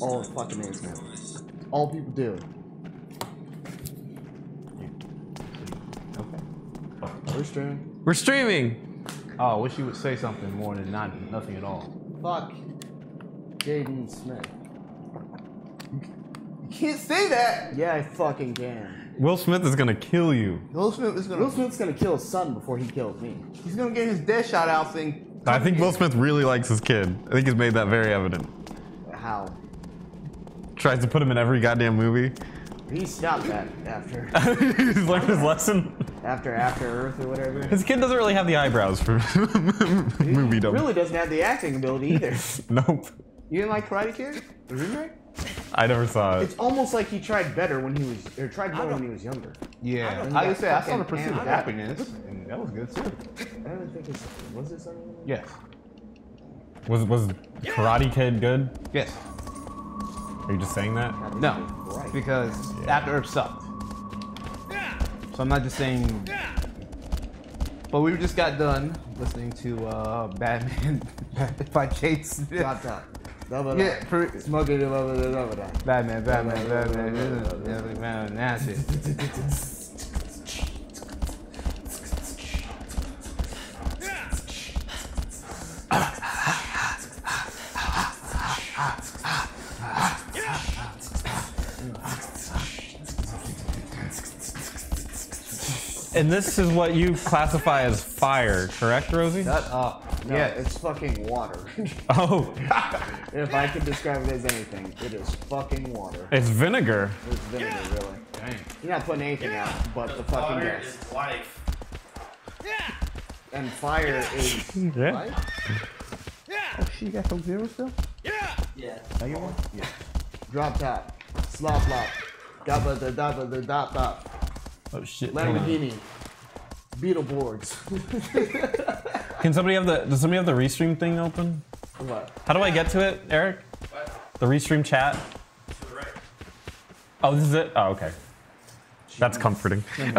all it fucking is, man. All people do. Okay. We're streaming. We're streaming. Oh, I wish you would say something more than nothing at all. Fuck Jaden Smith. You can't say that. Yeah, I fucking can. Will Smith is gonna kill you. Will Smith's gonna kill his son before he kills me. He's gonna get his death shot out saying. I think Will Smith really likes his kid. I think he's made that very evident. How? Tries to put him in every goddamn movie. He stopped that after He's learned his lesson. after Earth or whatever. His kid doesn't really have the eyebrows for movie dumb. Really doesn't have the acting ability either. Nope. You didn't like Karate Kid? The remake? I never saw it. It's almost like he tried better when he was, or tried more when he was younger. Yeah, I I just said I saw the fucking Pursuit of amped. Happiness, and that was good too. I don't think it's, was it something? Yes. Was Karate Kid good? Yes. Are you just saying that? No, Right. because After Earth sucked. So I'm not just saying. But we just got done listening to Batman by Chase. Drop top. Double Yeah, top. for, Smoking it over the double top. Batman, that shit. And this is what you classify as fire, correct, Rosie? Shut up. No, Yeah, it's fucking water. Oh, If I could describe it as anything, it is fucking water. it's vinegar. It's vinegar, really. dang. You're not putting anything out but the fucking Fire gas. is life. And fire is Yeah. life? Oh shit, you got some zero still? Yeah. Oh, you want? Yeah. Drop top. Slop flop. Dabba the dabba the dop dop. Oh shit. Lamborghini. Beetle boards. Can somebody have the? Does somebody have the restream thing open? What? How do I get to it, Eric? What? The restream chat. To the right. Oh, this is it. Oh, okay. That's comforting. You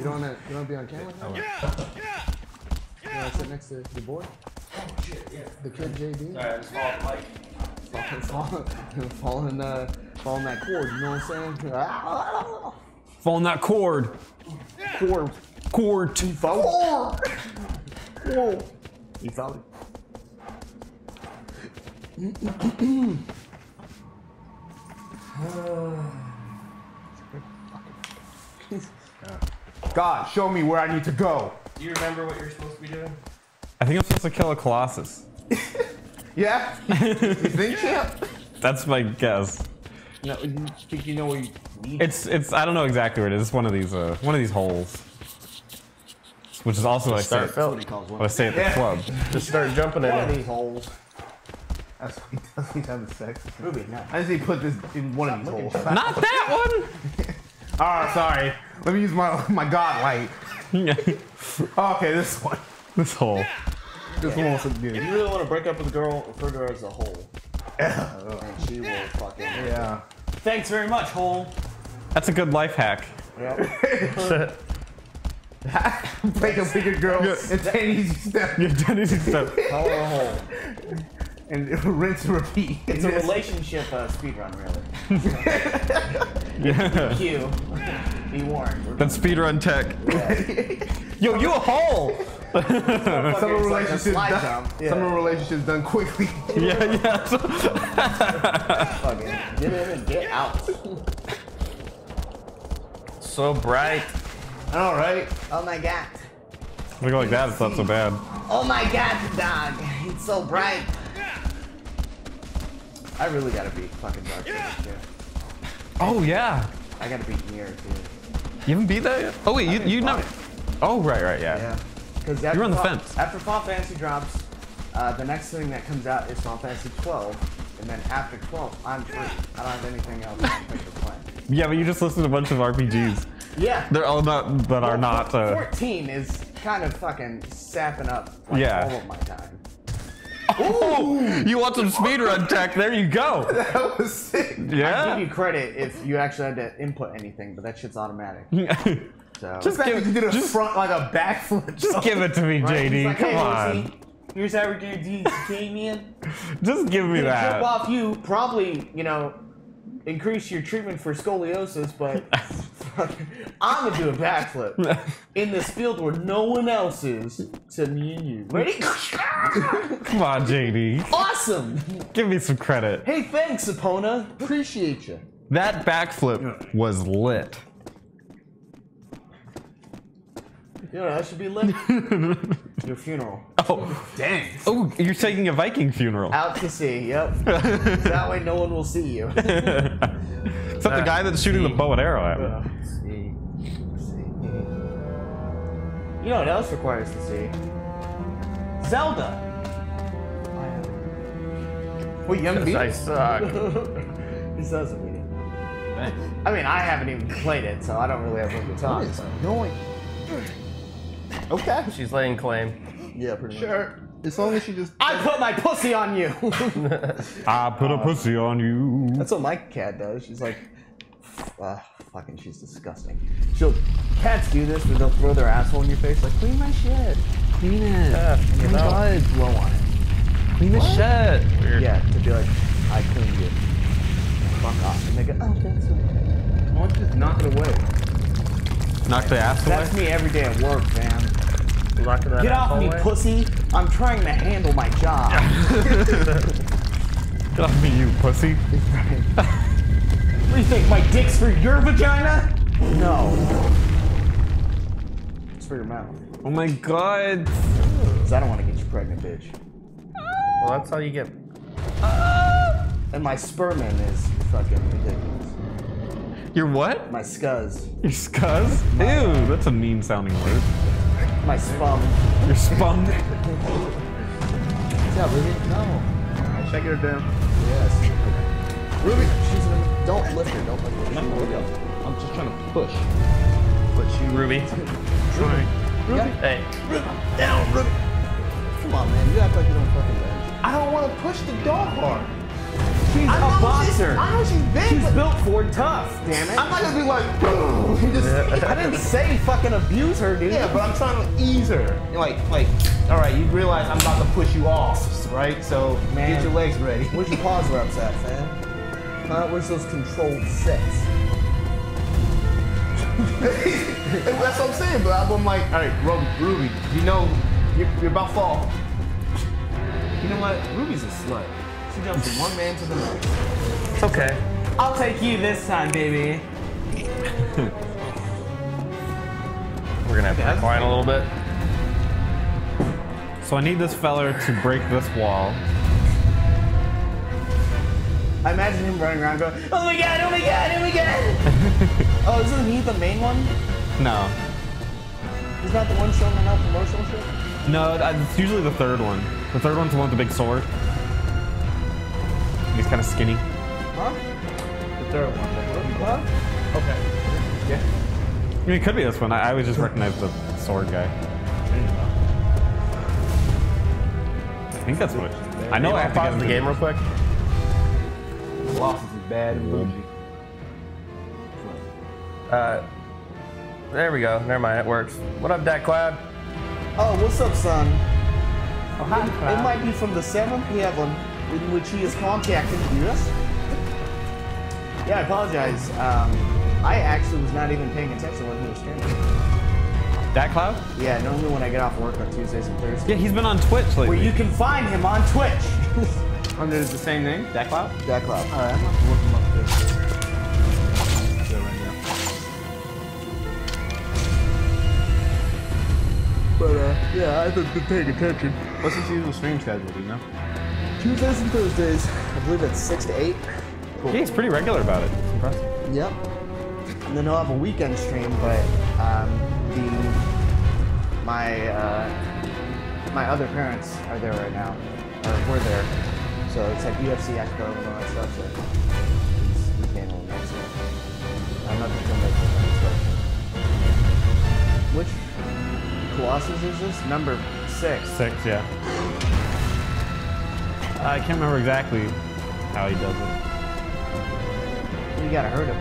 don't wanna be on camera? Oh, You wanna sit next to the board? Oh shit, yeah. The kid JD? Sorry, I just followed the mic. Following that cord, you know what I'm saying? Following that cord. Cord. Cord. You follow? Whoa. You follow? God, show me where I need to go. Do you remember what you're supposed to be doing? I think I'm supposed to kill a Colossus. Yeah? You think, champ? That's my guess. No, you think you know where you need? It's. I don't know exactly where it is. It's one of these holes. Which is also what I say. That's what he calls What I one. say at the club. Just start jumping One in of it. these holes. That's what he does. He's having sex. Ruby, no. I just need to put this in one of these holes. Not that one. Oh, sorry. Let me use my god light. Okay, this one. This hole. This one wants to do. If you really want to break up with a girl, refer to her as a hole. And she will fucking. Yeah. Thanks very much, Hole. That's a good life hack. Yep. Break up with your girl and then easy step You've done it yourself. Call her a hole. and rinse and repeat. It's a relationship speedrun, really. Yeah. Q. Be warned. That's speedrun tech. Yo, you a hole. Some relationships slide done. jump. Yeah. Some relationships done quickly. Yeah. Fucking get in and get out. So bright. All right. Oh my god. Look like that. It's not so bad. Oh my god, dog. It's so bright. I really gotta beat fucking Dark Souls, too. Oh yeah. I gotta beat Nier, too. You haven't beat that yet? Oh wait, you never. Oh right, yeah. Yeah. Because You're on the fence. After Final Fantasy drops, the next thing that comes out is Final Fantasy 12, and then after 12, I'm free. I don't have anything else to pick to play. Yeah, but you just listed a bunch of RPGs. Yeah. They're all not that are not. 14 is kind of fucking sapping up like, Yeah. all of my time. Oh, you want some speedrun tech? There you go. That was sick. I give Yeah. you credit if you actually had to input anything, but that shit's automatic. So Just Just give, you did a just, front like a backflip. just give it to me, Right? He's JD. like, Come hey, on. Lucy, Here's how we're gonna do this, okay, man? Just give me Gonna that. jump off you, probably, you know, increase your treatment for scoliosis, but I'm gonna do a backflip in this field where no one else is, except me and you. Ready? Come on, JD. Awesome! Give me some credit. Hey, thanks, Epona. Appreciate you. That backflip was lit. You know, that should be lit. Your funeral. Oh, Dang. oh, you're taking a Viking funeral. Out to sea, yep. That way no one will see you. Except the guy that's shooting the bow and arrow at me. See. You know what else requires to see? Zelda. Wait, you haven't beat I it? suck. He doesn't beat it. Thanks. I mean, I haven't even played it, so I don't really have room to talk. Nice. but- No. Okay. She's laying claim. Yeah, pretty much. Sure. As long as she just. I put my pussy on you. I put a pussy on you. That's what my cat does. She's like, fucking, she's disgusting. Cats do this where they'll throw their asshole in your face, like, clean my shit. Clean it. And know. God, blow on it. Clean the shit. Weird. Yeah, to be like, I cleaned you. Fuck off. And they go, oh, thanks. Why don't you just knock it away? Knock the ass away. That's me every day at work, man. Lock that Get off asshole me, away. pussy. I'm trying to handle my job. Get off me, you pussy. What do you think, my dick's for your vagina? No. It's for your mouth. Oh my god. Because I don't want to get you pregnant, bitch. Well, that's how you get. And my spermin is fucking ridiculous. You're what? My scuzz. Your scuzz? Ew, that's a mean sounding word. My spum. Your spum. Yeah, Ruby? No. Check her down. Yes. Ruby, she's in. Don't lift her. Don't lift her. I'm not gonna go. I'm just trying to push. But you, Ruby. Trying. Ruby. Hey. Down, Ruby. Come on, man. You act like you don't fucking bench. I don't want to push the dog hard. She's a boxer. I know she's big, She's but built for tough, damn it. I'm not gonna be like, just, I didn't say fucking abuse her, dude. yeah, but I'm trying to ease her. Like, all right, you realize I'm about to push you off, right? So Man. get your legs ready. Where's your pause reps at, fam? Where's those controlled sets? That's what I'm saying, but I'm like, all right, Ruby, you know, you're about to fall. You know what? Ruby's a slut. She jumps from one man to the next. It's okay. I'll take you this time, baby. We're gonna have to recline a little bit. So I need this feller to break this wall. I imagine him running around going, oh my god, oh my god, oh my god. Oh, isn't he the main one? No. He's not the one showing the no promotional shit? No, it's usually the third one. The third one's the one with the big sword. He's kind of skinny. Huh? The third one. What? Okay. Yeah. I mean, it could be this one. I always just recognize the sword guy. I think that's what. I know I have to Pause get the him game real quick. Colossus is bad and bougie. There we go. Never mind. It works. What up, Dak Cloud? Oh, what's up, son? Oh, hi, It might be from the 7th heaven in which he is contacting us. Yeah, I apologize. I actually was not even paying attention when he was streaming. That Cloud? Yeah, normally when I get off work on Tuesdays and Thursdays. Yeah, he's been on Twitch lately. Where you can find him on Twitch. Under the same name? That Cloud? That Cloud. All right, I'm gonna have to look him up there. Right now. But yeah, I've been paying attention. What's his usual stream schedule? Do you know? Tuesdays and Thursdays. I believe it's 6 to 8. Yeah, he's pretty regular about it. It's impressive. Yep. And then he'll have a weekend stream, but my other parents are there right now, or were there. So it's like UFC Expo and all that stuff. So he's handling that. So I'm not gonna come back to that. Which Colossus is this? Number 6. 6, yeah. I can't remember exactly how he does it. You gotta hurt him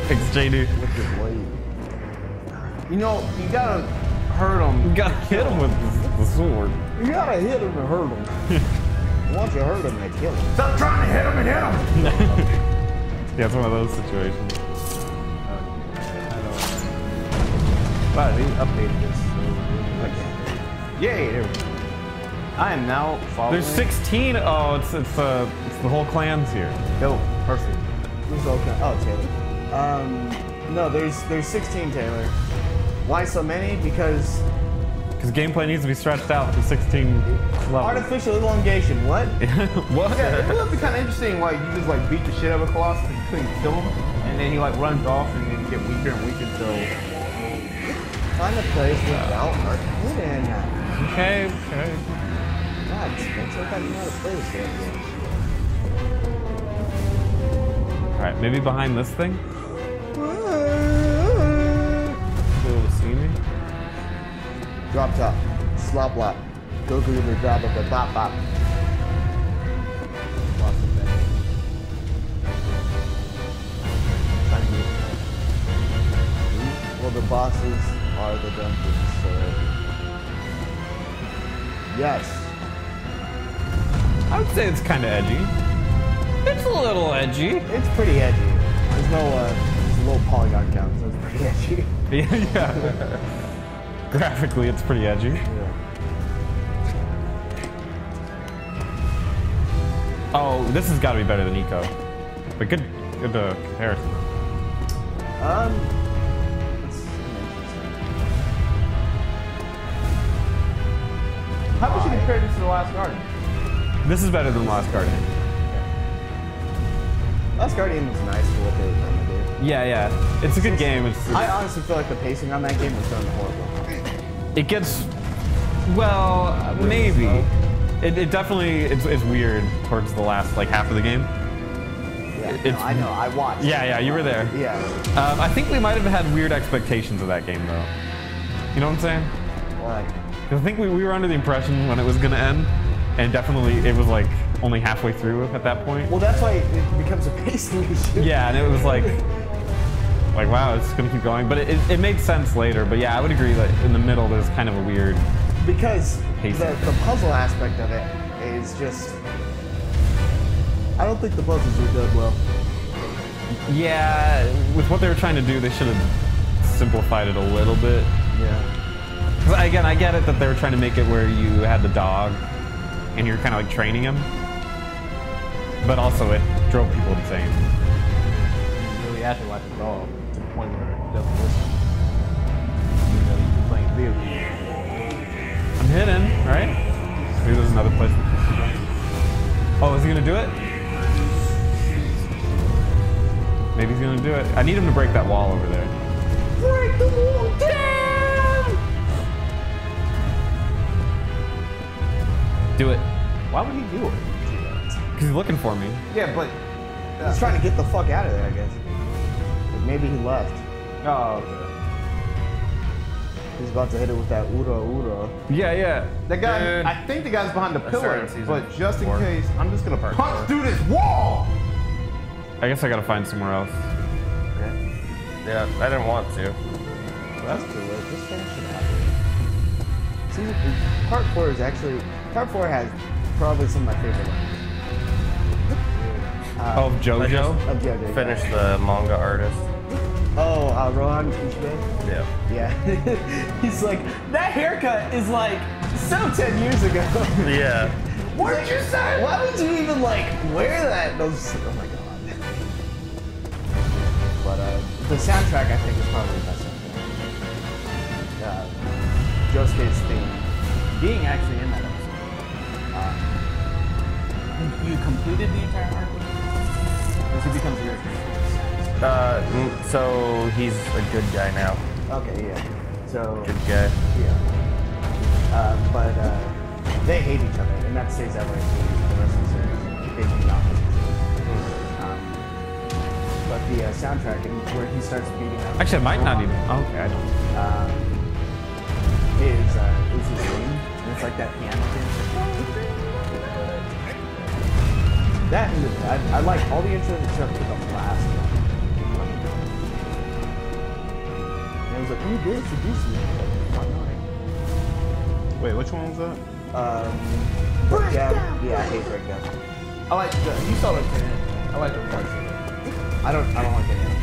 Thanks, JD. with your blade. You know, you gotta hurt him. You gotta hit him with the sword. You gotta hit him to hurt him. Once you hurt him, they kill him. Stop trying to hit him and hit him. Yeah, it's one of those situations. Wow, they updated this. Yay, there we go. I am now following. There's 16. Oh, it's the whole clan's here. Yo, perfect. Who's okay? Oh, Taylor. No, there's 16, Taylor. Why so many? Because gameplay needs to be stretched out to 16 levels. artificial elongation. What? What? Yeah, it would be kind of interesting. Like you just like beat the shit out of a Colossus and you couldn't kill him, and then he like runs off and then you get weaker and weaker. So Find a place without arcade in. Okay. God, Spencer, I thought you know how to play this game. All right, maybe behind this thing. You'll see me. Drop top. Slop lop. Go to the drop of the bop bop. Well, the bosses are the dungeons, so... Yes. I would say it's kind of edgy. It's a little edgy. It's pretty edgy. There's no, there's a low polygon count, so it's pretty edgy. Yeah. Graphically, it's pretty edgy. Yeah. Oh, this has got to be better than Eco. But good comparison. how would you compare this to the Last Guardian? This is better than Last Guardian. Last Guardian was nice for what they were trying to do. Yeah. It's a good game. I honestly feel like the pacing on that game was done horrible. It gets, well, maybe. It definitely, it's weird towards the last like half of the game. Yeah, I know. I watched. Yeah, you were there. Yeah. I think we might have had weird expectations of that game though. You know what I'm saying? Like, 'Cause I think we were under the impression when it was gonna end, and definitely it was like only halfway through at that point. well, that's why it becomes a pacing issue. Yeah, and it was like wow, it's gonna keep going. But it made sense later. But yeah, I would agree that in the middle there's kind of a weird. Because Pacing. the puzzle aspect of it is just... I don't think the puzzles are done well. Yeah, with what they were trying to do, they should have simplified it a little bit. Yeah. 'Cause again, I get it that they were trying to make it where you had the dog and you're kind of like training him. But also it drove people insane. You really acted like a dog to the point where it doesn't listen. You know, you're playing video games. I'm hidden, right? Maybe there's another place. Oh, is he gonna do it? Maybe he's gonna do it. I need him to break that wall over there. Break the wall down! Do it. Why would he do it? Because he's looking for me. Yeah, but He's trying to get the fuck out of there, I guess. Like maybe he left. oh, okay. He's about to hit it with that ura. Yeah. The guy, Dude. I think the guy's behind the pillar, started season but just in 4. case, I'm just gonna Part punch 4. through this wall. I guess I gotta find somewhere else. Okay. Yeah, I didn't want to. Well, that's too late. Just finish it out. Part 4 is actually... Part 4 has probably some of my favorite ones. Oh, JoJo? Of JoJo. Finish the manga artist. Oh, Rohan Kishibe? Yeah. Yeah. He's like, that haircut is like so 10 years ago. Yeah. What did you say? Why would you even like wear that? Those, oh my god. But the soundtrack I think is probably the best soundtrack. Josuke's theme. Being actually in that episode. You completed the entire arc? Because he becomes your So he's a good guy now. Okay, yeah. So Good guy. yeah. But they hate each other, and that stays that way for the rest of the series. They do not like each other. But the soundtrack, and where he starts beating up. Actually, I might not even. Okay, I don't. Is his theme, and it's like that piano thing. That and I like all the intros except for the last one. And it was like, you did seduce me. Like, fuck, no. Wait, which one was that? Breakdown. Yeah, I hate Breakdown. I like the. You saw it, man. I like the parts of it. I don't like any of them.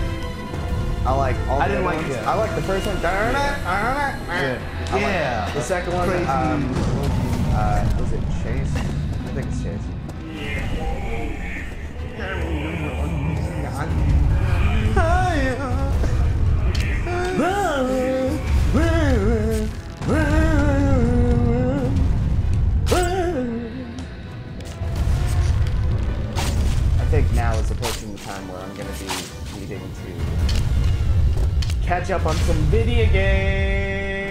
I like all. I didn't like ones. it. I like the first one. Yeah. Yeah. The second one. Crazy. Was it Chase? I think it's Chase. I think now is approaching the time where I'm going to be needing to catch up on some video games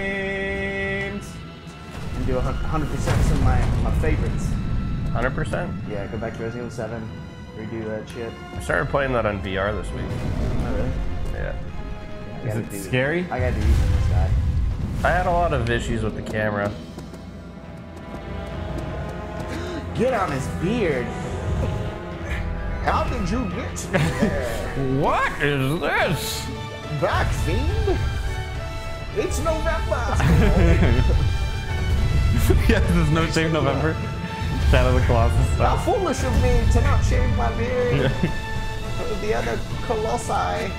and do 100% some of my favorites. 100%? Yeah, go back to Resident Evil 7, redo that shit. I started playing that on VR this week. Oh, really? Yeah. Is it scary? I gotta do use on this guy. I had a lot of issues with the camera. Get on his beard. How did you get there? What is this? Vaccine? It's November. Yeah, there's no Shave November. Shadow of the Colossus How stuff. foolish of me to not shave my beard. The other Colossi.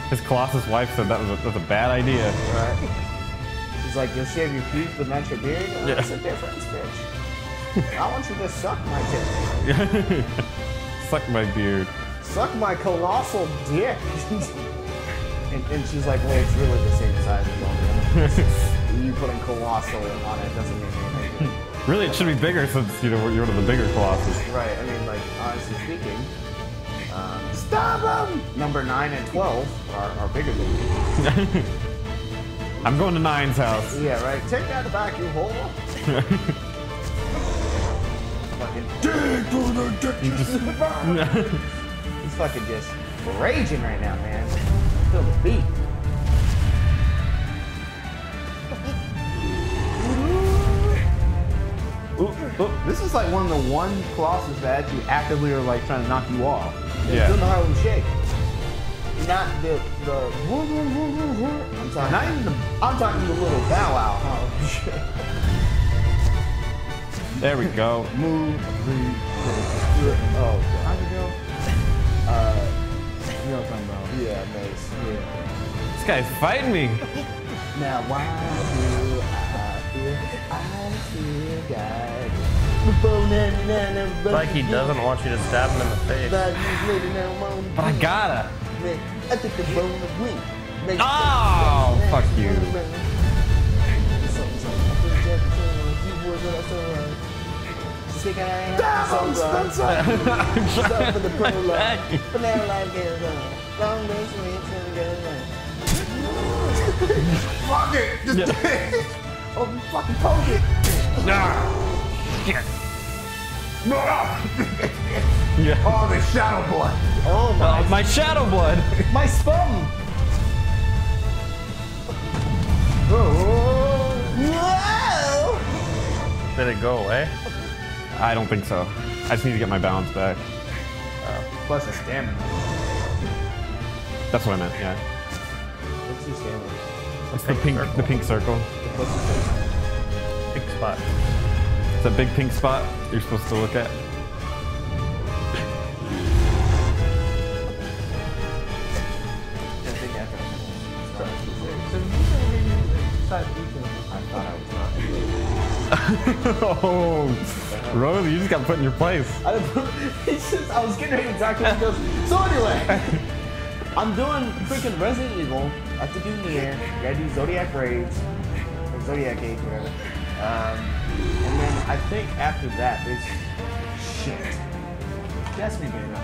His Colossus wife said that's a bad idea. Right. She's like, you'll shave your pubes but not your beard? Oh, Yeah. That's a difference, bitch. I want you to suck my dick. Suck my beard. Suck my colossal dick. and she's like, well, it's really the same size as all the other ones. You putting colossal on it doesn't mean anything. Really, it should be bigger since you're one of the bigger Colossus. Right, I mean, like, honestly speaking, stop them! Number 9 and 12 are bigger than you. I'm going to Nine's house. Yeah, right. Take that back, you whore. Fucking dig to the ditches. He's fucking just raging right now, man. Feel the beat. Ooh, this is like one of the one Colossus that actually actively are like trying to knock you off. Yeah. Doing the Harlem Shake. Not the I'm talking. I'm talking the little Bow Wow Harlem Shake. There we go. Move. Oh god. How'd it go? You know what I'm talking about. Yeah, nice. Yeah. This guy's fighting me. Now why do I feel God? It's like he doesn't want you to stab him in the face. But I gotta. I took the bone of wing. Oh, fuck you. Fuck it! Just oh, you fucking poke it! Shit. Yeah. Oh, the shadow blood. Oh My shadow blood. my spum! Whoa! Did it go away? I don't think so. I just need to get my balance back. Plus the stamina. That's what I meant. Yeah. What's your stamina? It's the pink circle. What's your stamina? Big spot. It's a big pink spot you're supposed to look at. I thought I was not. Oh, Rose, you just got put in your place. I was getting ready to talk to him. He goes, so anyway, I'm doing freaking Resident Evil. I have to do Nier. Gotta do Zodiac Raids. Or Zodiac Age, whatever. And then I think after that, there's shit. Destiny beta.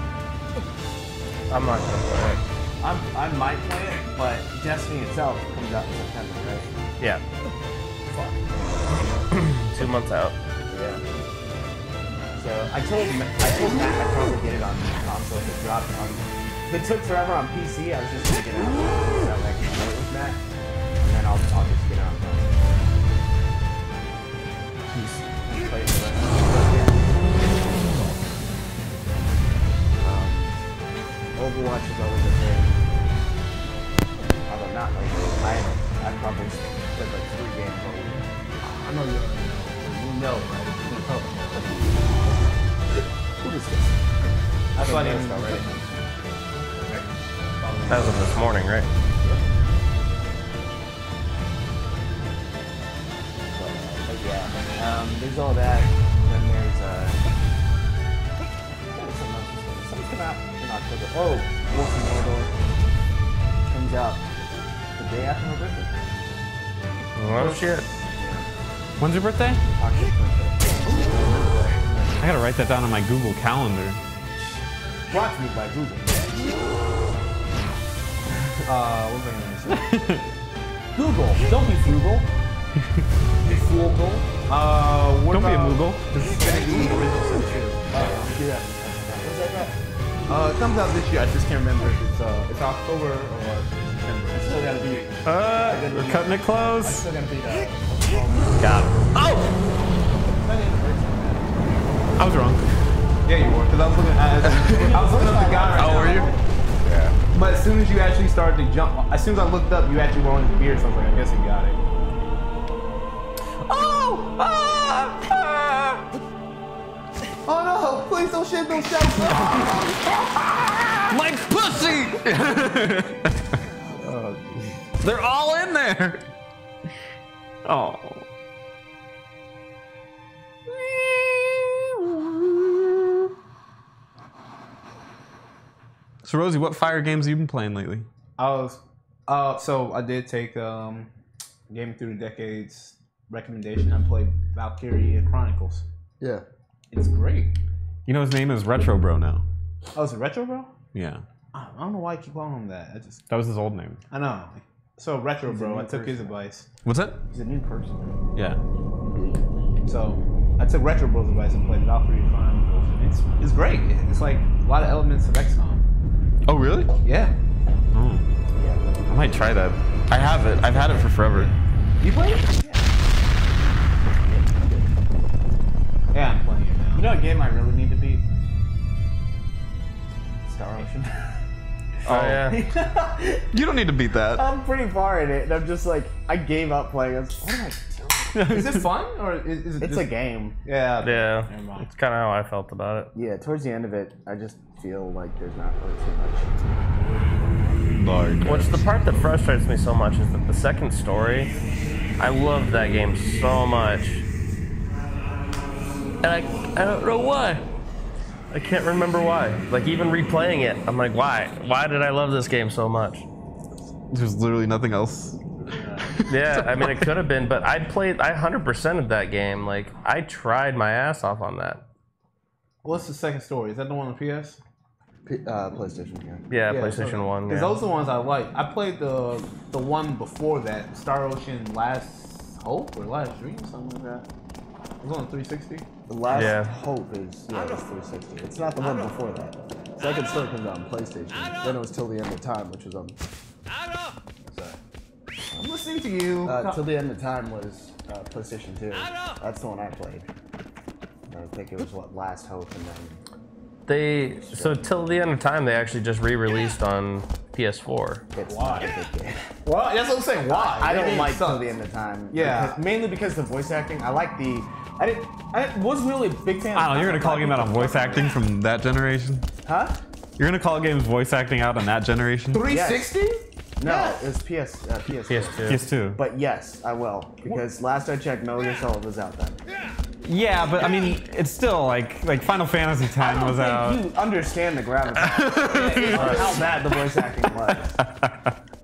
I'm not gonna play it. I might play it, but Destiny itself comes out in September, right? Yeah. Fuck. 2 months out. Yeah. So I told Matt I'd probably get it on console if it dropped on. If it took forever on PC, I was just gonna get it on console so I can play it with Matt, and then I'll just get it on console. He's played the rest of it. Overwatch is always a thing. Although not like I probably played like 3 games a week. I know you already know. That's why I didn't know, right? As of this morning, right? But yeah, there's all that. Then there's something's coming out in October. Oh, Wolf and Mordor comes out the day after my birthday. Oh shit. When's your birthday? October 25th. I gotta write that down on my Google Calendar. Brought to me by Google. What was I gonna say? Google, don't be frugal. Be frugal. What Don't be a about Moogle. the Xfinity original Sin 2? Do that. What's that? It comes out this year. I just can't remember if it's October or September. Still gotta beat. We're cutting it close. Still gotta beat that. Got it. Oh! I was wrong. Yeah, you were, because I was looking at the guy right Oh, now. were you? Yeah. But as soon as you actually started to jump, as soon as I looked up, you actually were on his beard, so I was like, I guess he got it. Oh! Oh no! Please don't shit those steps! My pussy! They're all in there. Oh. So Rosie, what fire games have you been playing lately? So I did take Gaming Through the Decades recommendation. I played Valkyria Chronicles. Yeah. It's great. You know his name is Retro Bro now. Oh, is it Retro Bro? Yeah, I don't know why I keep calling him that. that was his old name. I know. So Retro He's a Bro, new I took his person. advice. What's that? He's a new person. Yeah. So I took Retro Bro's advice and played Valkyrie Chronicles. And it's great. It's like a lot of elements of XCOM. Oh really? Yeah. Oh. Yeah. I might try that. I have it. I've had it for forever. You play it? Yeah, I'm playing it now. You know what game I really need to beat? Star Ocean. Oh yeah. You don't need to beat that. I'm pretty far in it, and I'm just like, I gave up playing. What am I doing? Is it fun or is it It's just a game. Yeah. Yeah. Never mind. It's kind of how I felt about it. Yeah, towards the end of it, I just feel like there's not really too much. Large. What's the part that frustrates me so much is that the second story, I loved that game so much. And I don't know why. I can't remember why. Like even replaying it, I'm like, why? Why did I love this game so much? There's literally nothing else. Yeah, I mean it could have been, but I 100%ed that game. Like I tried my ass off on that. What's the second story? Is that the one on PS? PlayStation, Yeah, PlayStation 1. Because Yeah. those are the ones I like. I played the one before that, Star Ocean Last Hope or Last Dream, something like that. It was on 360. The Last Yeah. Hope is, it's 360. It's not the one before that. Second story comes out on PlayStation. Then it was Till the End of Time, which was on... I'm listening to you. Till the End of Time was PlayStation 2. That's the one I played. I think it was, Last Hope, and then... So Till the End of Time, they actually just re-released on PS4. It's Why? not a good game. What? That's what I'm saying. Why? I That don't game like sucks. Till the End of Time. Yeah. Because, mainly because the voice acting. I like the... I wasn't really a big fan I don't know, you're gonna call a game out on voice acting from that generation? Huh? You're gonna call games voice acting out on that generation? 360? No, it was PS2. PS2. PS2. But yes, I will. Because last I checked, Metal Gear Solid was out then. Yeah, but I mean, it's still like Final Fantasy X was out. You understand the gravity of how bad the voice acting was.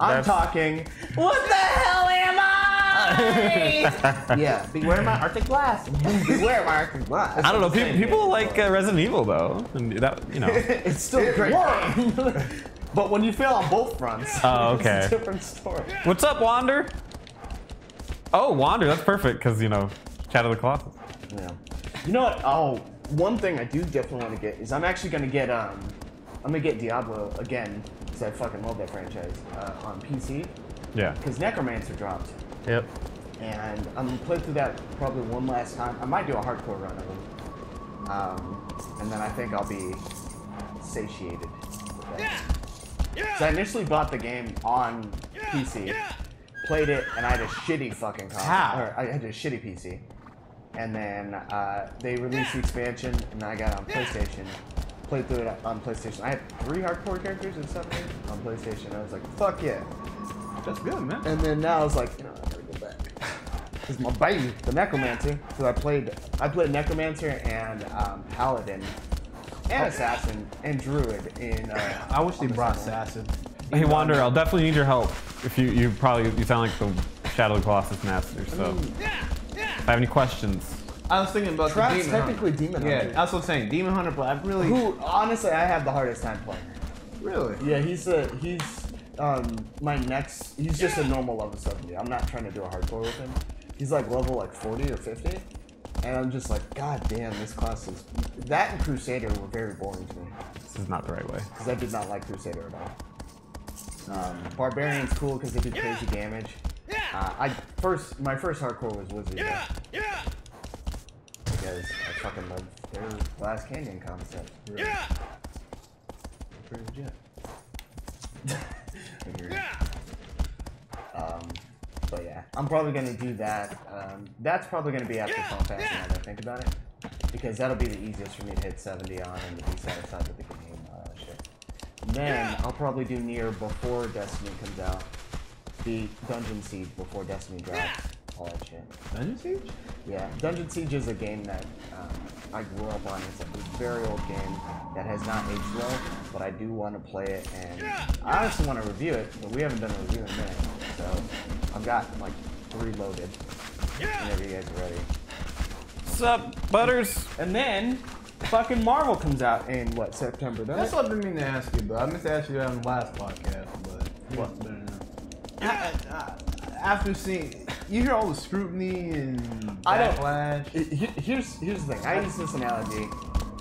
I'm talking, what the hell am I? Yeah, beware my Arctic blast. Beware my Arctic blast. I don't know. People like Resident Evil though, and that It's still a great game. But when you fail on both fronts, Oh, okay. it's a different story. What's up, Wander? Oh, Wander, that's perfect because Shadow of the Colossus. Yeah. You know what? Oh, one thing I do definitely want to get is I'm actually gonna get Diablo again because I fucking love that franchise on PC Yeah. because Necromancer dropped. Yep. And I'm gonna play through that probably one last time. I might do a hardcore run of them. And then I think I'll be satiated with that. So I initially bought the game on PC, played it, and I had a shitty fucking console. How? Or I had a shitty PC. And then they released the expansion, and I got it on PlayStation. played through it on PlayStation. I had 3 hardcore characters in 7 on PlayStation. I was like, fuck yeah. That's good, man. And then now I was like, you know, I gotta go back. Cause my baby, the Necromancer, because I played Necromancer and Paladin and Assassin and Druid in. I wish they brought Assassin. Hey, Wander, I'll definitely need your help. If you sound like the Shadow of the Colossus master. So, if I have any questions. I was thinking about Track's the Demon technically Hunter. Demon Yeah, Hunter. that's what I'm saying. Demon Hunter, but I really. Who honestly I have the hardest time playing. Really? Yeah, he's my next. He's just a normal level 70. I'm not trying to do a hardcore with him. He's like level like 40 or 50, and I'm just like, god damn, this class is. That and Crusader were very boring to me This is not the right way. because I did not like Crusader at all. Barbarian's cool because they do crazy damage. My first hardcore was Wizard. Because I fucking love their Glass Canyon concept. Really. Pretty legit. But yeah, I'm probably gonna do that. That's probably gonna be after Final Fantasy now that I think about it. Because that'll be the easiest for me to hit 70 on and to be satisfied with the game. Shit. Then I'll probably do Nier before Destiny comes out. The Dungeon Siege before Destiny drops. All that shit. Dungeon Siege? Yeah, Dungeon Siege is a game that I grew up on. It's a very old game that has not aged well, but I do want to play it, and I honestly want to review it, but we haven't done a review in a minute, so I've got like 3 loaded whenever you guys are ready. What's up, Butters? And then fucking Marvel comes out in what, September? That's what I didn't mean to ask you, but I meant to ask you that on the last podcast, but what's better now? After seeing, you hear all the scrutiny and backlash. Here's the thing. I use this analogy.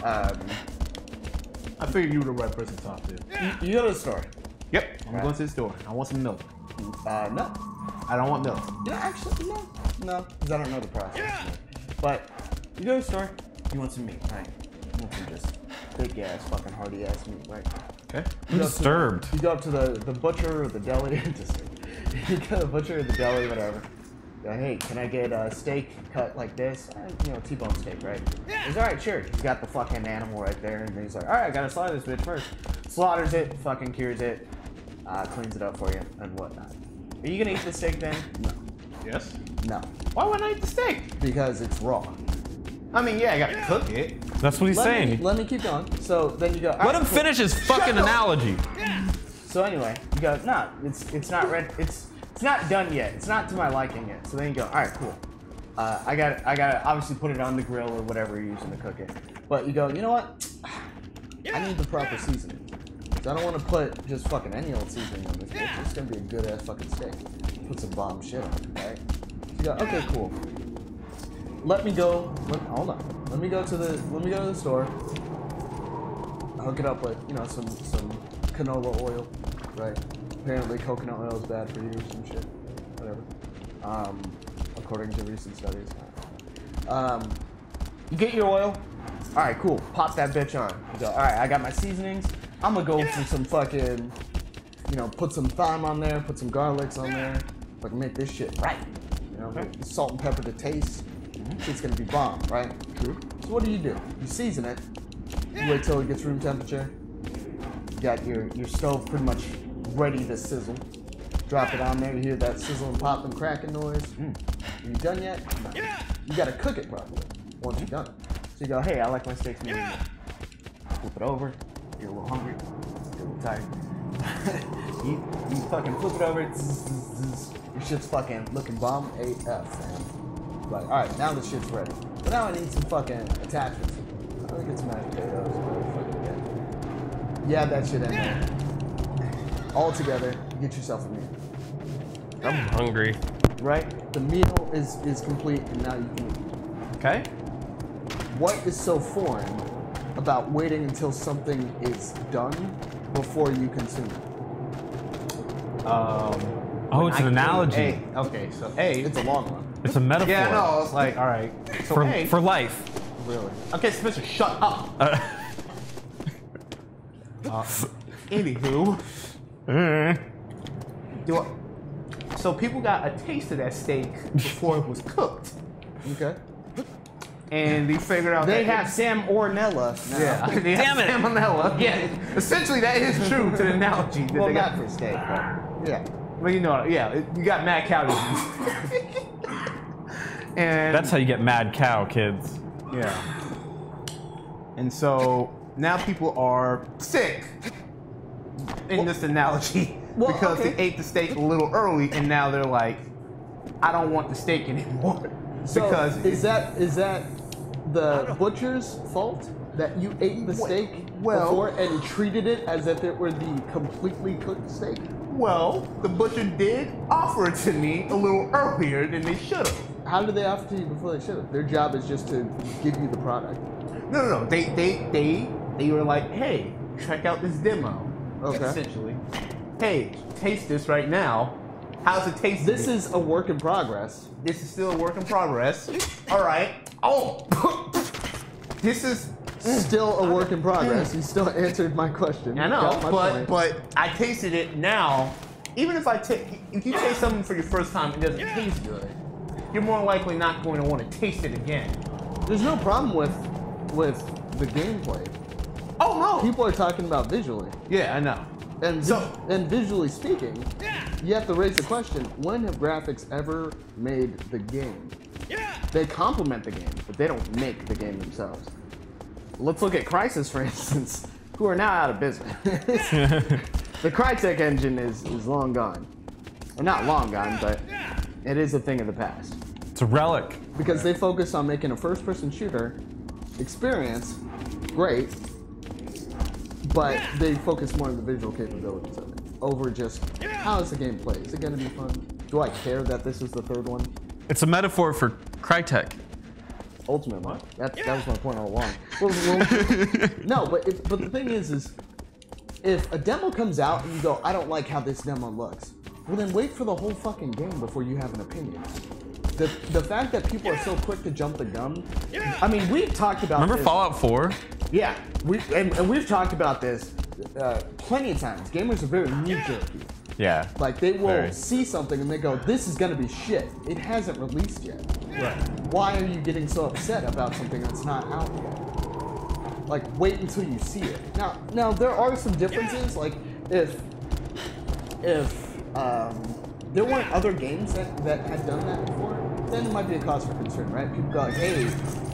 I figured you were the right person to talk to. You go to the store. Yep, I'm going to the store. I want some milk. No. I don't want milk. Yeah, actually, no, because I don't know the process. But you go to the store, you want some meat, right? You want some just big ass, fucking hearty ass meat, right? Okay. I'm disturbed. You go up to the butcher or the deli. You go to the butcher or the deli, whatever. Go, hey, can I get a steak cut like this? You know, T-bone steak, right? He's all right, sure. He's got the fucking animal right there, and he's like, all right, I gotta slaughter this bitch first. Slaughters it, fucking cures it, cleans it up for you, and whatnot. Are you gonna eat the steak then? No. Yes? No. Why wouldn't I eat the steak? Because it's raw. I mean, yeah, I gotta cook it. That's what he's saying. Let me keep going. So then you go. Let him finish his fucking analogy. So anyway, you go. Nah, it's not ready. It's not done yet. It's not to my liking yet. So then you go. All right, cool. I got to obviously put it on the grill or whatever you're using to cook it. But you go. You know what? I need the proper seasoning. So I don't want to put just fucking any old seasoning on this bitch. It's gonna be a good ass fucking steak. Put some bomb shit on it, right? So you go. Okay, cool. Let me go. Hold on. Let me go to the store. Hook it up with some canola oil, right? Apparently coconut oil is bad for you or some shit, whatever. According to recent studies. You get your oil. All right, cool. Pop that bitch on. You go. All right, I got my seasonings. I'm gonna go for some fucking, put some thyme on there, put some garlics on there, fucking make this shit right. Salt and pepper to taste. It's gonna be bomb, right? True. So what do? You season it. You wait till it gets room temperature. You got your stove pretty much ready to sizzle. Drop it on there. You hear that sizzle and pop and cracking noise. Are you done yet? No. You gotta cook it properly once you're done. So you go, hey, I like my steaks medium well. Flip it over. You're a little hungry. You're a little tired. you fucking flip it over. Your shit's fucking looking bomb AF, man. Like, alright, now the shit's ready. But now I need some fucking attachments. I'm gonna get some mashed potatoes, whatever the fuck you add that shit in there. All together, get yourself a meal. I'm hungry. Right? The meal is complete, and now you can eat. Okay. What is so foreign about waiting until something is done before you consume it? Oh, it's an analogy. Okay, so It's a long one. It's a metaphor. Yeah, no, it's like, all right. So for life. Really? Okay, Spencer, shut up. Anywho, so people got a taste of that steak before it was cooked. Okay. and they figured out They that have Sam Ornella now. Yeah, they have salmonella. Yeah, essentially that is true to the analogy. That Well, they not got. for steak, but yeah. Well, you know, yeah, you got mad cow disease. And That's how you get mad cow, kids. yeah. And so now people are sick in this analogy because okay. they ate the steak a little early, and now they're like, I don't want the steak anymore. So Because is that the butcher's fault that you ate the steak before and treated it as if it were the completely cooked steak? well, the butcher did offer it to me a little earlier than they should have. How did they offer to you before they should have? Their job is just to give you the product. No. They were like, hey, check out this demo. Okay. Essentially, hey, taste this right now. How's it taste? This is a work in progress. This is still a work in progress. All right. Oh, this is. Still a work in progress. You still answered my question. I know, Got my point. but I tasted it now. Even if you taste something for your first time and it doesn't taste good, you're more likely not going to want to taste it again. There's no problem with the gameplay. Oh no. People are talking about visually. Yeah, I know. And and visually speaking, you have to raise the question, when have graphics ever made the game? They complement the game, but they don't make the game themselves. Let's look at Crysis, for instance, who are now out of business. The Crytek engine is long gone. Well, not long gone, but it is a thing of the past. It's a relic. Because they focus on making a first-person shooter experience great, but they focus more on the visual capabilities of it over just how is the game played. Is it going to be fun? Do I care that this is the third one? It's a metaphor for Crytek. Ultimately, that was my point all along. No, but the thing is if a demo comes out and you go, I don't like how this demo looks, well then wait for the whole fucking game before you have an opinion. The fact that people are so quick to jump the gun. I mean, we've talked about. Remember this. Fallout 4? Yeah, and we've talked about this plenty of times. Gamers are very knee-jerky. Yeah. Like they will Very. see something and they go, "This is gonna be shit." It hasn't released yet. Right. Why are you getting so upset about something that's not out yet? Like, wait until you see it. Now there are some differences. Like, if there weren't other games that had done that before, then it might be a cause for concern, right? People go like, "Hey,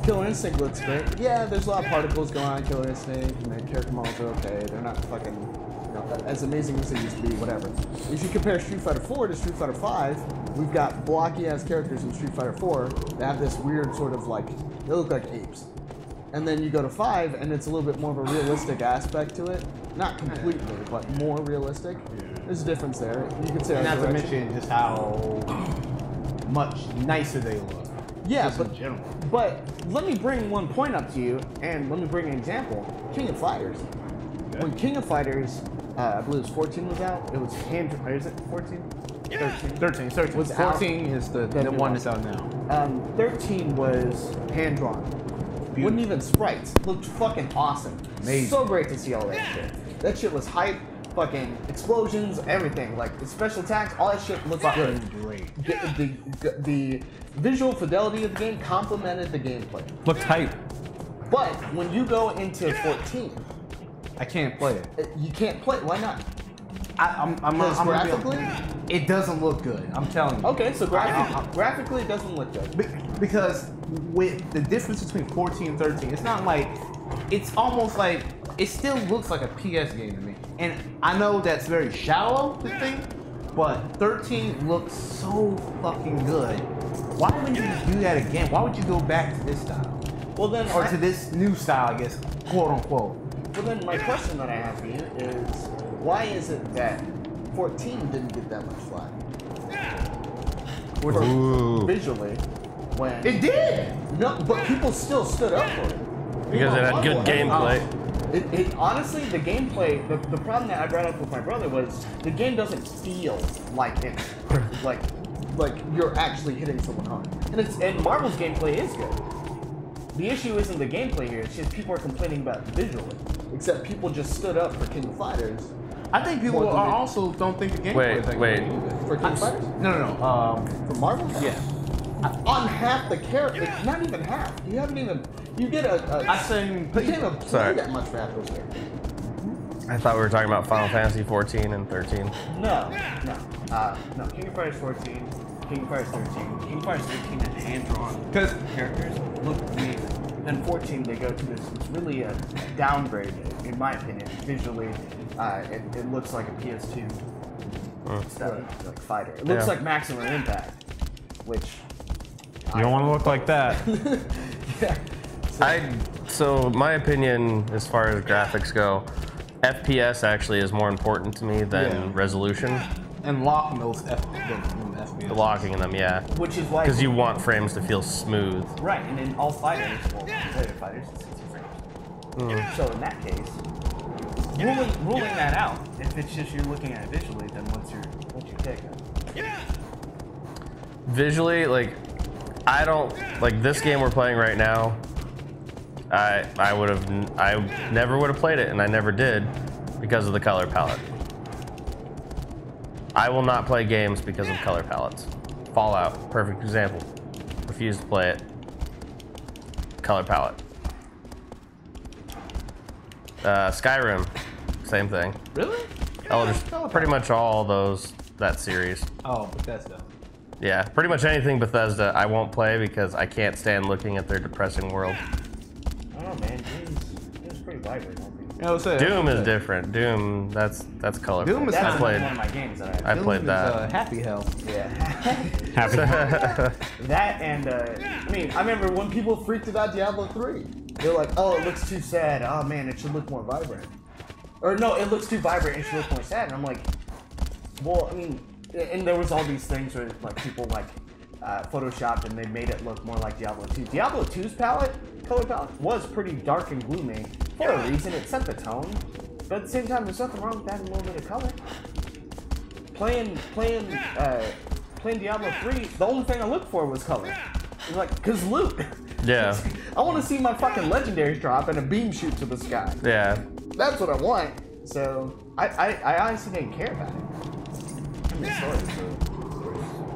Killer Instinct looks great." Yeah, there's a lot of particles going on in Killer Instinct, and the character models are okay. They're not fucking, as amazing as they used to be, whatever. If you compare Street Fighter 4 to Street Fighter 5, we've got blocky-ass characters in Street Fighter 4 that have this weird sort of like, they look like apes. And then you go to 5, and it's a little bit more of a realistic aspect to it. Not completely, but more realistic. There's a difference there. You could say Not to direction. mention just how much nicer they look. Yeah, Just in general. but let me bring one point up to you, and let me bring an example. King of Fighters. When King of Fighters, I believe it was 14 was out, it was hand, or is it 14? 13. 13. Was out. 14 is the one that's out now. 13 was hand-drawn. Wouldn't even sprites. Looked fucking awesome. Amazing. So great to see all that shit. That shit was hype. Fucking explosions, everything. Like, the special attacks, all that shit looked good. Great. The visual fidelity of the game complemented the gameplay. Looked hype. But when you go into 14, I can't play it. you can't play. Why not? I'm Because gonna be graphically? honest. It doesn't look good. I'm telling you. Okay, so graphically it doesn't look good. Because with the difference between 14 and 13, it's not like, it's almost like, it still looks like a PS game to me. And I know that's very shallow to think, but 13 looks so fucking good. Why wouldn't you just do that again? Why would you go back to this style? Well then, Or to this new style, I guess, quote unquote. well then, my question that I have for you is, why is it that 14 didn't get that much flack? Ooh. Visually, when It did! no, but people still stood up for it. Because it had good gameplay. It honestly, the gameplay, the problem that I brought up with my brother was the game doesn't feel like it's like you're actually hitting someone hard. And Marvel's gameplay is good. The issue isn't the gameplay here, it's just people are complaining about visually. Except people just stood up for King of Fighters. I think people More than also don't think the gameplay Wait, is that wait. good either. For King of Fighters? No. For Marvel? Yeah. on half the character. Not even half. You haven't even. You get a. I think. You can't even play Sorry. that much for half those characters. I thought we were talking about Final Fantasy 14 and 13. No. No, King of Fighters 14, King of Fighters 13. King of Fighters 13 had hand-drawn characters look amazing. And 14, they go to this. It's really a downgrade, in my opinion. Visually, it looks like a PS2 stuff, like fighter. It looks like Maximum Impact, which You don't want to look like that. yeah. So my opinion, as far as graphics go, FPS actually is more important to me than resolution. And locking those FPS. Locking them, yeah. Which is why. Because you want frames to feel smooth. right, and in all fighters, well, competitive fighters, it's 60 frames. So in that case, ruling that out, if it's just you're looking at it visually, then what's your take on it? Visually, like, I don't like this game we're playing right now. I never would have played it, and I never did because of the color palette. I will not play games because of color palettes. Fallout, perfect example. Refuse to play it. Color palette. Skyrim, same thing. Really? Pretty much all those, that series. Oh, Bethesda. Yeah, pretty much anything Bethesda I won't play because I can't stand looking at their depressing world. I don't know, man. Doom's pretty vibrant, I think. Doom is different. Doom, that's colorful. Doom is That's I played. one of my games that I played that. Happy Hell. Yeah. Happy. That and, I mean, I remember when people freaked about Diablo 3. They're like, oh, it looks too sad. Oh, man, it should look more vibrant. Or, no, it looks too vibrant. It should look more sad. And I'm like, well, I mean, and there was all these things where, like, people, like, photoshopped and they made it look more like Diablo 2. Diablo 2's color palette, was pretty dark and gloomy for a reason. It set the tone. But at the same time, there's nothing wrong with adding a little bit of color. Playing Diablo 3, the only thing I looked for was color. It's like, cause loot. Yeah. I want to see my fucking legendaries drop and a beam shoot to the sky. Yeah. That's what I want. So I honestly didn't care about it. I mean, the story's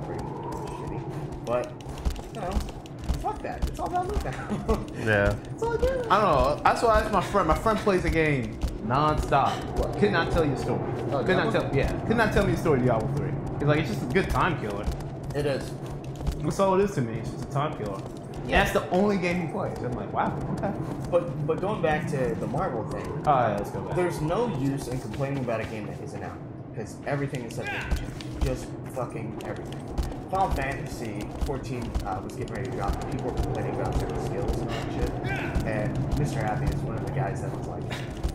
pretty shitty, but you know, fuck that. It's all about loot now. Yeah. That's all I do. I don't know. That's what I asked my friend. My friend plays the game non-stop. Could not tell you a story. Oh, Could not Diablo? tell. Yeah. Could not tell me the story of Diablo 3. He's like, it's just a good time killer. It is. That's all it is to me. It's just a time killer. Yeah. That's the only game he plays. I'm like, wow. Okay. But going back to the Marvel thing, All right, let's go back. there's no use in complaining about a game that isn't out because everything is subject to change. Just fucking everything. Final Fantasy 14 was getting ready to drop. People were complaining about certain skills and all that shit. And Mr. Happy is one of the guys that was like,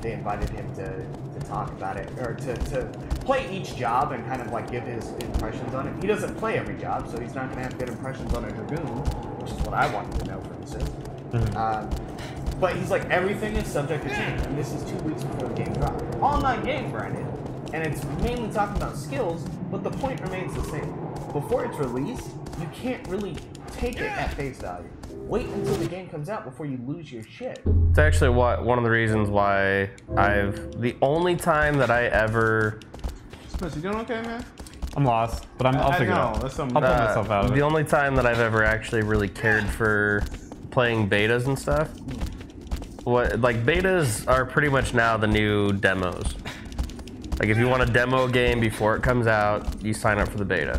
they invited him to talk about it, or to play each job and kind of like give his impressions on it. He doesn't play every job, so he's not going to have good impressions on a Dragoon, which is what I wanted to know, for instance. But he's like, everything is subject to change, and this is 2 weeks before the game drops. Online game, granted, and it's mainly talking about skills, but the point remains the same. Before it's released, you can't really take it at face value. Wait until the game comes out before you lose your shit. It's actually one of the reasons why the only time that I ever Spencer, you doing okay, man? I'm lost, but I'll figure it out. That's I'll pull myself out of the it. only time that I've ever actually really cared for playing betas and stuff, betas are pretty much now the new demos. Like if you want to demo a game before it comes out, you sign up for the beta.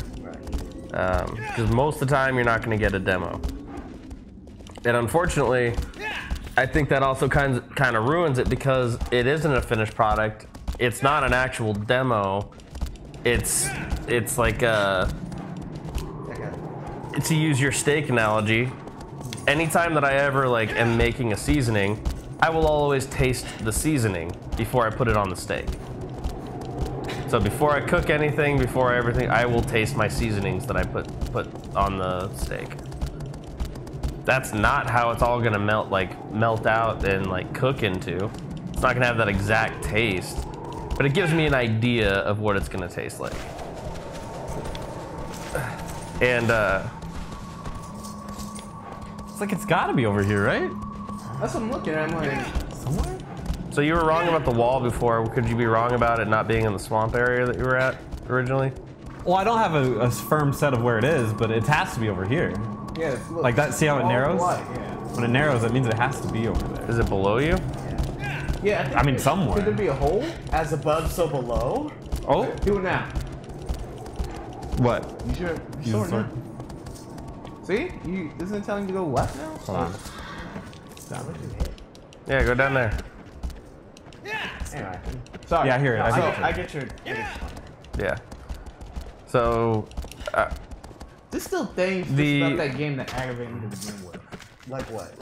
Because most of the time you're not going to get a demo. And unfortunately, I think that also kind of ruins it because it isn't a finished product. It's not an actual demo. It's like to use your steak analogy. Anytime that I ever am making a seasoning, I will always taste the seasoning before I put it on the steak. So before I cook anything, before everything, I will taste my seasonings that I put on the steak. That's not how it's all gonna melt out and cook into. It's not gonna have that exact taste, but it gives me an idea of what it's gonna taste like. And It's like it's got to be over here, right? That's what I'm looking at. I'm like, Somewhere? so you were wrong about the wall before. Could you be wrong about it not being in the swamp area that you were at originally? Well, I don't have a firm set of where it is, but it has to be over here. Yeah, look, Like that, see how it all narrows? white, yeah. When it narrows, that means it has to be over there. Is it below you? Yeah, I mean, somewhere. Could there be a hole? As above, so below. Oh, Do it now. what? You sure? Use You the sword. See? Isn't it telling you to go left now? Hold on. Yeah, go down there. Anyway. Sorry. Yeah, I hear it. No, I I, hear get, it. I get your. Yeah. So, There's still things The- about that game that aggravate me to begin with. Like what?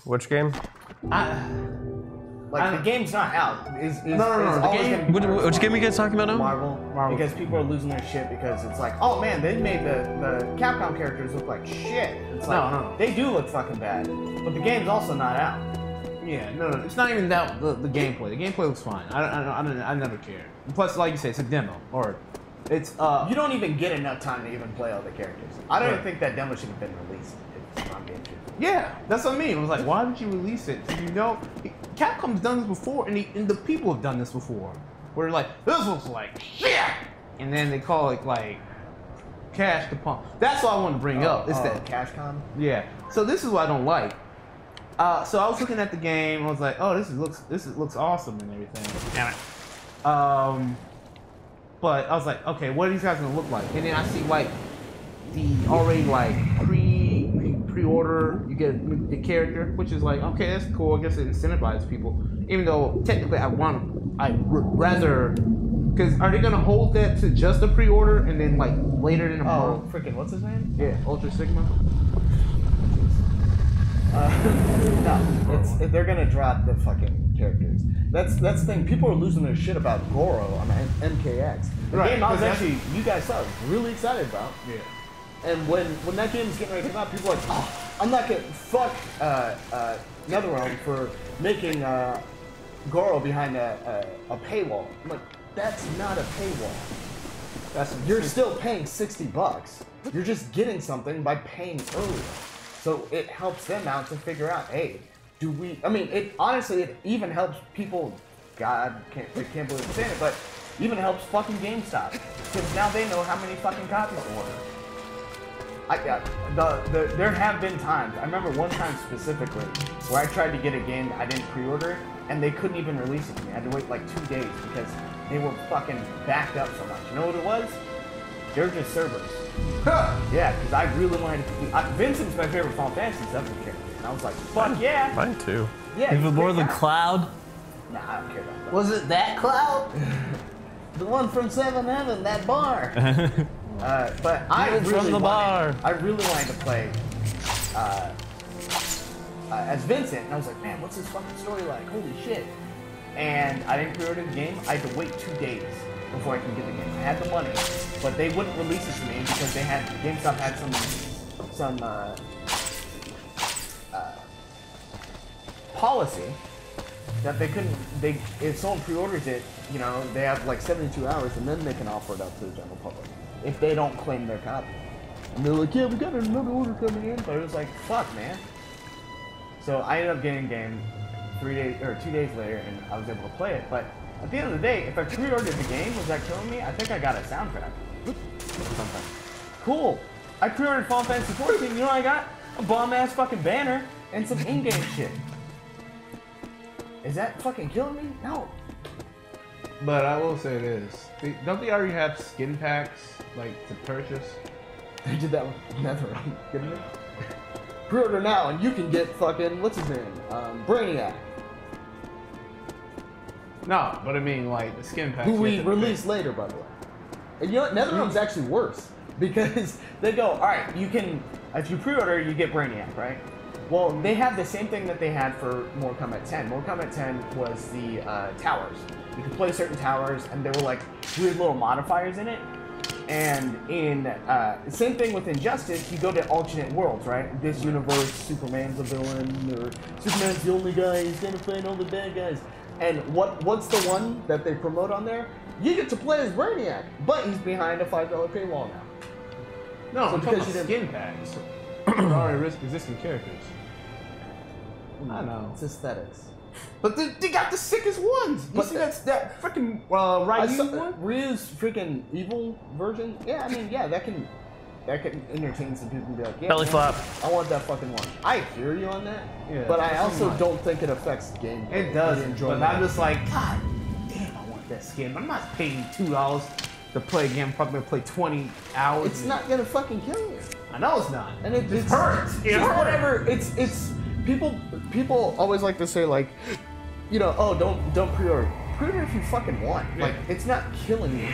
which game? Like the game's not out. No, the always game- gonna be Which game are you guys talking about now? Marvel, Marvel. because people are losing their shit because it's like, oh man, they made the Capcom characters look like shit. It's like, No. they do look fucking bad, but the game's also not out. Yeah, no, it's not even that the gameplay. The gameplay looks fine. I never cared. Plus, like you say, it's a demo, or it's You don't even get enough time to even play all the characters. I don't Right. even think that demo should have been released. If I'm being truthful. Yeah, that's what I mean. I was like, why would you release it? You know, Capcom's done this before, and the people have done this before. Where like, this looks like shit, and then they call it like cash to pump. That's what I want to bring up. It's that CashCon. yeah. So this is what I don't like. So I was looking at the game. I was like, oh, this looks awesome and everything. Damn it. But I was like, okay, what are these guys gonna look like? And then I see like the already like pre-order. You get the character, which is like, okay, that's cool. I guess it incentivizes people. Even though technically I'd rather, because are they gonna hold that to just a pre-order and then like later in the Oh, month? freaking what's his name? Yeah, Ultra Sigma. No, they're gonna drop the fucking characters. That's the thing. People are losing their shit about Goro on MKX. The Right, game I was 'cause that's- actually, you guys saw, really excited about. Yeah. And when that game was getting ready to come out, people were like, oh, I'm not gonna fuck NetherRealm for making Goro behind a paywall. I'm like, that's not a paywall. You're still paying $60. You're just getting something by paying earlier. So it helps them out to figure out, hey, do we? I mean, it even helps people. God, can't believe I'm saying it, but even helps fucking GameStop because now they know how many fucking copies to order. There have been times. I remember one time specifically where I tried to get a game that I didn't pre-order, and they couldn't even release it to me. I had to wait like 2 days because they were fucking backed up so much. You know what it was? They were just servers. Yeah, because I really wanted to. Vincent's my favorite Final Fantasy VII character, and I was like, fuck yeah. Mine too. Yeah. he's a Even more great than guy. Cloud. Nah, I don't care about that. Was it that Cloud? The one from Seven Heaven, that bar. But I Dude really from the bar. I really wanted to play as Vincent, and I was like, man, what's this fucking story like? Holy shit! And I didn't pre-order the game. I had to wait 2 days before I could get the game. I had the money, but they wouldn't release it to me because they had GameStop had some policy that they couldn't. If someone pre-orders it, you know, they have like 72 hours, and then they can offer it up to the general public if they don't claim their copy. And they're like, yeah, we got another order coming in, but it was like, fuck, man. So I ended up getting a game 2 days later, and I was able to play it. But at the end of the day, if I pre-ordered the game, was that killing me? I think I got a soundtrack. Something. Cool. I pre-ordered Final Fantasy 14. You know what I got? A bomb-ass fucking banner and some in-game shit. Is that fucking killing me? No. But I will say this: don't they already have skin packs like to purchase? They did that with NetherRealm, didn't they? Pre-order now, and you can get fucking what's his name, Brainiac, No, but I mean like the skin packs. who you we have to released later, by the way. And you know what? NetherRealm's actually worse because they go, all right, you can if you pre-order, you get Brainiac, right? Well, they have the same thing that they had for Mortal Kombat 10. Mortal Kombat 10 was the towers. You could play certain towers, and there were like weird little modifiers in it. And in same thing with Injustice, you go to alternate worlds, right? This universe, Superman's a villain, or Superman's the only guy who's gonna fight all the bad guys. And what's the one that they promote on there? You get to play as Brainiac, but he's behind a $5 paywall now. No, So I'm because talking you about didn't- skin packs. They're already existing characters. I know. It's aesthetics. But they got the sickest ones. You But see that freaking I Ryu saw one? Ryu's freaking evil version. Yeah, I mean, yeah, that can. that could entertain some people and be like, yeah, Belly man, flop. I want that fucking one. I hear you on that, Yeah, but I that's also much. don't think it affects gameplay. It does, The but enjoyment. I'm just like, God damn, I want that skin. I'm not paying $2 to play a game. I'm probably gonna play 20 hours. It's not gonna fucking kill you. I know it's not. And it just hurts. It's whatever. It's people always like to say like, you know, oh don't pre-order. Pre-order if you fucking want. Yeah. Like it's not killing you.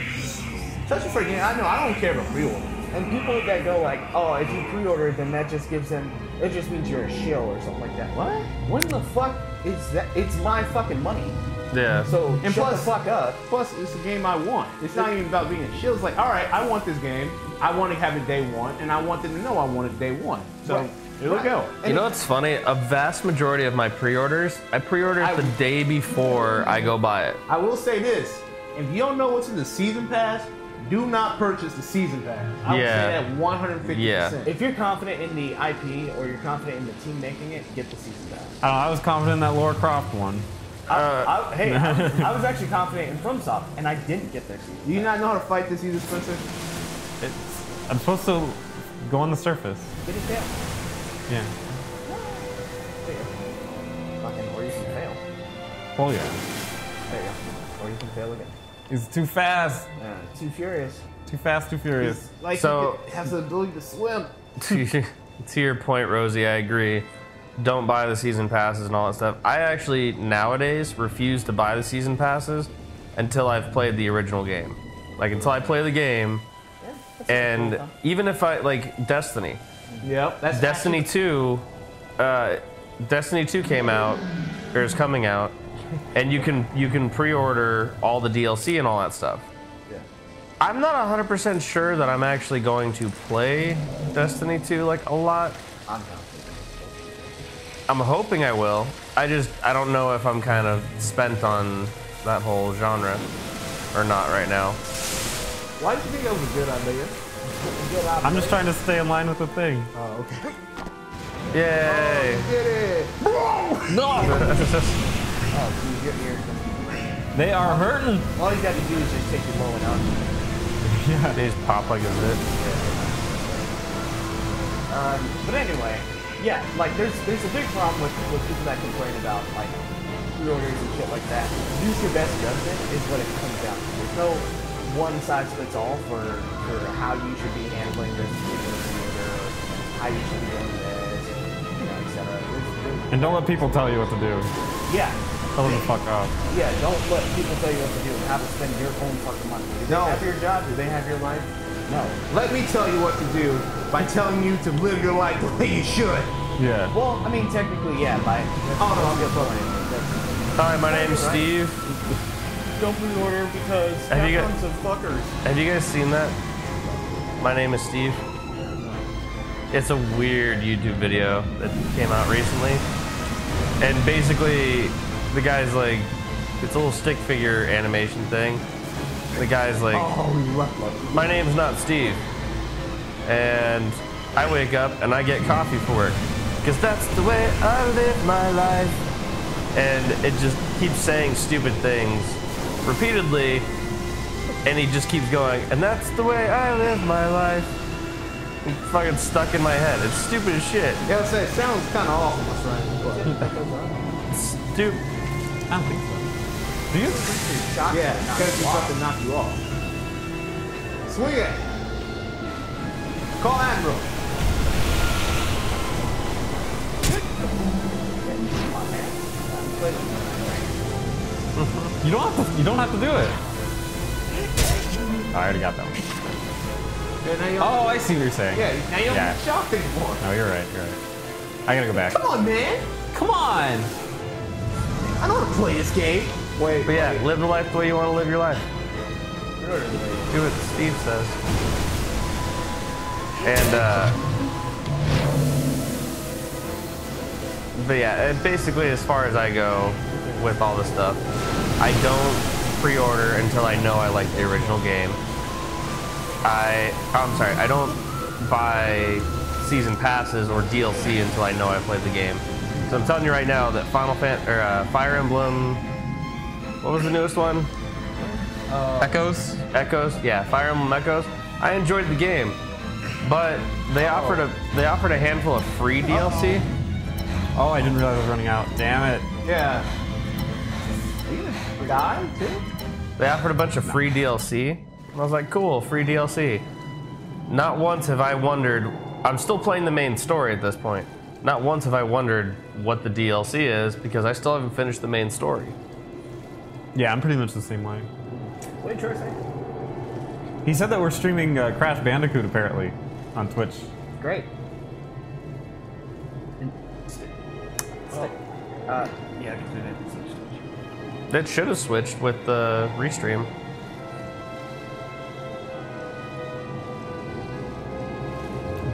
Especially for a game. I know I don't care about pre-order. And people that go like, oh, if you pre-order, then that just gives them, it just means you're a shill or something like that. What? When the fuck is that? It's my fucking money. Yeah. So And shut plus- the fuck up. Plus, it's a game I want. It's not even about being a shield. It's like, all right, I want this game. I want to have it day one, and I want them to know I want it day one. So Right. here we go. You know what's funny? A vast majority of my pre-orders, I pre-order it the day before I go buy it. I will say this: if you don't know what's in the season pass, do not purchase the season pass. I would Yeah. say that 150%. Yeah. If you're confident in the IP or you're confident in the team making it, get the season pass. I don't know, I was confident in that Lara Croft one. Hey, I was actually confident in FromSoft, and I didn't get their season. Do you not know how to fight this either, Spencer? I'm supposed to go on the surface. Did it fail? Yeah. Fucking, or you can fail. Well, yeah. There you go. Or you can fail again. It's too fast. Too furious. Too fast, too furious. Like, So- he has the ability to swim. To your point, Rosie, I agree. Don't buy the season passes and all that stuff. I actually nowadays refuse to buy the season passes until I've played the original game. Like until I play the game, Yeah, that's and cool, even if I like Destiny, Yep. That's Destiny 2, Destiny 2 came out, or is coming out, and you can pre-order all the DLC and all that stuff. Yeah. I'm not 100% sure that I'm actually going to play Destiny 2 like a lot. I'm confident. I'm hoping I will. I don't know if I'm kind of spent on that whole genre or not right now. Why did you think that was a good idea? I'm just trying to stay in line with the thing. Oh, okay. Yay! Get it. Oh, dude, your ears. They are hurting. All you got to do is just take your low and out. Yeah. They just pop like a zit. But anyway, yeah, like there's a big problem with people that complain about like pre-orders and shit like that. Use your best judgment is what it comes down to. There's no one size fits all for how you should be handling this particular pre-order, or how you should be doing this, you know, etc. And don't let people tell you what to do. Yeah. Tell them to fuck off. Yeah, don't let people tell you what to do and how to spend your own fucking money. Do they No. have your job? Do they have your life? No. Let me tell you what to do by telling you to live your life the way you should. Yeah. Well, I mean, technically, yeah, by Oh, no, I'm just fucking. Hi, my name's Steve. don't pre-order because Have you got- Capcom's of fuckers. Have you guys seen that? My name is Steve. It's a weird YouTube video that came out recently. And basically, the guy's like, it's a little stick figure animation thing. The guy's like, Oh, we left. my name's not Steve. And I wake up and I get coffee for work. Because that's the way I live my life. And it just keeps saying stupid things repeatedly. And he just keeps going, and that's the way I live my life. It's fucking stuck in my head. It's stupid as shit. Yeah, I say it sounds kind of awful, my friend. But Stupid. I don't think so. Do you? yeah, gotta do something to knock you off. Swing it. Call Admiral. You don't have to do it. Oh, I already got that one. Yeah, now you don't, Oh, I see what you're saying. yeah, now you don't Yeah. get shocked anymore. No, you're right. You're right. I gotta go back. Come on, man. Come on. I don't want to play this game. Wait. But yeah, wait. live the life the way you want to live your life. Do what Steve says. And, but yeah, basically as far as I go with all this stuff, I don't pre-order until I know I like the original game. I'm sorry, I don't buy season passes or DLC until I know I played the game. So I'm telling you right now that Fire Emblem, what was the newest one? Echoes. Echoes, yeah, Fire Emblem Echoes. I enjoyed the game, But they offered a handful of free DLC. Oh, I didn't realize I was running out. Damn it. Yeah. Are you gonna die too? They offered a bunch of free DLC. I was like, cool, free DLC. Not once have I wondered. I'm still playing the main story at this point. Not once have I wondered what the DLC is because I still haven't finished the main story. Yeah, I'm pretty much the same way. What did Troy say? He said that we're streaming Crash Bandicoot apparently on Twitch. Great. Yeah, because we didn't switch. It should have switched with the restream.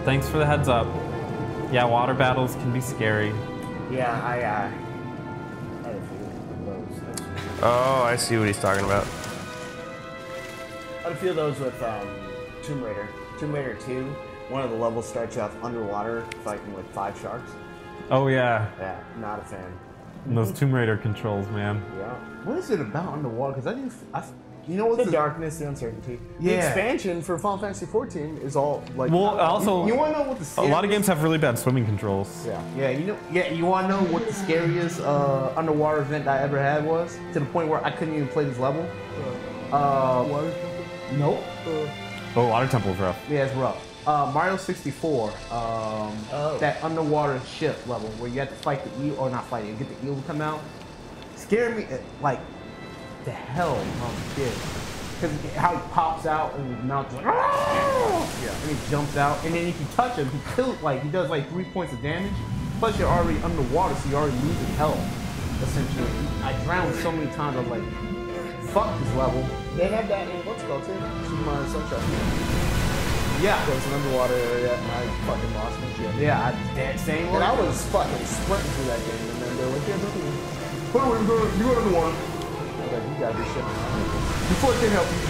Thanks for the heads up. Yeah, water battles can be scary. Yeah, I had a few of those. Oh, I see what he's talking about. I had a few of those with Tomb Raider. Tomb Raider 2, one of the levels starts you off underwater fighting with 5 sharks. Oh yeah, Yeah, not a fan. and those Tomb Raider controls, man. Yeah. What is it about underwater? Because you know what's The darkness, the uncertainty. The Yeah. expansion for Final Fantasy 14 is all like. Well, also, You want to know what the a lot of scariest- games have really bad swimming controls. Yeah. Yeah, you want to know what the scariest underwater event I ever had was? To the point where I couldn't even play this level. Nope. Oh, Water Temple's rough. Yeah, it's rough. Mario 64, that underwater ship level where you have to fight the eel, or not fight it, get the eel to come out. Scared me like the hell when I was a kid. Because how he pops out and his mouth just and he jumps out, and then if you touch him, he kills, like, he does like 3 points of damage. Plus you're already underwater, so you're already losing health, essentially. I drowned so many times, I was like, fuck this level. They had that in what's it called too? Super Mario Sunshine. Yeah. There was an underwater area, and I fucking lost my shit. Yeah, same And I was fucking sprinting through that game, and then they're like, "Yeah, look at me." Put away, you go underwater. I was like, "You gotta be shitting me." Before I can help you.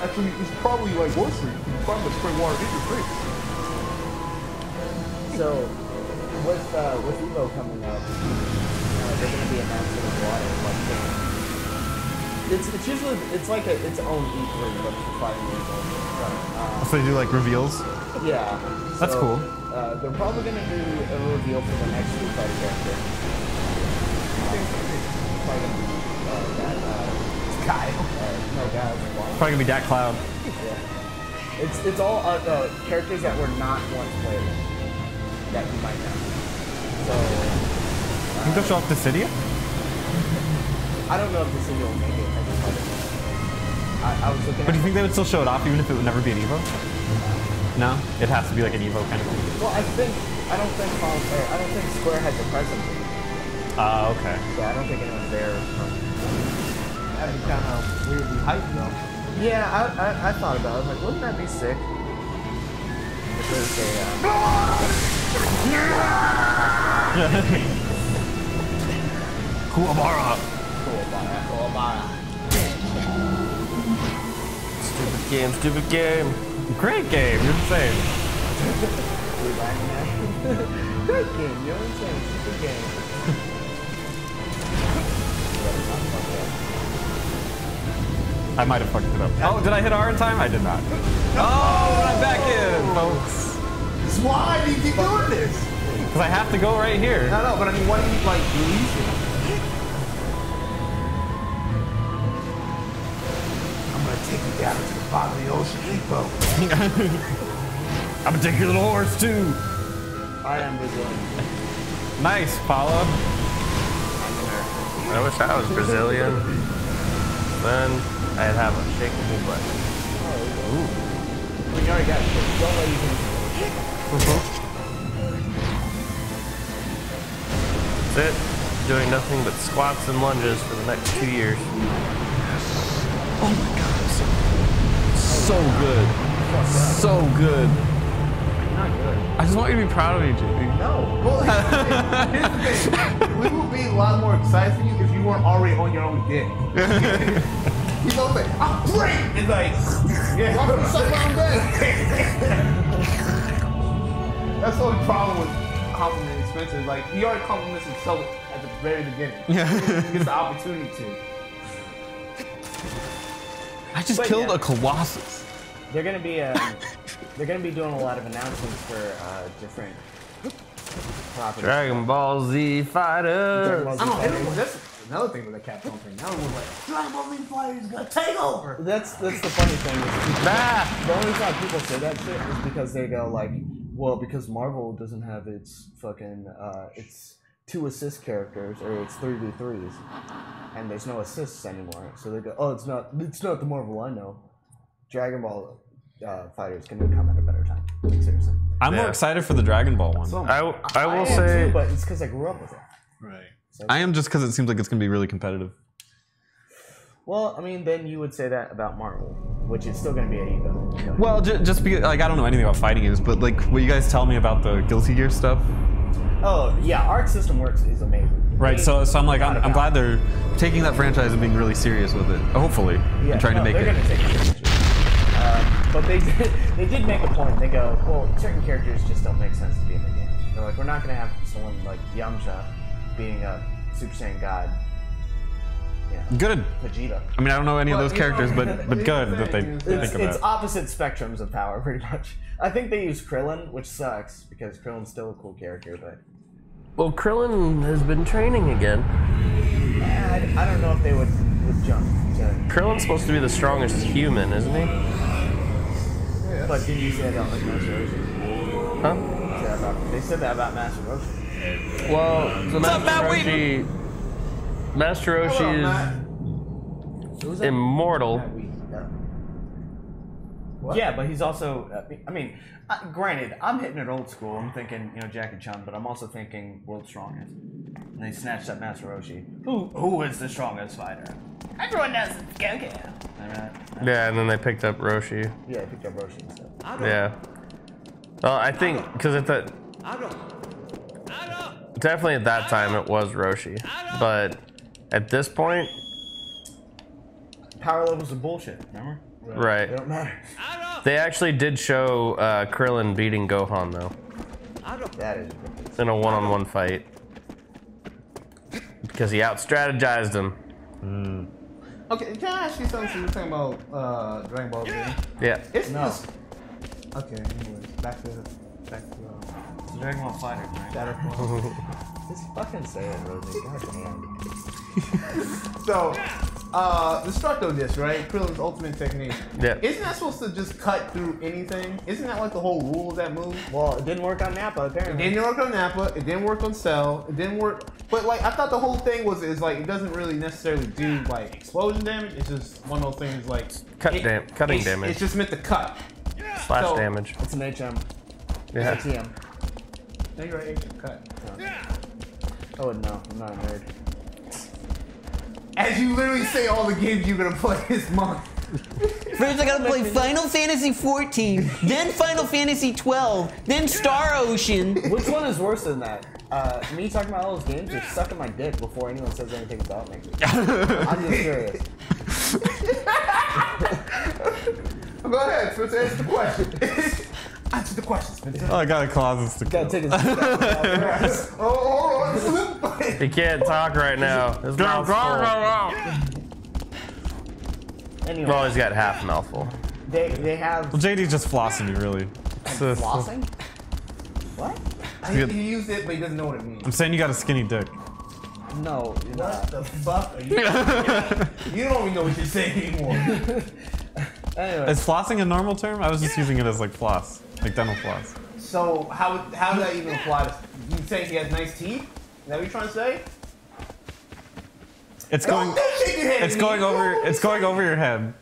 Actually, it's probably like worse for you. You probably spray water in your face. So, with Evo coming up, they're gonna be announcing the water. Like, it's usually it's like its own E3, but for 5 years old. So they do like reveals. Yeah. That's cool. They're probably gonna do a reveal for the next Street Fighter character. Probably gonna be Kyle. no guys. Probably gonna be Dat Cloud. Yeah. It's all characters that were not once played that you might know. So You think they'll show off Dissidia? I don't know if this video will make it. I was looking But do you at. think they would still show it off even if it would never be an Evo? No? It has to be like an Evo kind of thing. Well, I don't think Square had the presence. Okay. So I don't think anyone's there. That'd be kind of weirdly hyped though. Yeah, I thought about it. I was like, wouldn't that be sick? If there's Kuwabara. Stupid game. Great game. You're insane. Great game, you're insane. Super game. I might have fucked it up. Oh, did I hit R in time? I did not. Oh, but I'm back in, folks. Why do you keep doing this? Because I have to go right here. No, but I mean, why do you like release it? I'm gonna take you down to the bottom of the ocean, Evo. I'm gonna take your little horse too. I am Brazilian. Nice, Paula. I wish I was Brazilian. Then I'd have a shakeable butt. I mean, you already got it. Don't let you That's it. Doing nothing but squats and lunges for the next 2 years. Oh my god, so good. So good. not good. I just want you to be proud of me, JP. No. Well, here's the thing. We would be a lot more excited for you if you weren't already on your own dick. You know, like, I'm great! It's like, yeah, I'm suck my own dick. That's the only problem with complimenting Spencer. Is like, he already compliments himself at the very beginning. He gets the opportunity to. I just But killed yeah. a Colossus. They're gonna be doing a lot of announcements for different properties. Dragon Ball Z Fighter. I don't know. That's another thing with the Capcom thing. Now everyone's like, Dragon Ball Z Fighter is gonna take over. That's the funny thing. Is Nah. the only time people say that shit is because they go like, well, because Marvel doesn't have its fucking its 2 assist characters or it's 3v3s, and there's no assists anymore. So they go, oh, it's not the Marvel I know. Dragon Ball Fighters can come at a better time. Like, seriously. I'm more excited for the Dragon Ball one. So, I will am say. too, but it's because I grew up with it. right. So, I am just because it seems like it's gonna be really competitive. well, I mean, then you would say that about Marvel, which is still going to be an ego. You know? Well, just because like I don't know anything about fighting games, but like what you guys tell me about the Guilty Gear stuff, oh yeah, Arc System Works is amazing. right? So I'm like I'm about glad they're taking that franchise and being really serious with it. Hopefully, and trying to make they're it. Gonna take it seriously. But they did make a point. They go, well, certain characters just don't make sense to be in the game. They're like, we're not going to have someone like Yamcha being a Super Saiyan God. Yeah. Good. Vegeta. I mean, I don't know any of those Well, you know, characters, but here's good the that they thing, think It's of that. opposite spectrums of power, pretty much. I think they use Krillin, which sucks because Krillin's still a cool character, but Well, Krillin has been training again. I don't know if they would jump to. Krillin's supposed to be the strongest human, isn't he? But did you say that like Master Roshi? Huh? They said that about Master Roshi. Well, the Master Roshi is immortal. What? Yeah, but he's also. I mean, granted, I'm hitting it old school. I'm thinking, Jackie Chan, but I'm also thinking world's strongest. And they snatched up Master Roshi. Who is the strongest fighter? Everyone knows it's Goku. Yeah, and then they picked up Roshi. Yeah, I picked up Roshi instead. Yeah. Well, I think because at that, definitely at that time it was Roshi, but at this point, Power levels are bullshit. Remember? right? They don't matter. They actually did show Krillin beating Gohan though That is ridiculous. in a one-on-one fight because he out-strategized him. Okay, can I ask you something? So you're talking about Dragon Ball Z. Yeah. It's No. just okay. Anyways, back to It's Dragon Ball Fighter, right? Shadow Clone. Just fucking say it, Rosie. God damn. So, Destructo Disc, right? Krillin's ultimate technique. Yeah. Isn't that supposed to just cut through anything? Isn't that like the whole rule of that move? Well, it didn't work on Nappa, It apparently. didn't work on Nappa. It didn't work on Cell. It didn't work. But like, I thought the whole thing is like it doesn't really necessarily do like explosion damage. It's just one of those things like Cutting it's, damage. It's just meant to cut. Slash So- damage. It's an HM. Yeah. ATM. No, you're right. It can cut. Oh, no. I'm not a nerd. As you literally say all the games you're gonna play this month. First, I gotta play Final Fantasy 14, then Final Fantasy 12, then Star Ocean. Which one is worse than that? Me talking about all those games or sucking my dick before anyone says anything about me? I'm just curious. Go ahead, Spencer. Answer the question. Answer the question, Spencer. Oh, I got a Colossus to kill. Gotta take a Oh, He can't talk right now. His mouth's full. Anyway, Well, he's got half mouthful. they have Well, JD's just flossing me, really. flossing? What? he used it, but he doesn't know what it means. I'm saying you got a skinny dick. No, you're What not. the fuck are you? You don't even know what you're saying anymore. Anyway, Is flossing a normal term? I was just using it as like floss, like dental floss. So how does that even apply to? You saying he has nice teeth? Is that what you're trying to say? It's going. Don't shake your head It's at me. going over. It's going over your head.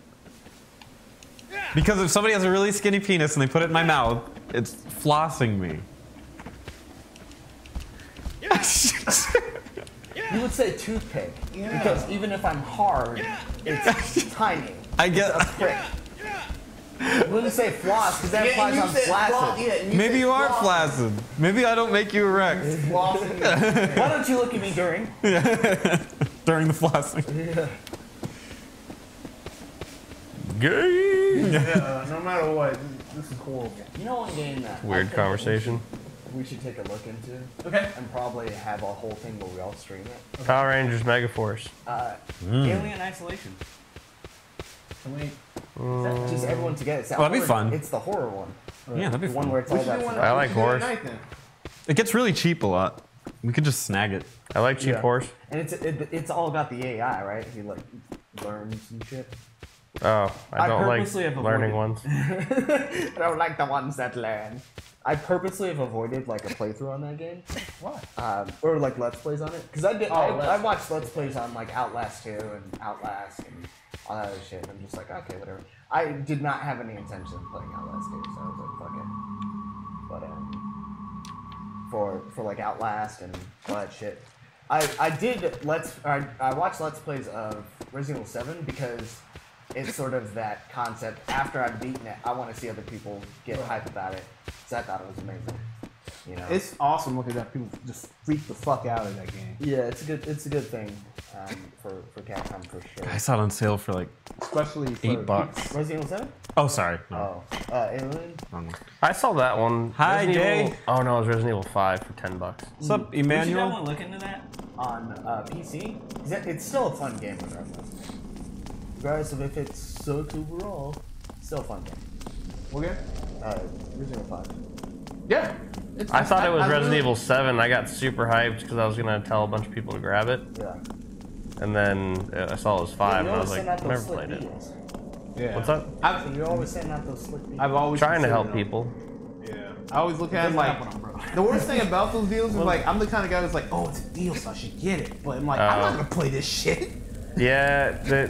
Because if somebody has a really skinny penis and they put it in my mouth, it's flossing me. you would say toothpick because even if I'm hard, it's tiny. I get. It's a prick. You wouldn't say floss because that implies I'm flaccid. Maybe you are flaccid. Maybe I don't make you erect Why don't you look at me during? during the flossing. Gay. Yeah, no matter what, this is horrible. You know one game that I Weird think conversation. we should take a look into Okay. and probably have a whole thing where we all stream it. Power Rangers Megaforce. Alien Isolation. Can we? Just everyone together. It's that Well, that'd be horror- fun. It's the horror one. Yeah, that'd be The one fun. where it's We all should do that. one. stuff. I like we should do it horse. at night then. It gets really cheap a lot. We could just snag it. I like cheap Yeah. horse. And it's all about the AI, right? He like learns and shit. Oh, I don't like purposely have learning avoided- ones. I don't like the ones that learn. I purposely have avoided like a playthrough on that game. Why? Or like Let's Plays on it. Because I Let's- watched Let's Plays on like Outlast 2 and Outlast and all that other shit. And I'm just like, okay, whatever. I did not have any intention of playing Outlast 2, so I was like, fuck it. But for like Outlast and all that shit. I watched Let's Plays of Resident Evil 7 because it's sort of that concept. After I've beaten it, I want to see other people get hype about it. So I thought it was amazing. You know, It's awesome looking at people just freak the fuck out of that game. yeah, it's a good thing for Capcom for sure. I saw it on sale for like Especially for $8. Resident Evil 7? Oh, sorry. No. Oh, Alien. Wrong one. I saw that one. Hi, Resident Jay. Evil- Oh no, it was Resident Evil 5 for $10. What's up, Would you not Emmanuel? want to look into that? On PC. It's still a fun game regardless of if it sucks overall. Still a fun game. What game? Resident Evil 5. Yeah. I thought it was Resident really- Evil 7. I got super hyped because I was gonna tell a bunch of people to grab it, Yeah. and then I saw it was 5, You and I was always like, send out never those slick played it. deals. Yeah. What's up? You're always sending out those slick deals. I've always Trying to considered help it. people. Yeah. I always look at it Doesn't like happen on bro. the worst thing about those deals is like I'm the kind of guy that's like, oh, it's a deal, so I should get it. But I'm like, I'm not gonna play this shit. Yeah,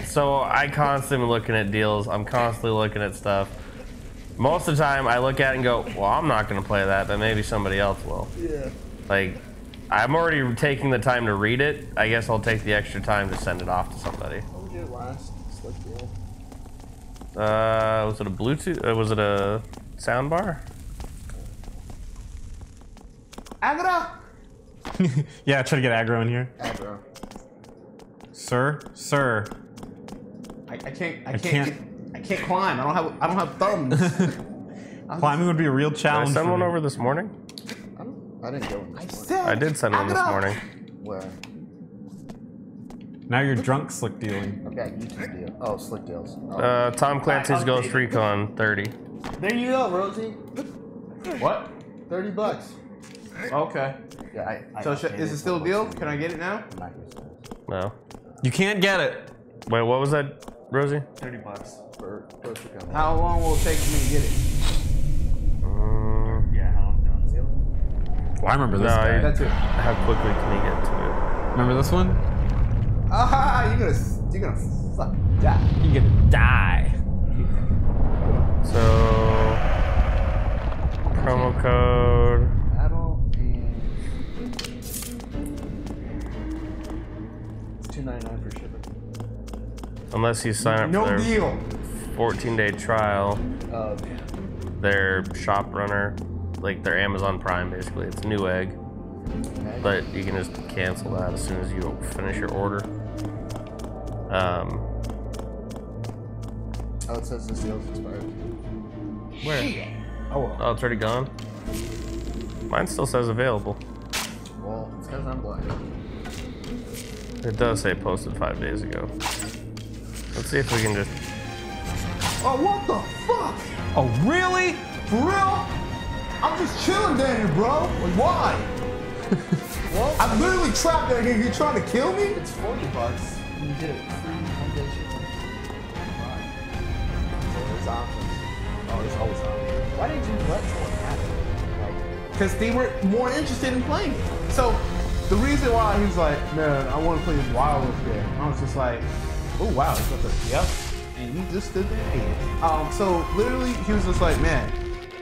so I constantly looking at deals. I'm constantly looking at stuff. Most of the time, I look at it and go, well, I'm not going to play that, but maybe somebody else will. Yeah. Like, I'm already taking the time to read it. I guess I'll take the extra time to send it off to somebody. What was your last slick deal? Was it a Bluetooth? Was it a sound bar? Agatha. Yeah, try to get aggro in here. Aggro. Sir? Sir. I can't can't- climb. I don't have thumbs. Climbing would be a real Did I challenge. send for one me. over this morning? I didn't go in this one. said, I did send one this Agatha. morning. Where? Now you're drunk slick dealing. I've got YouTube deal. Oh, slick deals. Oh. Tom Clancy's Alright, Ghost updated. Recon 30. There you go, Rosie. What? $30. Okay. Yeah, I So updated is it still a for deal? what's Can I get it now? I'm not gonna say it. No. You can't get it. Wait, what was that, Rosie? $30 for Ghost Recon. How long will it take for me to get it? Yeah, how long on sale? Well, I remember this No, guy. That's it. How quickly can you get to Remember this one? Ah, you're gonna fucking die. You're gonna die. it? So, promo code. Battle and it's $2.99 for shipping. Unless you sign up No for their deal. 14-day trial, Okay. their shop runner, like their Amazon Prime, basically. It's Newegg, but you can just cancel that as soon as you finish your order. Oh, it says the sale's expired. Where? Oh, Oh, it's already gone? Mine still says available. Well, it's because I'm blind. It does say posted 5 days ago. Let's see if we can just... oh, what the fuck? Oh, really? For real? I'm just chilling down here, bro. Like, why? Well, I'm literally trapped down here. You're trying to kill me? it's $40 and you get it free 1 day shipping. Fine. So there's options. Oh, there's always options. Why did you let someone have it? Like, Because they were more interested in playing it. So the reason why he was like, man, I want to play this wireless game. I was just like, oh wow, he's got the yep. And he just stood there and ate it. So literally he was just like, man,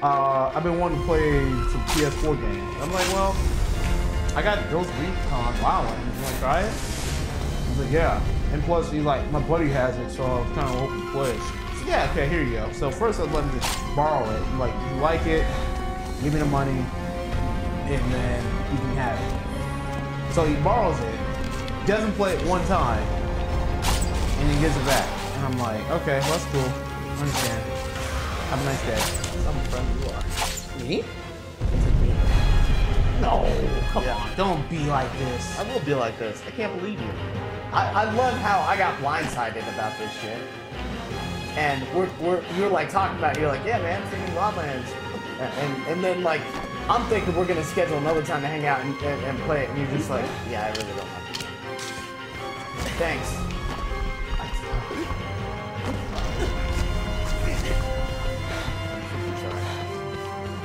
I've been wanting to play some PS4 games. I'm like, well, I got Ghost Recon Wildlands. You want to try it? He's like, yeah. And plus, he's like, my buddy has it, so I was kind of hoping to play it. So, yeah, okay, here you go. So first I let him just borrow it. I'm like, you like it? Give me the money, and then you can have it. So he borrows it, doesn't play it one time, and he gives it back. And I'm like, okay, well, that's cool. I understand. Have a nice day. some friend you are. Me? No, come on, don't be like this. I will be like this. I can't believe you. I love how I got blindsided about this shit. and you're like talking about it, you're like, yeah, man, freaking Wildlands, and then like I'm thinking we're gonna schedule another time to hang out and play it, and you're just like, yeah, I really don't like it. Thanks.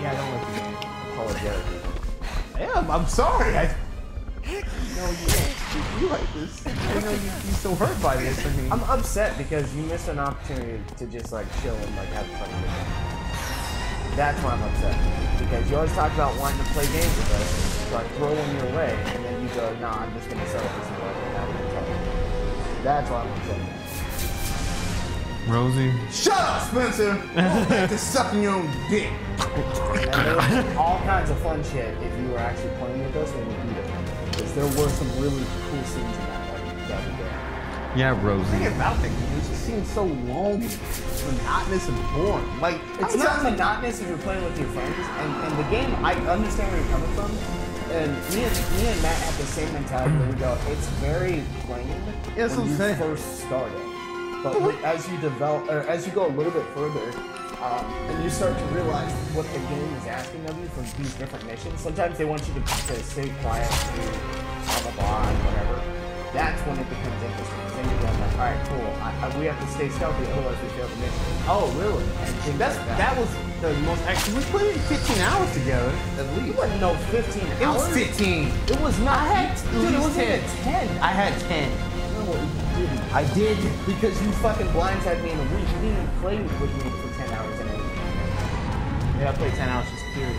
Yeah, I don't like the game. Apologetic. Yeah, I'm sorry. No, you like this. I know you're so hurt by this. I mean, I'm upset because you missed an opportunity to just like chill and like have fun with it. That's why I'm upset. Because you always talk about wanting to play games with us, so I throw them your way, and then you go, nah, I'm just gonna settle this and have it. That's why I'm upset. Rosie. shut up, Spencer. Go back to sucking your own dick. And there was all kinds of fun shit if you were actually playing with us when we beat it. Because there were some really cool scenes in that other game. Yeah, The thing Rosie. about that game, it just seems so long, monotonous, and boring. Like, It's not monotonous if you're playing with your friends, and the game, I understand where you're coming from, and me and Matt have the same mentality where we go, it's very plain That's what when I'm you saying. first start it. But as you develop, or as you go a little bit further, and you start to realize what the game is asking of you from these different missions, sometimes they want you to stay quiet, do blah blah blah, and whatever. That's when it becomes interesting. Then you're going like, all right, cool. We have to stay stealthy, otherwise we fail the mission. oh, really? And things That was the most actually. We played it 15 hours together, at You least. wouldn't know 15 It hours. was 15. It was not. Dude, it was least even 10. I had 10. No, you didn't. I did. Because you fucking blindsided me in a week. You didn't even play with me for 10 hours in a week. Yeah, I played 10 hours just period.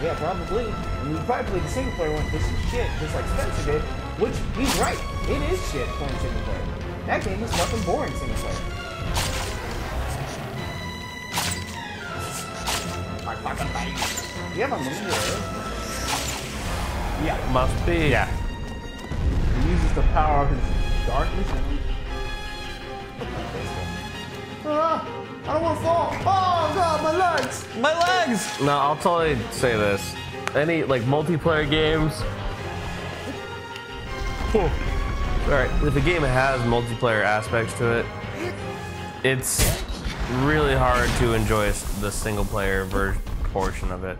Yeah, probably. And you probably played the single player one. This is shit, just like Spencer did. Which, he's right. It is shit playing single player. That game is fucking boring single player. You have unlimited arrows? Yeah. Must be. Yeah. He uses the power of his darkness. Ah, I don't want to fall. Oh god, my legs. My legs! No, I'll totally say this. Any like multiplayer games. Alright, if a game has multiplayer aspects to it, it's really hard to enjoy the single player portion of it.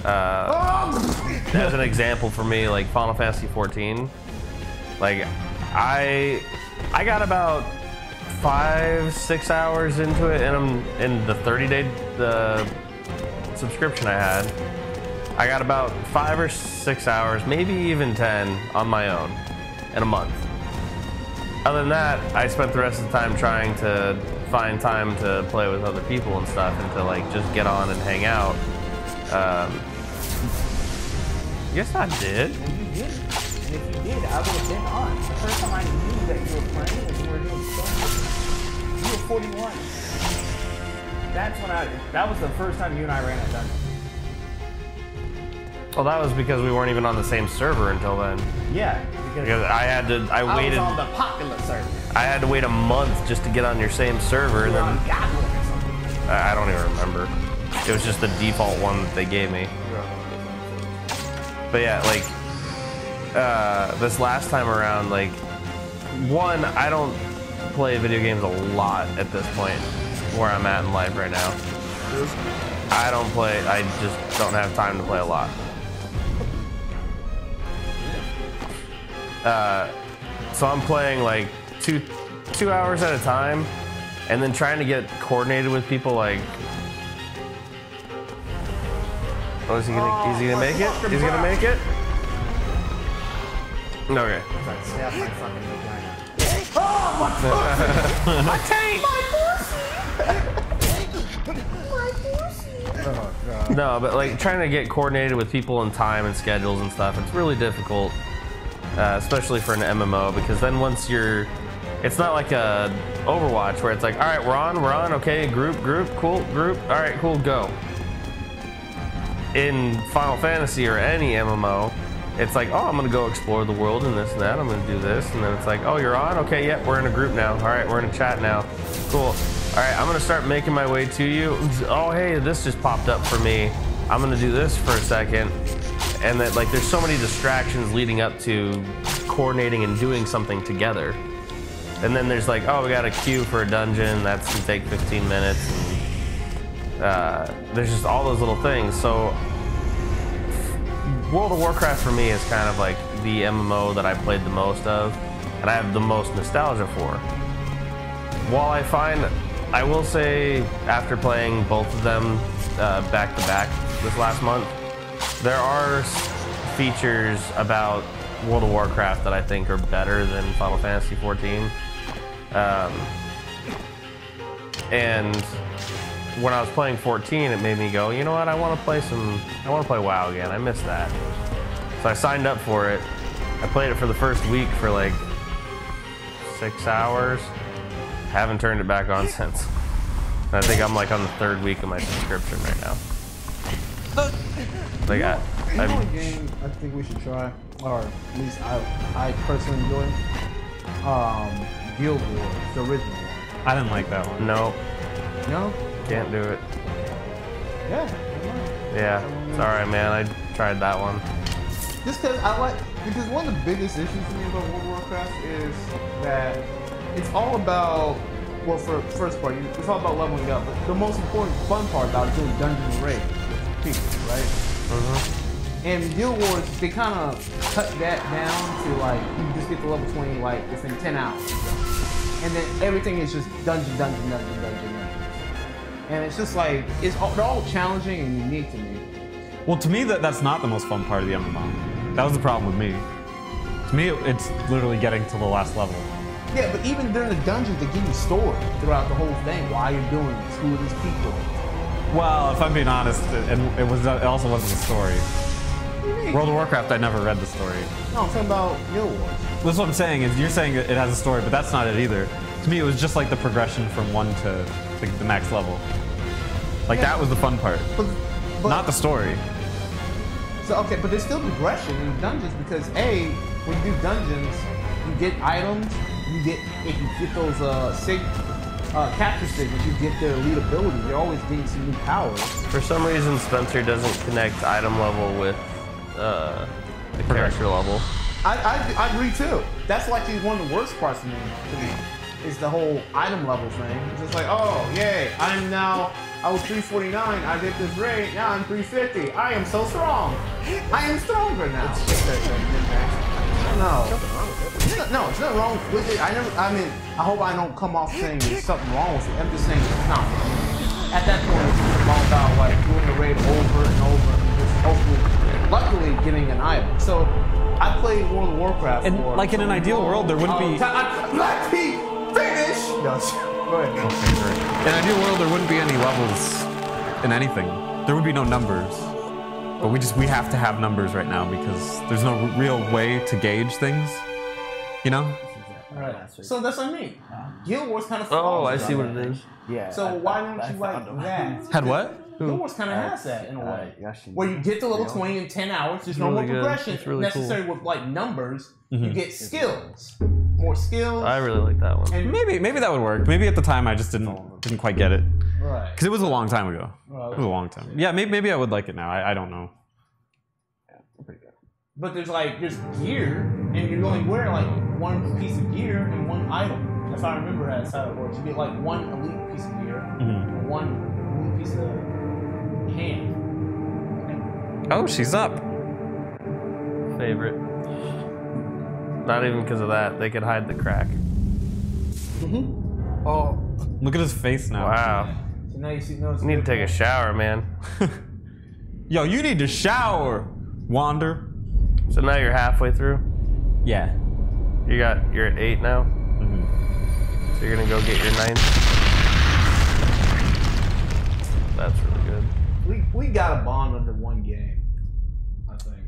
As an example for me, like Final Fantasy 14, like I got about 5-6 hours into it, and I'm in the 30-day subscription I had. I got about 5 or 6 hours, maybe even 10 on my own in a month. Other than that, I spent the rest of the time trying to find time to play with other people and stuff, and to like just get on and hang out. Yes, I did. And you did. And if you did, I would have been on. The first time I knew that you were playing was when we were doing stuff. You were 41. That was the first time you and I ran a dungeon. Well, that was because we weren't even on the same server until then. Yeah, Because I waited. I was on the popular server. I had to wait a month just to get on your same server, and You were on then Godwin or something. I don't even remember. It was just the default one that they gave me. But yeah, like this last time around, like one, I don't play video games a lot at this point where I'm at in life right now. I don't play. I just don't have time to play a lot. So I'm playing like two hours at a time, and then trying to get coordinated with people. Like, oh, is he gonna make it? He's gonna make it. Okay. Like, stab my fucking vagina. My tank. Oh god. No, but like trying to get coordinated with people and time and schedules and stuff, it's really difficult, especially for an MMO, because then once you're, it's not like a Overwatch where it's like, all right, we're on, okay, group, cool, group, all right, cool, go. In Final Fantasy or any MMO, it's like, oh, I'm gonna go explore the world and this and that, I'm gonna do this, and then it's like, oh, you're on, okay, yep, we're in a group now, all right, we're in a chat now, cool. All right, I'm gonna start making my way to you. Oh, hey, this just popped up for me. I'm gonna do this for a second. And that, like, there's so many distractions leading up to coordinating and doing something together. And then there's like, oh, we got a queue for a dungeon. That's gonna take 15 minutes. And, there's just all those little things. So World of Warcraft for me is kind of like the MMO that I played the most of, and I have the most nostalgia for. While I will say, after playing both of them back to back this last month, there are features about World of Warcraft that I think are better than Final Fantasy XIV. And when I was playing 14, it made me go, you know what? I want to play WoW again. I miss that. So I signed up for it. I played it for the first week for like 6 hours. Haven't turned it back on since. And I think I'm like on the 3rd week of my subscription right now. Like You know a game I think we should try, or at least I personally enjoy? Guild Wars, the original one. I didn't like that one. No, No? can't do it. Yeah. Yeah, it's alright, man. I tried that one. Just because because one of the biggest issues for me about World of Warcraft is that it's all about, well, for the first part, it's all about leveling up. But the most important fun part about it is doing dungeons and raids with people, right? And Guild Wars, they kind of cut that down to like, you just get to level 20 like within 10 hours. And then everything is just dungeon. And it's just like, they're all challenging and unique to me. Well, to me, that's not the most fun part of the MMO. That was the problem with me. To me, it's literally getting to the last level. Yeah, but even during the dungeons, they give you story throughout the whole thing. Why you're doing this? Who are these people? Well, if I'm being honest, it also wasn't a story. What do you mean? World of Warcraft, I never read the story. No, I'm talking about Guild Wars. That's what I'm saying, is you're saying it has a story, but that's not it either. To me, it was just like the progression from 1 to the next level. Like, Yeah. that was the fun part. But Not the story. So, okay, but there's still progression in dungeons because when you do dungeons, you get items. If you get those capture signals, you get their elite ability. You're always getting some new powers. For some reason, Spencer doesn't connect item level with the character level. I agree too. That's actually one of the worst parts to me is the whole item level thing. It's just like, oh, yay, I was 349, I did this raid, now I'm 350. I am so strong. I am stronger now. No, it's not wrong with it. I hope I don't come off saying there's something wrong with it. I'm just saying it's not. At that point, it's just all about like doing the raid over and over and just hopefully, luckily, getting an item. So I played World of Warcraft And like in an ideal world, there wouldn't be. Let me finish. No, go ahead. In an ideal world, there wouldn't be any levels in anything. There would be no numbers. But we have to have numbers right now because there's no real way to gauge things. You know? Right. So that's what I mean. Guild Wars kind of. Oh, I see what it is. Yeah. So why don't you like that? Had what? Guild Wars kind of has that in a way, where you get to level 20 in 10 hours. There's no really more good. progression It's really necessary with like numbers. You get skills, more skills. I really like that one. And Maybe that would work. Maybe at the time I just didn't quite get it. right. Because it was a long time ago. Right. It was a long time. Yeah, maybe I would like it now. I don't know. But there's gear, and you only wear like one piece of gear and one item. If I remember that's how it works. You get like one elite piece of gear and one elite piece of hand. Oh, she's up. Favorite. Not even because of that. They could hide the crack. Oh, Look at his face now. Wow. so now you see. You need to take a shower, man. Yo, you need to shower, Wander. So now you're halfway through. Yeah. You're at 8 now. So you're gonna go get your 9th. That's really good. We got a bond under one game, I think.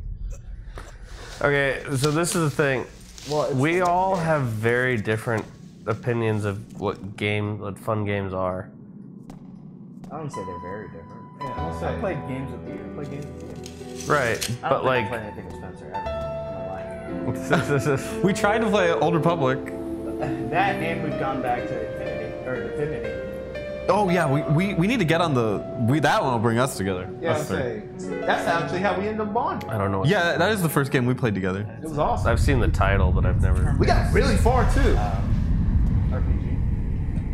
Okay, so this is the thing. Well, We all have very different opinions of what fun games are. I don't say they're very different. Yeah, I'll I say. played games with you. I played games with you. Right, I but don't like, think I played anything with Spencer ever in my life. We tried to play Old Republic. That and we've gone back to Infinity. Oh yeah, we need to get on that one will bring us together. Yeah, I'll Us three. say. That's actually how we ended up bonding. I don't know. What Yeah, that is the first game we played together. It was awesome. I've seen the title, but I've never. We got really far too.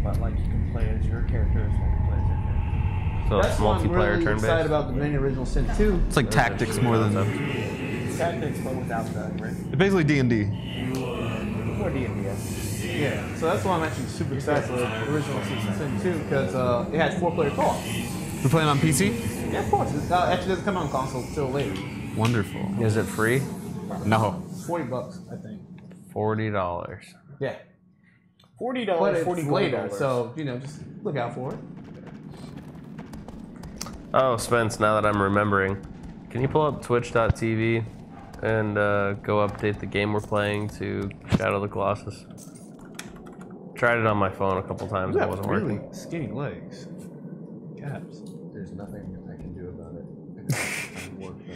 but like you can play as your characters and you can play as their characters. So it's That's why I'm multiplayer really turn-based. excited about the main original Sin 2. It's like tactics more than. It's tactics, but without the right? It's basically D&D. Or D&D. Yeah, so that's why I'm actually super excited for the original Sin 2 because it has 4-player co-op. We're playing on PC? Yeah, of course. It actually doesn't come out on console till later. Wonderful. Is it free? No. It's $40, I think. $40. Yeah. $40, But it's $40 later, so, you know, just look out for it. Oh, Spence, now that I'm remembering, can you pull up twitch.tv and go update the game we're playing to Shadow of the Colossus? Tried it on my phone a couple times, You it have wasn't really working. skinny legs. Caps. There's nothing I can do about it. I'm working,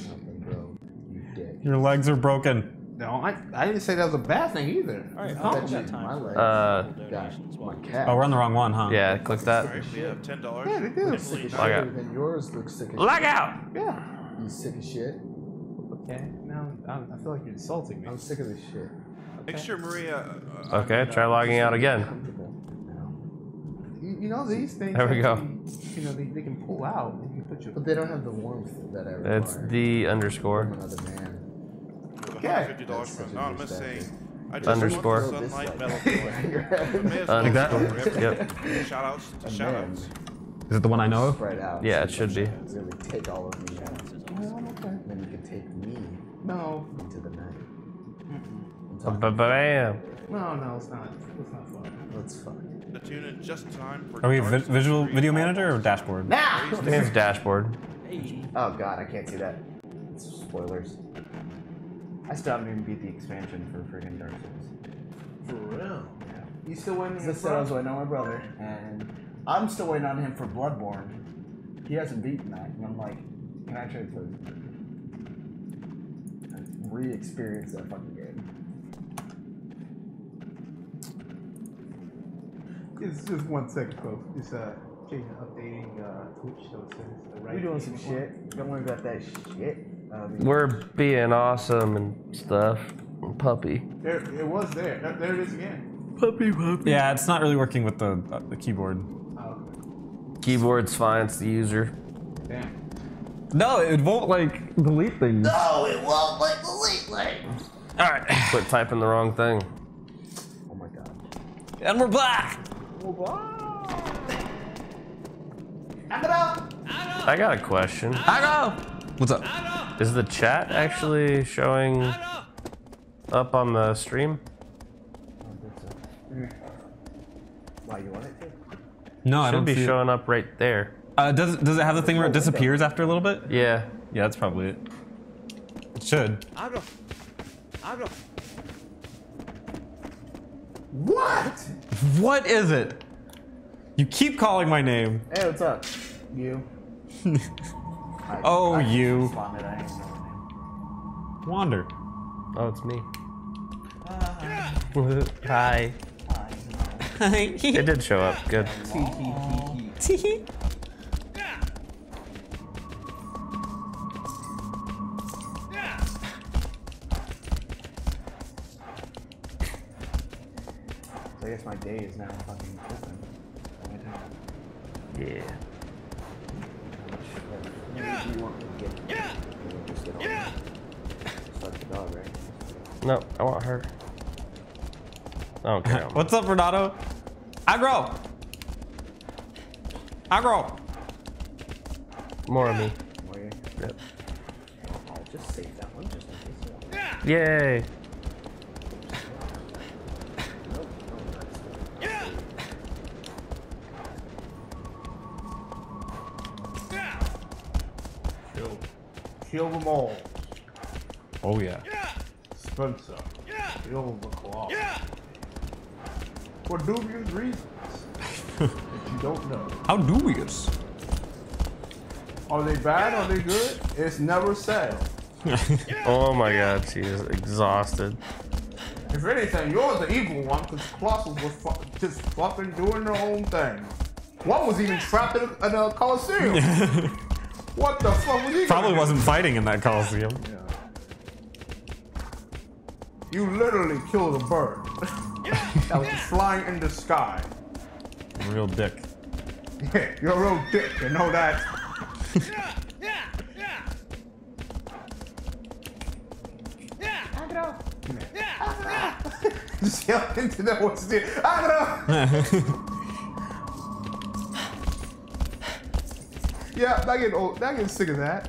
nothing, bro. You dick. Your legs are broken. No, I didn't say that was a bad thing either. All right, I we bet got you time. my legs Uh, got my cat. Oh, we're on the wrong one, huh? Yeah, click that. All right, we have $10. Yeah, they do. Sick as Log shit, out. and yours looks sick as Log out! Yeah. shit. You sick as shit. Okay, now I feel like you're insulting me. I'm sick of this shit. Make sure Maria. Okay, try logging out again. Comfortable now. You know, these things. There we go. actually, You know, they can pull out. They can put you. But they don't have the warmth that I require. It's the from underscore. another man. $150 That's from such a Anonymous douchebag. saying, I just Underscore. want the sunlight metal Like that? Yep. Shout outs to A shout man outs. Is it the one I know of? spread out. Yeah, it should be. Really take all of me out. Then you can take me No, into the night. Bam! no, it's not. It's not fun. Let's fuck. The tune in just time for Are we Dark visual Street video Hall. manager or dashboard? Now. I think it's dashboard. Oh god, I can't see that. It's spoilers. I still haven't even beat the expansion for freaking Dark Souls. For real. Yeah. You still waiting? As I said, I was waiting on my brother, and I'm still waiting on him for Bloodborne. He hasn't beaten that, and I'm like, can I try to re-experience that fucking game? Just 1 second, folks. Just changing, updating Twitch, so it says the right. We doing some shit. Don't worry about that shit. We're being awesome and stuff. Puppy. There, it was there. There it is again. Puppy, puppy. Yeah, it's not really working with the keyboard. Oh, Keyboard's fine, it's the user. damn. No, it won't like delete things. No, it won't like the late lane. Alright. Quit typing the wrong thing. Oh my god. And we're back! I got a question. What's up? Is the chat actually showing up on the stream? Why you want it to? No, I Should don't be see showing up right there. it. Does it have the thing where it disappears after a little bit? Yeah. Yeah, that's probably it. It should. What? What is it? You keep calling my name. Hey, what's up? You. Oh, you. Responded, I didn't know your name. Wander. Oh, it's me. Hi. It did show up. Good. So I guess my day is now fucking open. Yeah. Maybe you want me to get just get on. Just like the dog, right? No, I want her. Okay. What's up, Renato? Aggro! Aggro! More of me. Were you? Yep. I'll just save that one just in case. Yay. Nope. Oh, that's Kill them all. Oh, yeah. Spencer. Kill the Colossus. For dubious reasons that you don't know. How dubious. Are they bad? Are they good? It's never said. Oh my god, she is exhausted. If anything, you're the evil one because Colossus was just fucking doing their own thing. One was even trapped in a Colosseum. What the fuck was he Probably gonna do? wasn't fighting in that Coliseum. You literally killed a bird that was flying in the sky. real dick. Yeah, you're a real dick, you know that. Just yell into the horse. Yeah, not getting old. Not getting sick of that.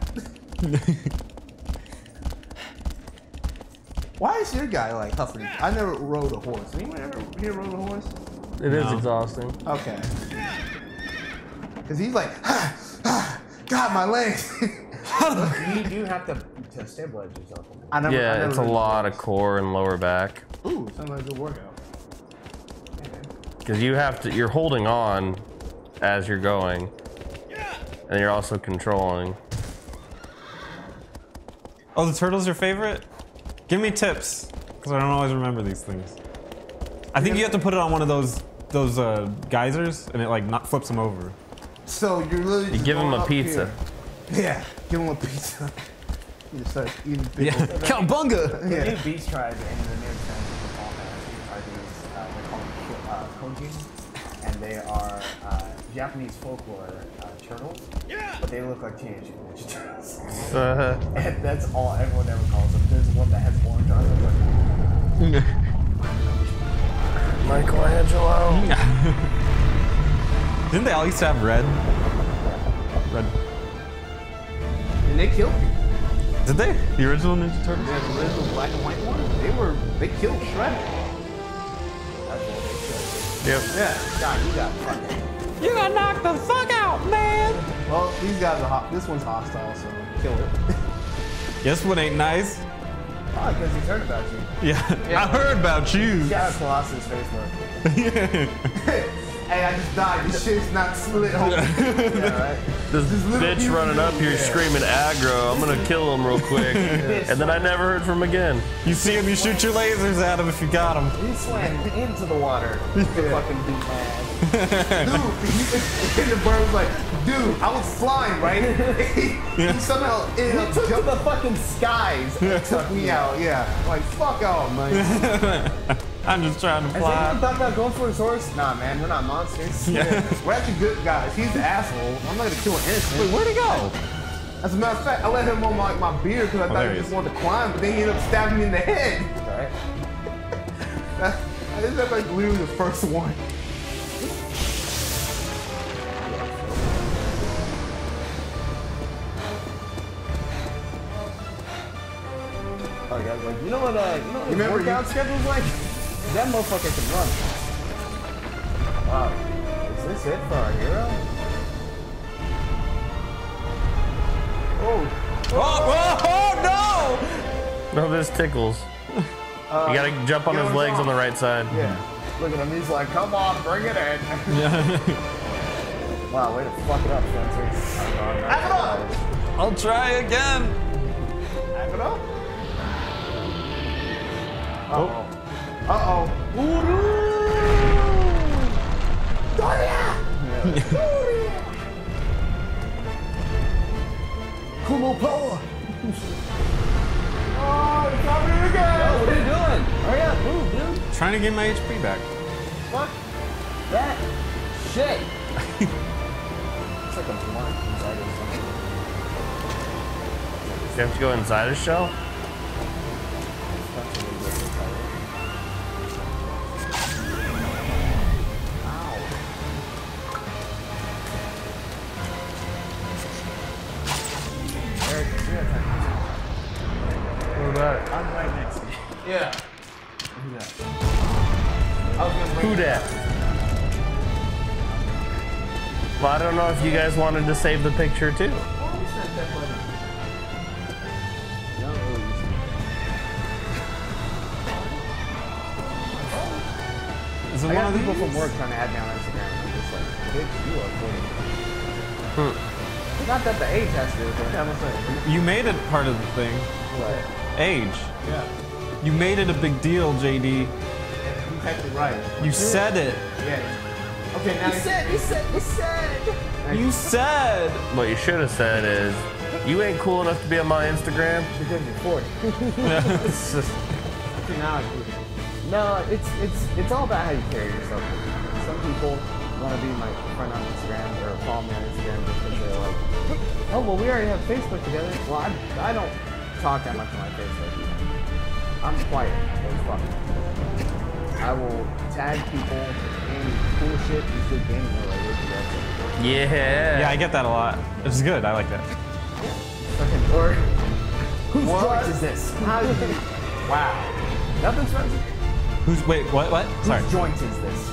Why is your guy like huffing? I never rode a horse. Anyone ever here rode a horse? It is exhausting. Okay. Cause he's like, God, my legs. You do have to stabilize yourself. I never. Yeah, it's a lot of core and lower back. Ooh, sounds like a good workout. Because you're holding on as you're going. And you're also controlling. Oh, the turtle's your favorite? Give me tips, because I don't always remember these things. I think you have to put it on one of those geysers, and it like not flips them over. So you're literally You just give him going a up pizza. here. Yeah, give him a pizza. You just start eating Yeah, people. Cowabunga! The Yeah. new beast tribe in the new expansion of Final Fantasy are these, they're called Kojin, and they are Japanese folklore turtles, but they look like Teenage Mutant Ninja Turtles. And that's all everyone ever calls them. There's one that has orange on it. Michelangelo. Didn't they all used to have red? Red. And they killed people. Did they? The original Ninja Turtles? Yeah, the original black and white one. They killed Shredder. That's what they should. Yep. Yeah. God, you got fucking. You got knocked the fuck out, man! Well, these guys are this one's hostile, so kill it. This one ain't nice. Oh, because he's heard about you. Yeah, I heard about you. Shout out Colossus Facebook. Hey, I just died. This shit's not split open. Yeah, right? This little bitch people running up here yeah. screaming aggro. I'm gonna kill him real quick. And then I never heard from him again. You see him, you shoot your lasers at him if you got him. He swam into the water. The fucking beat my ass. Dude, and the bird was like, dude, I was flying, right? He somehow ended up Took to jumping the fucking skies and took me out. Yeah, like fuck off, man. I'm just trying to Has anyone fly. thought about going for his horse? Nah, man, we're not monsters. We're actually good guys. He's the asshole. I'm not gonna kill an innocent. Wait, where'd he go? As a matter of fact, I let him on my beard because I thought there he he just is. wanted to climb, but then he ended up stabbing me in the head. Right? This is like literally the first one. Oh, guys, like, you know what his Remember workout schedule's like? That motherfucker can run. Wow. Is this it for our hero? Oh, No, this tickles. You gotta jump on his legs on the right side. Yeah. Look at him, he's like, come on, bring it in. no! Wow, way to fuck it up, Spencer. Back it up! I'll try again. Back it up. Oh. Uh-oh. Kumo power! Oh, it's happening again! What are you doing? Hurry up, move, dude. Trying to get my HP back. Fuck that shit. It's like a blunt inside of something. You have to go inside his shell? What about it? I'm right next to you. Yeah. Who dat? Well, I don't know if you guys wanted to save the picture too. Is it I one got of people these? from work trying to add me on Instagram. And I'm just like, bitch, you are funny. Not that the age has to do with it. I'm just like, You made it part of the thing. what? Age. Yeah. You made it a big deal, JD. He's actually right. You said it. Yeah. Okay, now He said. You said. What you should have said is, you ain't cool enough to be on my Instagram. Because you're 40. it's just. Okay, now I do it. No, it's all about how you carry yourself. Some people want to be my friend on Instagram or follow me on Instagram just because they're like, oh, well, we already have Facebook together. Well, I don't talk that much on my Facebook. I'm quiet as fuck. I will tag people in cool shit, usually gaming related. Yeah. Yeah, I get that a lot. Which is good. I like that. Fucking, or whose joint is this? How is it? Wow. Nothing's right. Who's wait? What? Sorry. Whose joint is this?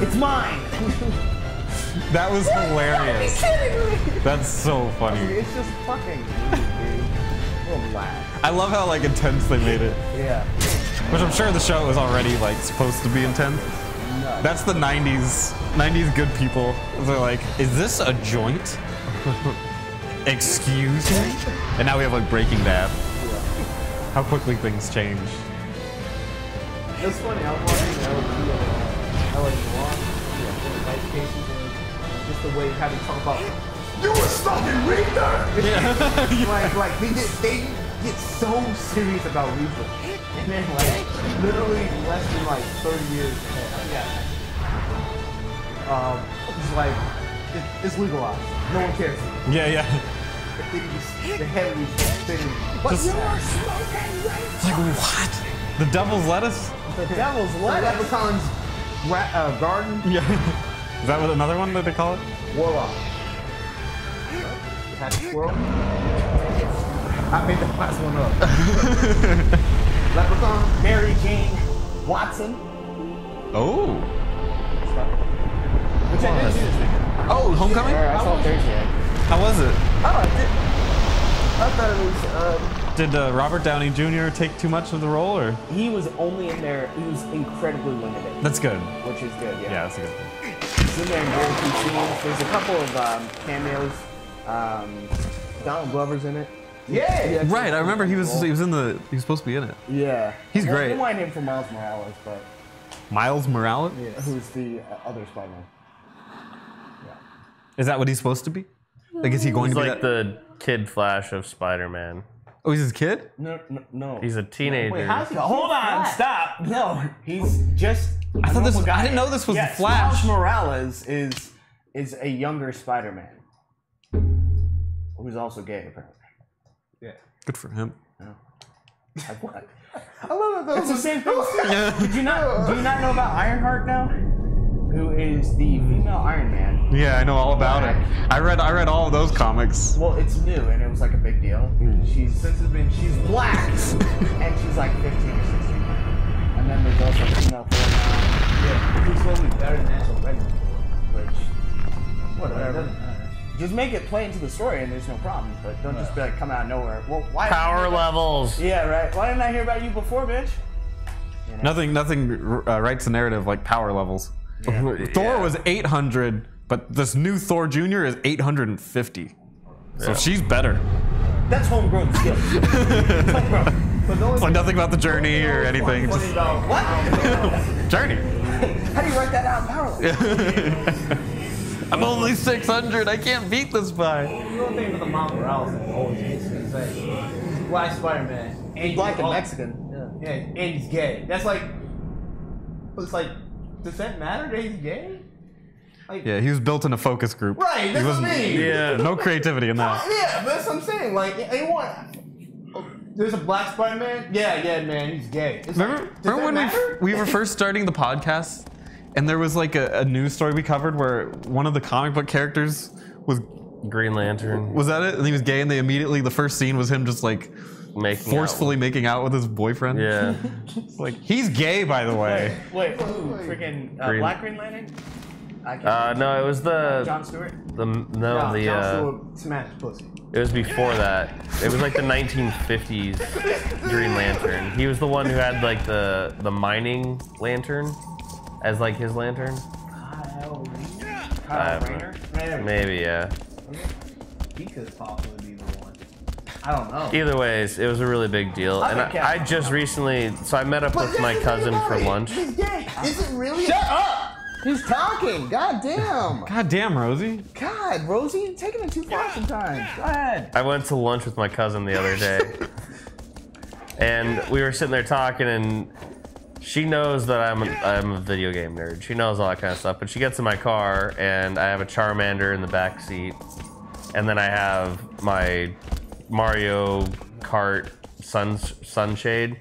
It's mine. That was hilarious. Are you kidding me? That's so funny. It's just fucking weird, dude. Relax. I love how like intense they made it. Yeah. Which I'm sure the show was already like supposed to be intense. No. That's the 90s good people. They're like, is this a joint? Excuse me? And now we have like Breaking Bad. How quickly things change. It's funny, I was watching LA Noir, life cases, and just the way how they talk about, you were fucking reader! like they get so serious about reason. And then like, literally less than like 30 years ahead. It's like, it's legalized. No one cares. Yeah. The heavily spinning. But Just- you are smoking It's like, what? The devil's lettuce? the devil's lettuce. Leprechaun's garden. Yeah. Is that what another one that they call it? Warlock. Hat squirrel. I made the last one up. Leprechaun, Mary Jane Watson. Oh. Which I did see this weekend. Oh, Homecoming? I saw Thursday. How was it? I liked it. I thought it was. Did Robert Downey Jr. take too much of the role, or? He was only in there. He was incredibly limited, That's good. which is good. Yeah, that's a good thing. He's in there in very few scenes. There's a couple of cameos. Donald Glover's in it. Yeah. Right, I remember he was supposed to be in it. Yeah. He's Well, great. They wanted him for Miles Morales, but Miles Morales? who's the other Spider-Man? Is that what he's supposed to be? Like, is he going He's to be like that? the Kid Flash of Spider-Man. Oh, he's his kid? No. He's a teenager. Wait, how's he? Hold on, stop. No, he's just. I thought this was, normal guy. I didn't know this was Yes, the Flash. Miles Morales is a younger Spider-Man, who's also gay apparently. Good for him. Like what? I love that. It's the same thing. Do you not know about Ironheart now? Who is the female Iron Man? Yeah, I know all about it. I read all of those comics. Well, it's new and it was like a big deal. She's black and she's like 15 or 16. And then there's also a female Thor now. Yeah, who's supposed to be better than Angela Redmond, which whatever. Just make it play into the story and there's no problem. But don't just be like come out of nowhere. Well, why? Power levels. Yeah, right. Why didn't I hear about you before, bitch? You know? Nothing writes the narrative like power levels. Thor was 800, but this new Thor Jr. is 850. So she's better. That's homegrown skill. Homegrown. But It's like nothing about the journey or anything. Funny Just about what? journey. How do you write that out in power level? I'm only 600. I can't beat this by. The only thing with the Miles Morales is always is like he's black Spider-Man and Black and Mexican. Yeah, and he's gay. That's like, it's like, does that matter that he's gay? Like, Yeah, he was built in a focus group. Right, that's He what I wasn't- mean. Yeah. No creativity in that. Yeah, but that's what I'm saying. Like, there's a black Spider-Man? Yeah, man, he's gay. It's Remember like, does that when matter? we were first starting the podcast, and there was like a news story we covered where one of the comic book characters was Green Lantern. that it? And he was gay, and they immediately the first scene was him just like Making forcefully making out with his boyfriend. Yeah. It's like he's gay, by the way. Wait, who? Freaking Green- Black Green Lantern? I can't No, it was John Stewart? John Stewart smashed pussy. It was before that. It was like the 1950s Green Lantern. He was the one who had like the mining lantern as like his lantern. Kyle Rayner? Maybe, yeah. He could possibly be the one. I don't know. Either ways, it was a really big deal. And I just recently, so I met up with my cousin for lunch. He's gay. Is it really? Shut up! He's talking. God damn. God damn, Rosie. God, Rosie, you're taking it too far sometimes. Go ahead. I went to lunch with my cousin the other day. And we were sitting there talking, and she knows that I'm a video game nerd. She knows all that kind of stuff. But she gets in my car, and I have a Charmander in the back seat, and then I have my Mario Kart sunshade,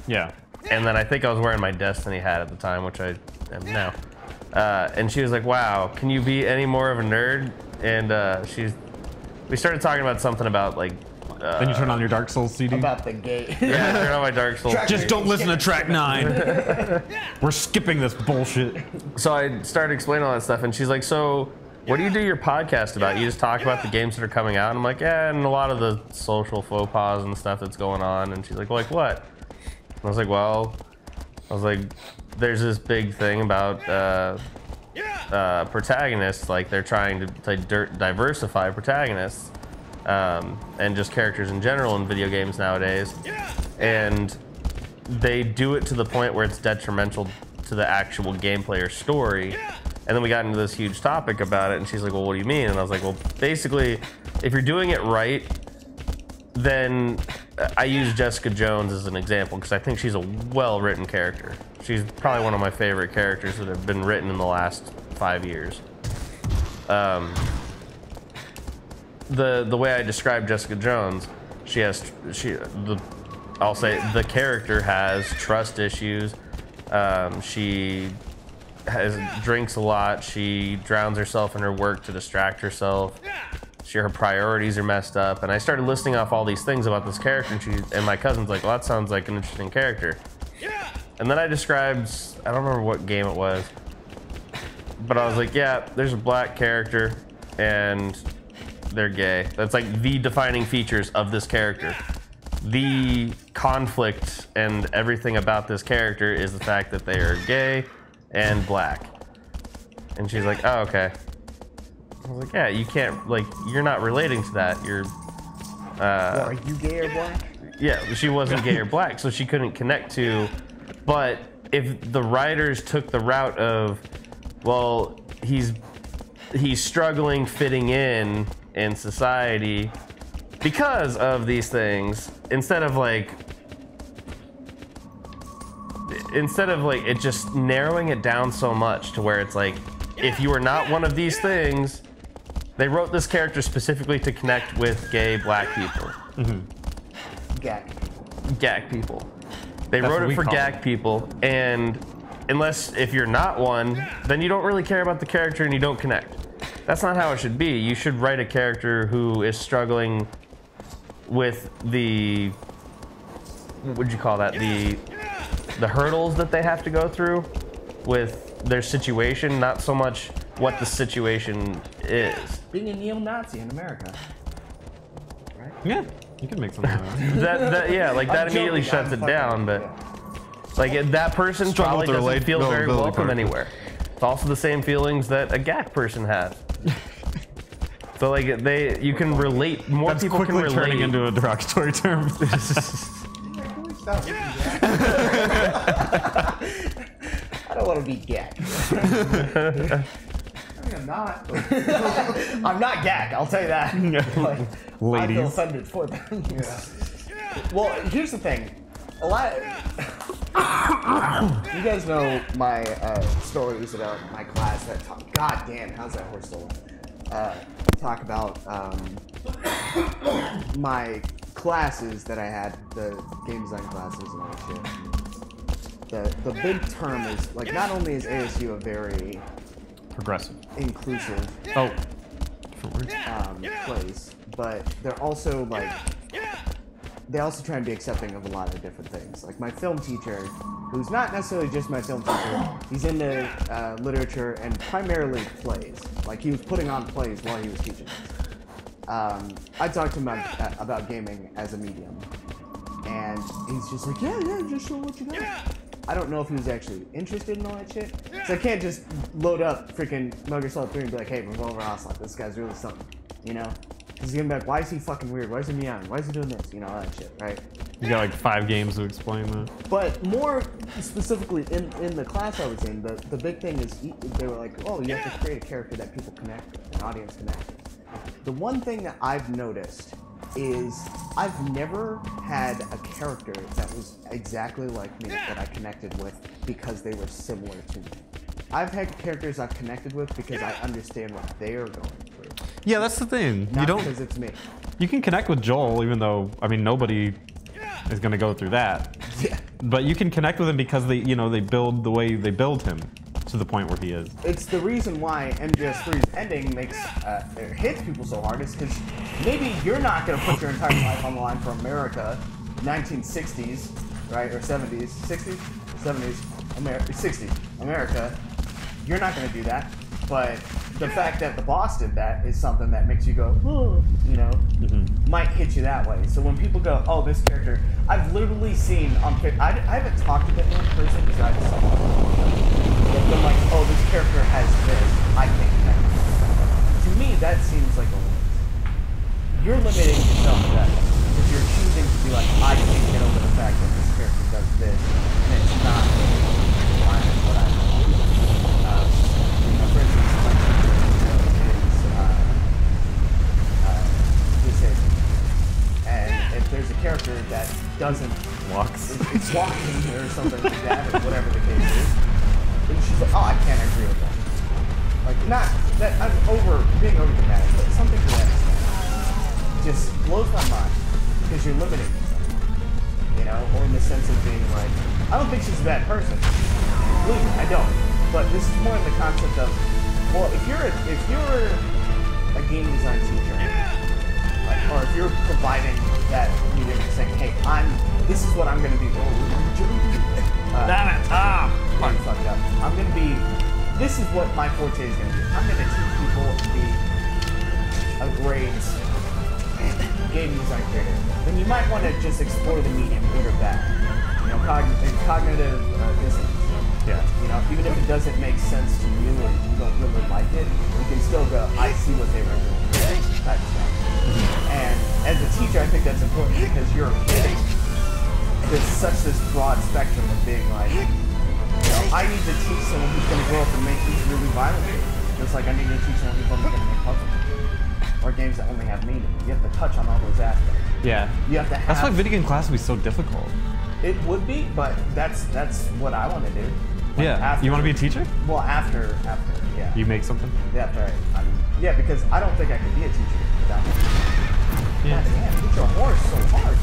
Yeah. and then I think I was wearing my Destiny hat at the time, which I am now. And she was like, "Wow, can you be any more of a nerd?" And we started talking about something about like. Then you turn on your Dark Souls CD. About the gate. Yeah, turn on my Dark Souls. Just don't listen to track 9. We're skipping this bullshit. So I started explaining all that stuff, and she's like, "So, what do you do your podcast about? You just talk about the games that are coming out?" And I'm like, "Yeah, and a lot of the social faux pas and stuff that's going on." And she's like, "Well, like what?" And I was like, "Well, there's this big thing about protagonists. Like they're trying to diversify protagonists." And just characters in general in video games nowadays, and they do it to the point where it's detrimental to the actual gameplay or story. And then we got into this huge topic about it, and she's like, "Well, what do you mean?" And I was like, "Well, basically, if you're doing it right, then I use Jessica Jones as an example because I think she's a well-written character. She's probably one of my favorite characters that have been written in the last 5 years." The way I describe Jessica Jones, I'll say the character has trust issues. She drinks a lot. She drowns herself in her work to distract herself. Her priorities are messed up. And I started listing off all these things about this character, and my cousin's like, "Well, that sounds like an interesting character." And then I described, I don't remember what game it was, but I was like, "Yeah, there's a black character, and they're gay. That's like the defining features of this character. The conflict and everything about this character is the fact that they are gay and black." And she's like, "Oh, okay." I was like, "Yeah, you can't, like, you're not relating to that. You're, Are you gay or black? Yeah, she wasn't gay or black, so she couldn't connect to, but if the writers took the route of, well, he's struggling fitting in society because of these things, instead of like it just narrowing it down so much to where it's like, if you are not one of these things, they wrote this character specifically to connect with gay black people. GAC people. They That's wrote what it we for call GAC them. people, and if you're not one, then you don't really care about the character and you don't connect. That's not how it should be. You should write a character who is struggling with the, what would you call that? The hurdles that they have to go through with their situation, not so much what the situation is. Being a neo-Nazi in America. Right? Yeah, you can make something out of that. That immediately joking, shuts I'm it down, but yeah. like that person Struggle probably to doesn't relate feel very ability welcome part. anywhere. It's also the same feelings that a GAC person has. So like you can relate. More That's people can quickly relate. turning into a derogatory term. I don't want to be gay. I mean, I'm not. I'm not gag, I'll tell you that. Like, I feel Ladies. offended for them. Well, here's the thing. A lot. You guys know my stories about my class that talk. God damn, how's that horse still on? Talk about my classes that I had, the game design classes and all that shit. The big term is, like, not only is ASU a very Progressive. inclusive Oh. place, but they're also like, they also try and be accepting of a lot of different things. Like my film teacher, who's not necessarily just my film teacher, he's into literature and primarily plays. Like he was putting on plays while he was teaching us. I talked to him about gaming as a medium, and he's just like, yeah, just show what you got. I don't know if he was actually interested in all that shit. So I can't just load up freaking Metal Gear Solid 3 and be like, hey, Revolver Ocelot, this guy's really something, you know? He's gonna be like, why is he fucking weird? Why is he meowing? Why is he doing this? You know, all that shit, right? You got like 5 games to explain that. But more specifically, in the class I was in, the big thing is they were like, oh, you have to create a character that people connect with, an audience connect with. The one thing that I've noticed is I've never had a character that was exactly like me that I connected with because they were similar to me. I've had characters I've connected with because I understand what they are going through. Yeah, that's the thing. Not You don't. because it's me. You can connect with Joel, even though I mean nobody is gonna go through that. Yeah. But you can connect with him because they, you know, they build the way they build him to the point where he is. It's the reason why MGS3's ending makes it hits people so hard is because maybe you're not going to put your entire life on the line for America, 1960s, right, or 70s, 60s, 70s, 60s, America. You're not going to do that, but the fact that the boss did that is something that makes you go, oh, you know, might hit you that way. So when people go, oh, this character, I've literally seen on, I haven't talked to them in person because I just saw them like, oh, this character has this, I can't connect with it. To me, that seems like a limit. You're limiting yourself to that because you're choosing to be like, I can't get over the fact that this character does this, and it's not aligned with what I know. You know, for instance, my character is disabled, and if there's a character that doesn't Walks. it's walking or something like that, or whatever the case is. And she's like, oh, I can't agree with that. Like, not that I'm being over dramatic, but something to that extent just blows my mind because you're limiting yourself, you know, or in the sense of being like, I don't think she's a bad person. Believe me, I don't. But this is more in the concept of, well, if you're a game design teacher, like, or if you're providing that medium and saying, hey, this is what I'm gonna do. Damn it! Ah! I'm fucked up. I'm gonna be. This is what my forte is gonna be. I'm gonna teach people to be a great game design creator. Then you might want to just explore the medium, good or bad. You know, cognitive dissonance. Yeah. You know, even if it doesn't make sense to you or you don't really like it, you can still go, I see what they were doing. Type of stuff. And as a teacher, I think that's important because you're kidding. There's such this broad spectrum of being like, you know, I need to teach someone who's going to grow up and make these really violent games. Just like I need to teach someone who's only going to make puzzles. Or games that only have meaning. You have to touch on all those aspects. Yeah. You have to have... That's why video game class would be so difficult. It would be, but that's what I want to do. Like Yeah. after, You want to be a teacher? Well, after, yeah. You make something? Yeah, yeah, because I don't think I could be a teacher without God damn, hit your horse so hard.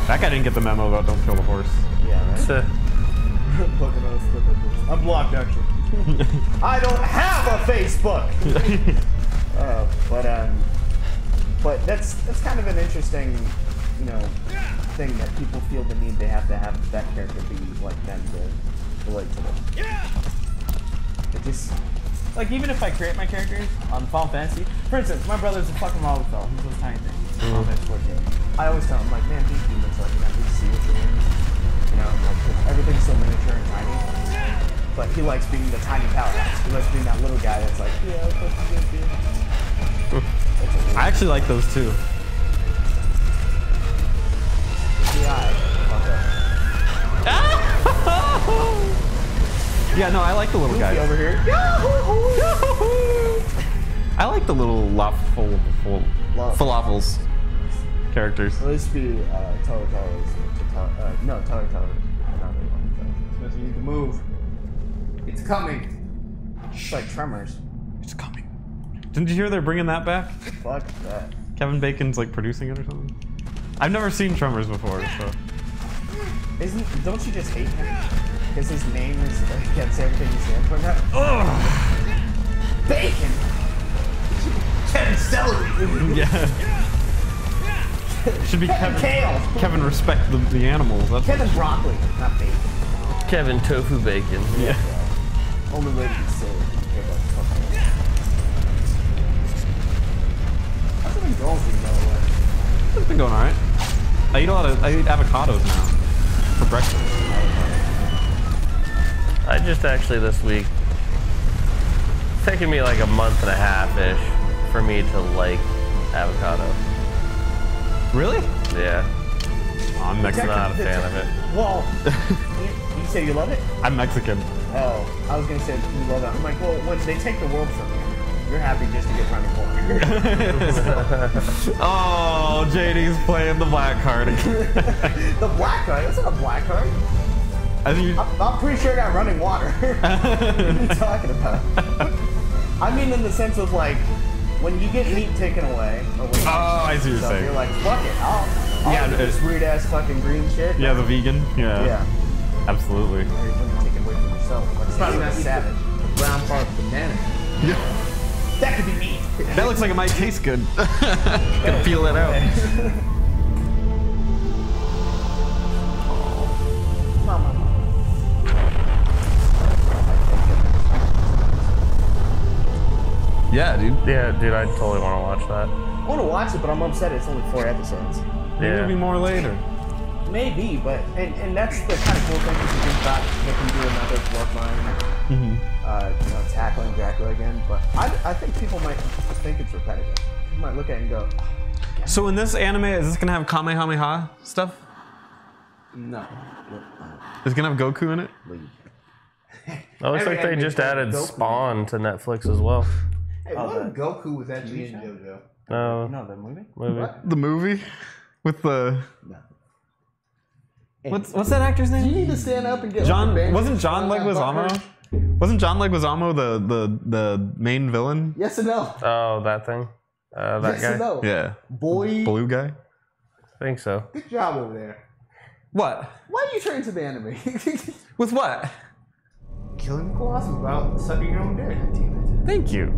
That guy didn't get the memo about don't kill the horse. Yeah, right? I'm blocked, actually. I don't have a Facebook! But that's kind of an interesting, you know, thing that people feel the need they have to have that character be like them to relate to them. It just... Like, even if I create my characters on Final Fantasy, for instance, my brother's a fucking lava fell. He's those tiny things. Final Fantasy 14. I always tell him, like, man, these humans, like, you know, see what you're doing. You know, like, 'cause everything's so miniature and tiny. But he likes being the tiny powerhouse. He likes being that little guy that's like, yeah, what's up, dude? I actually like those too. Yeah, no, I like the little guys. Over here. I like the little falafels characters. Well, this be no, Taro. You need to move. It's coming. It's like Tremors. It's coming. Didn't you hear they're bringing that back? Fuck that. Kevin Bacon's like producing it or something. I've never seen Tremors before, so. Don't you just hate him? Because his name is against everything he stands for now. Ugh! Bacon! Kevin Celery! Yeah. Should be Kevin Kale! Kevin respect the animals. That's Kevin Broccoli, not bacon. Kevin Tofu Bacon. Yeah. Only way to be silly. How's it been going for you, by the way? It's been going alright. I eat avocados now for breakfast. I just actually this week, it's taken me like a month and a half-ish for me to like avocado. Really? Yeah. Oh, I'm I'm Mexican. not a fan of it. Well, you say you love it? I'm Mexican. Oh, I was gonna say you love it. I'm like, well, when they take the world from you, You're happy just to get running water. Oh, JD's playing the black card. The black card? That's not a black card. I think I'm pretty sure I got running water. What are you talking about? I mean in the sense of like, when you get meat taken away, or when I see what you're saying. You're like, fuck it, I'll Yeah, do this weird ass fucking green shit. Yeah, the vegan. Yeah. Yeah. Absolutely. When you take it away from yourself. Like, it's Probably not not a savage. the brown part of the banana. That could be meat. That looks like it might taste good. Can feel it out. Yeah, dude. Yeah, dude, I totally want to watch that. I want to watch it, but I'm upset it's only 4 episodes. Maybe Yeah. there'll be more later. Maybe, but and that's the kind of cool thing is you think about they can do another Bloodline, tackling Dracula again. But I think people might just think it's repetitive. People might look at it and go, So in this anime, is this gonna have Kamehameha stuff? no. Is it gonna have Goku in it? It looks like they just added Spawn to Netflix as well. Hey, what if Goku was actually in JoJo? No, No, the movie? movie. The movie with the Hey, what's that actor's you name? need to stand up and get John like, a bandage wasn't John on that Leguizamo? butthurt. Wasn't John Leguizamo the main villain? Yes and no. Oh, that thing. That Yes guy. and no. Yeah, Boy, blue guy. I think so. Good job over there. What? why are you turning to the anime? With what? Killing the Colossus without sucking your own dick. Thank you.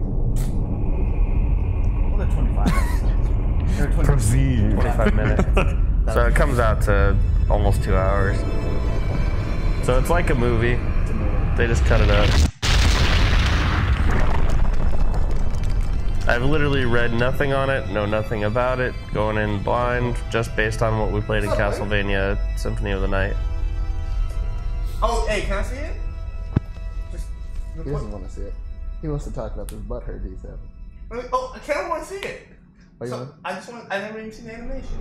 Well, they're 25 episodes. They're 20 Proceed. 25 minutes. So it comes out to almost 2 hours. So it's like a movie. They just cut it up. I've literally read nothing on it, know nothing about it, going in blind, just based on what we played in Castlevania Symphony of the Night. Oh, hey, can I see it? Just, He doesn't want to see it. He wants to talk about this butthurt he's having. oh, I kind of want to see it. Oh, you So, want I never even seen the animations.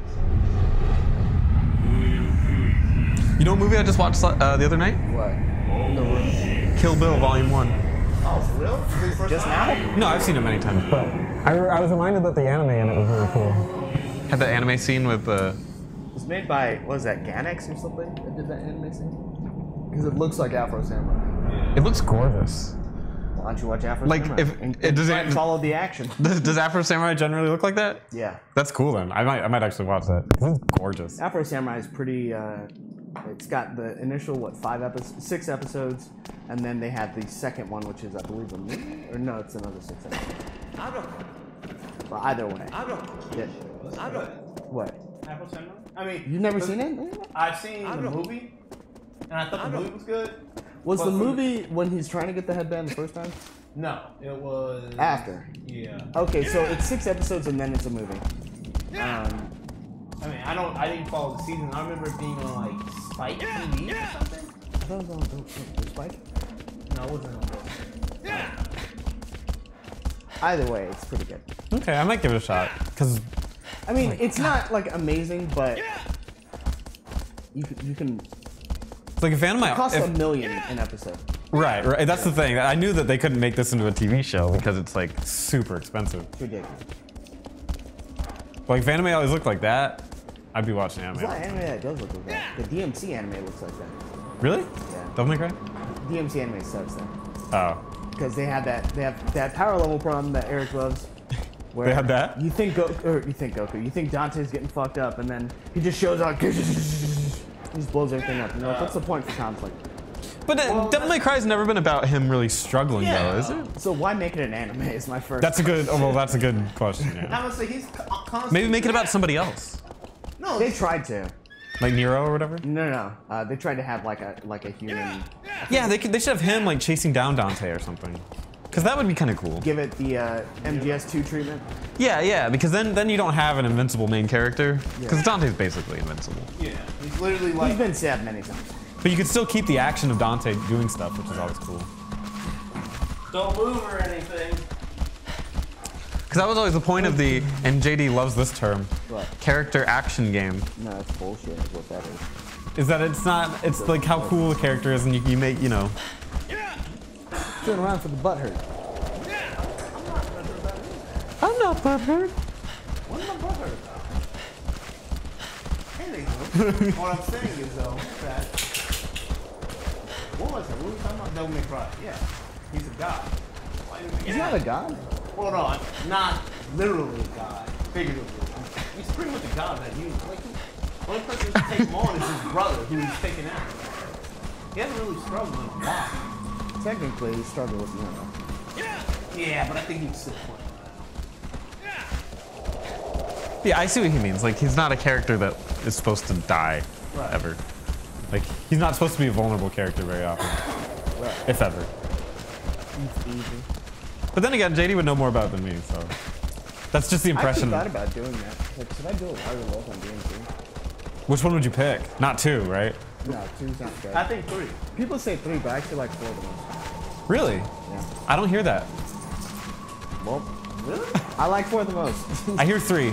You know what movie I just watched the other night? what? In the room. Kill Bill Volume 1. Oh, for real? Is this your first Just time? now? No, I've seen it many times, but I was reminded that the anime in it was really cool. had the anime scene with the. It was made by, what was that, Ganex or something that did that anime scene? Because it looks like Afro Samurai. It looks gorgeous. Why don't you watch Afro Like, Samurai? if- and, it does try and it- follow the action. Does Afro Samurai generally look like that? Yeah. That's cool then. I might actually watch that. This is gorgeous. Afro Samurai is pretty, it's got the initial, 6 episodes, and then they have the second one, which is, I believe, a movie? Or no, it's another 6 episodes. Well, either way. Yeah. What? Afro Samurai? I mean, You've never seen it? I've seen the movie, and I thought the movie was good. Was But the from- mean when he's trying to get the headband the first time? No, it was After. Yeah. Okay, so it's 6 episodes and then it's a movie. I mean, I didn't follow the season. I remember it being on like Spike TV or something. I thought it was on the Spike. No, it wasn't on there. Either way, it's pretty good. Okay, I might give it a shot because I mean, it's not like amazing, but you can it's like a fan of my. cost if- $1 million an episode. Right. That's the thing. I knew that they couldn't make this into a TV show because it's like super expensive. It's ridiculous. Like if anime always looked like that, I'd be watching There's a lot of anime. anime that does look like that. The DMC anime looks like that. Really? Yeah. Devil May Cry? DMC anime sucks though. Oh. Because they have that power level problem that Eric loves. Where They have that? You think you think Dante's getting fucked up, and then he just shows up, he just blows everything up. You know, what's the point for conflict? But Devil May Cry's never been about him really struggling though, is it? So why make it an anime? Is my first. That's a good. Oh, well, that's a good question. Yeah. I would say he's constantly. Maybe make it about somebody else, No, They tried to. like Nero or whatever. No. They tried to have like a human. Yeah, they should have him like chasing down Dante or something, because that would be kind of cool. Give it the MGS2 treatment. Yeah, because then you don't have an invincible main character, because Dante's basically invincible. Yeah, he's literally He's like. been stabbed many times. But you could still keep the action of Dante doing stuff, which is always cool. Don't move or anything. Because that was always the point of the, and JD loves this term, What? character action game. No, that's bullshit. Is what that is. Is that it's like how cool the character is, and you make, Turn around for the butt hurt. I'm not butthurt. What am I butthurt about? Anyway, what I'm saying is though that what was it? What were we talking about? Devil May Cry. Yeah, he's a god. He's not a god. Well, no, not literally a god, figuratively. He's pretty much a god that you like. The only person who can take him on is his brother, who he's taking out. He hasn't really struggled in a lot. Technically, he struggled with Nero. Yeah, but I think he's still playing. Yeah, I see what he means. Like, he's not a character that is supposed to die ever. Like, he's not supposed to be a vulnerable character very often, if ever. It's easy. But then again, JD would know more about it than me, so that's just the I impression. actually thought about doing that. Like, should I do a Water Wolf on DMC? Which one would you pick? Not 2, right? No, 2's not good. I think 3. People say 3, but I actually like 4 the most. Really? Yeah. I don't hear that. Well, really? I like 4 the most. I hear 3.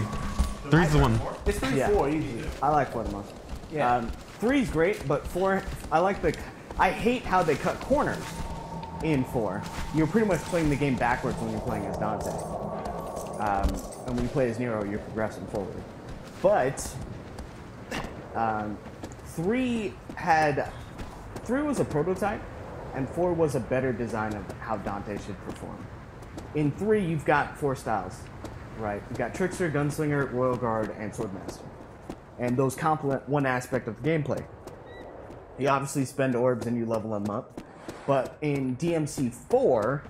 3's the one. It's 3, Yeah. 4 usually. I like 4 the most. Yeah. 3's great, but 4, I like the. I hate how they cut corners in 4. You're pretty much playing the game backwards when you're playing as Dante. And when you play as Nero, you're progressing forward. But 3 was a prototype, and 4 was a better design of how Dante should perform. In 3, you've got 4 styles, right? You've got Trickster, Gunslinger, Royal Guard, and Swordmaster. And those complement one aspect of the gameplay. You obviously spend orbs and you level them up. But in DMC 4,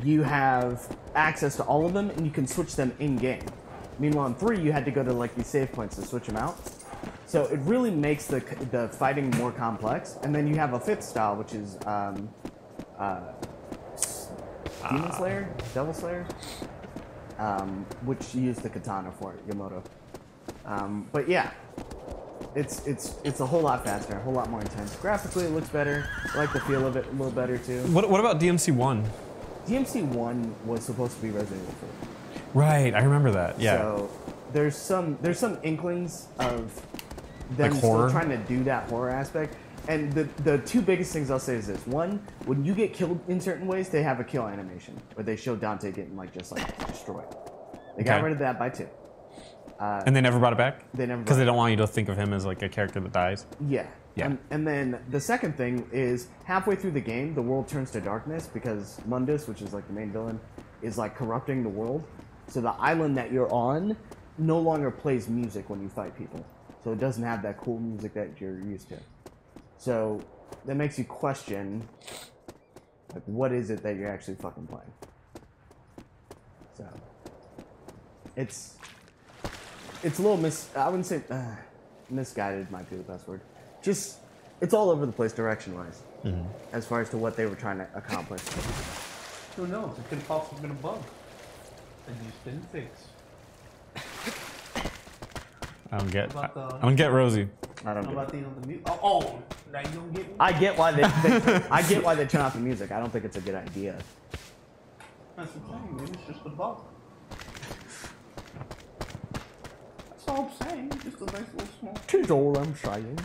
you have access to all of them and you can switch them in-game. Meanwhile, in 3, you had to go to like these save points to switch them out. So it really makes the fighting more complex. And then you have a 5th style, which is Demon Slayer, Devil Slayer, which you use the katana for, Yamoto. But yeah, it's a whole lot faster, a whole lot more intense. Graphically, it looks better. I like the feel of it a little better too. What about DMC 1? DMC 1 was supposed to be Resident Evil 4. Right, I remember that. Yeah. So there's some inklings of them Like still horror? trying to do that horror aspect. And the 2 biggest things I'll say is this: 1, when you get killed in certain ways, they have a kill animation where they show Dante getting destroyed. They got Okay. rid of that by 2. And they never brought it back? They never Because brought they it don't want you to think of him as like a character that dies. Yeah. Yeah. And then the second thing is halfway through the game, the world turns to darkness because Mundus, which is like the main villain, is like corrupting the world. So the island that you're on no longer plays music when you fight people. So it doesn't have that cool music that you're used to. So that makes you question, like, what is it that you're actually fucking playing? So it's a little I wouldn't say misguided might be the best word. Just, it's all over the place direction-wise, as far as to what they were trying to accomplish. Who knows? It could have possibly been a bug that you just didn't fix. I don't get. About the- I don't get Rosie. I don't How get about it. the mute? Oh, now you don't get me? I get why they I get why they turn off the music. I don't think it's a good idea. That's the thing. Maybe it's just a bug. That's all I'm saying. Just a nice little small. Tis all I'm saying.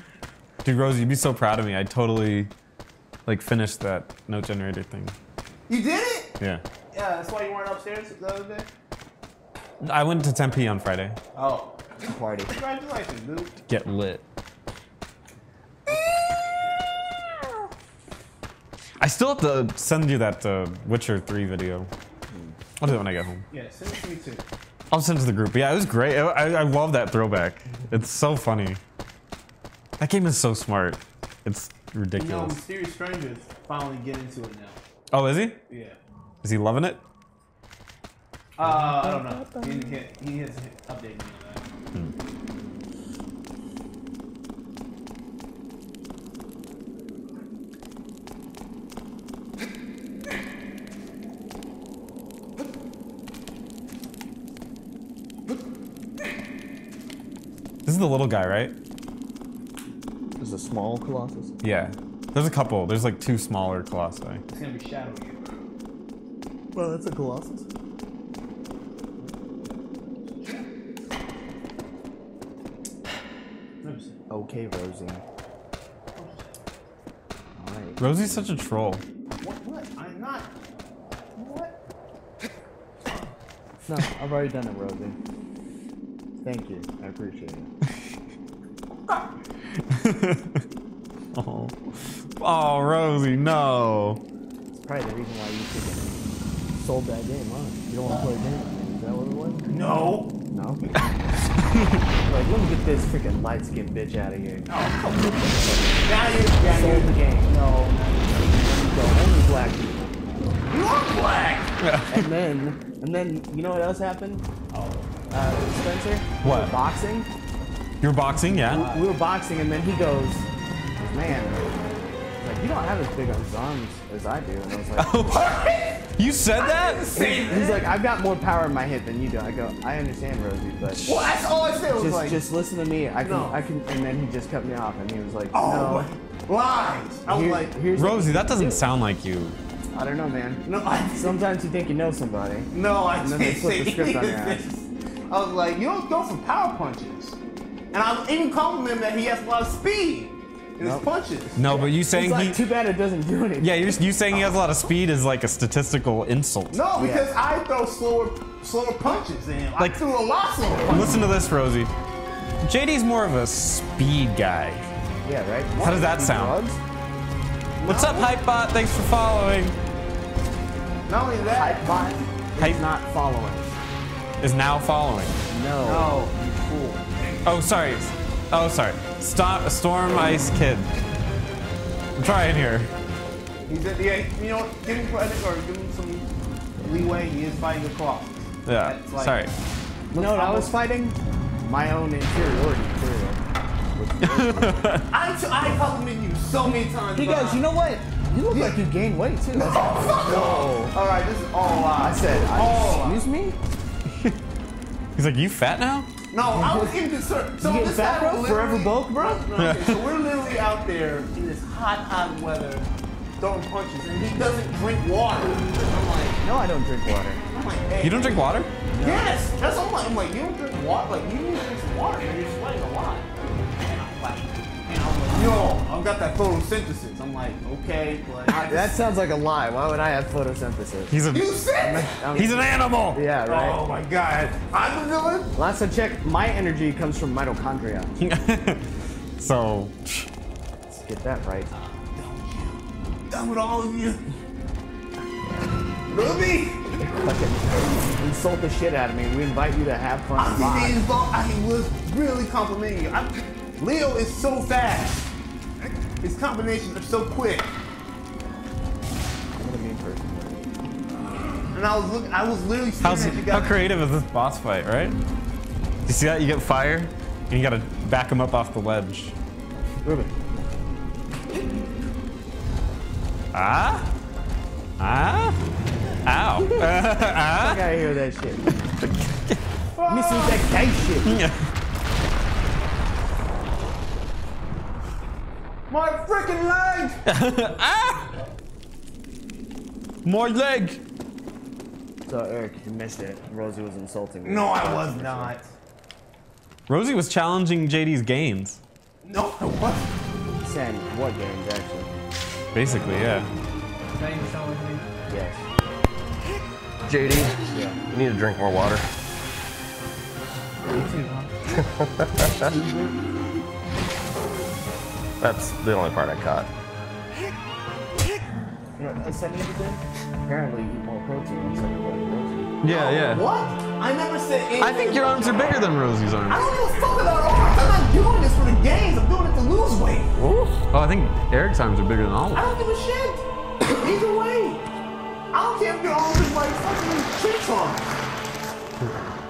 Dude, Rosie, you'd be so proud of me. I totally like finished that note generator thing. You did it? Yeah. Yeah, that's why you weren't upstairs the other day? I went to Tempe on Friday. Oh. Party. Congratulations, dude. Get lit. I still have to send you that Witcher 3 video. I'll do it when I get home. Yeah, send it to me too. I'll send it to the group. Yeah, it was great. I love that throwback. It's so funny. That game is so smart. It's You know, ridiculous. Mysterious Strangers finally get into it now. Oh, is he? Yeah. Is he loving it? I don't know. He hasn't updated me on that. This is the little guy, right? This is a small Colossus. Yeah. There's a couple. There's like 2 smaller colossi. It's gonna be Shadow again. Well, that's a Colossus. Let me see. Okay, Rosie. Alright. Rosie's such a troll. What? I'm not. What? No, I've already done it, Rosie. Thank you. I appreciate it. Oh, Rosie, no. It's probably the reason why you freaking sold that game, huh? You don't want to play a game again. Is that what it was? No. No? Like, let me get this freaking light-skinned bitch out of here. Oh, come on. Now Sold the game. No. So only black people. You are black. And then, you know what else happened? Spencer? What? We were boxing. You're boxing, yeah? We were boxing, and then he goes, man, like, you don't have as big arms as I do. And I was like, You said that? he's like, I've got more power in my hit than you do. I go, I understand, Rosie, but Well, that's all I said was just listen to me. I can, No. and then he just cut me off, and he was like, oh, lies. I was Here- like, here's Rosie, that doesn't do. sound like you. I don't know, man. no, Sometimes you think you know somebody. I And then they didn't flip say the script on your this. ass. I was like, you don't go for power punches. And I even complimented him that he has a lot of speed in his Nope. punches. No, but you saying It's like, he... too bad it doesn't do anything. Yeah, you saying he has a lot of speed is like a statistical insult. No, because I throw slower punches and I Like- threw a lot slower punches. Listen to this, Rosie. JD's more of a speed guy. Yeah, right? How does that Do sound? drugs? What's up, Hypebot? Thanks for following. Not only that, Hypebot Hype- is not following. Is now following. No. You fool. Oh, sorry. Oh, sorry. Storm Ice Kid. I'm trying here. he's at you know, give him credit or give him some leeway. He is fighting the Colossus. Yeah, That's like- sorry. You know what I was fighting? My own inferiority material. I complimented you so many times. He goes, you know what? You look like you gained weight too. I was like, No. All right, this is all I lies. said, all excuse me? He's like, you fat now? No, I was even concerned. So You getting this fat, guy bro? literally- Forever bulk, bro? No, okay, so we're literally out there in this hot weather, throwing punches, and he doesn't drink water. I'm like, No, I don't drink water. hey, You don't drink water? Yes, that's what I'm like. I'm like, you don't drink water. Like, you need to drink some water, man. You're sweating a lot. And I'm like, yo, I've got that photosynthesis. I'm like, okay, but That sounds like a lie. Why would I have photosynthesis? He's a you said. he's an animal. Yeah, right. Oh my god, I'm the villain. Last I checked, my energy comes from mitochondria. So Let's get that right. Done with all of you. Ruby. Fucking insult the shit out of me. We invite you to have fun and vibe. He was really complimenting you. Leo is so fast. His combinations are so quick. What a mean person. And I was literally staring at you how guys. creative is this boss fight, right? You see that? You get fire, and you gotta back him up off the ledge. Ruben. Ah? Ah? Ow. I gotta hear that shit. Missing that gay shit. My freaking leg! Ah! More leg. So, Eric, you missed it. Rosie was insulting me. No, I was not. Rosie was challenging JD's gains. No, I wasn't. Saying what games, actually? Basically, yeah. Yes. JD, Yeah. you need to drink more water. That's the only part I caught. You know, I said anything? Apparently, you eat more protein. So Rosie. Yeah, What? I never said anything. I think your arms are bigger than Rosie's I arms. don't give a fuck about arms. I'm not doing this for the games. I'm doing it to lose weight. Oh, I think Eric's arms are bigger than all of I them. don't give a shit. Either way. I don't care if your arms is like fucking chick's arms.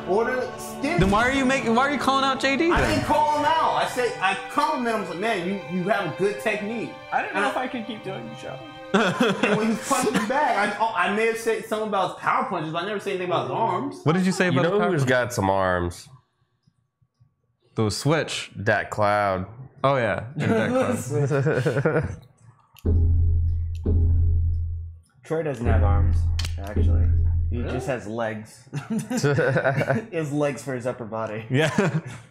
Or the skin. Then why are you calling out JD I then? didn't call him out. I compliment him. I was like, man, you have a good technique. I don't know if I can keep doing the show. And when he was punching the bag, I may have said something about his power punches, but I never said anything about his arms. What did you say You about know the power who's got some arms? Those Switch. Dat Cloud. Oh yeah. Troy doesn't have arms, actually. He just has legs. He has legs for his upper body. Yeah.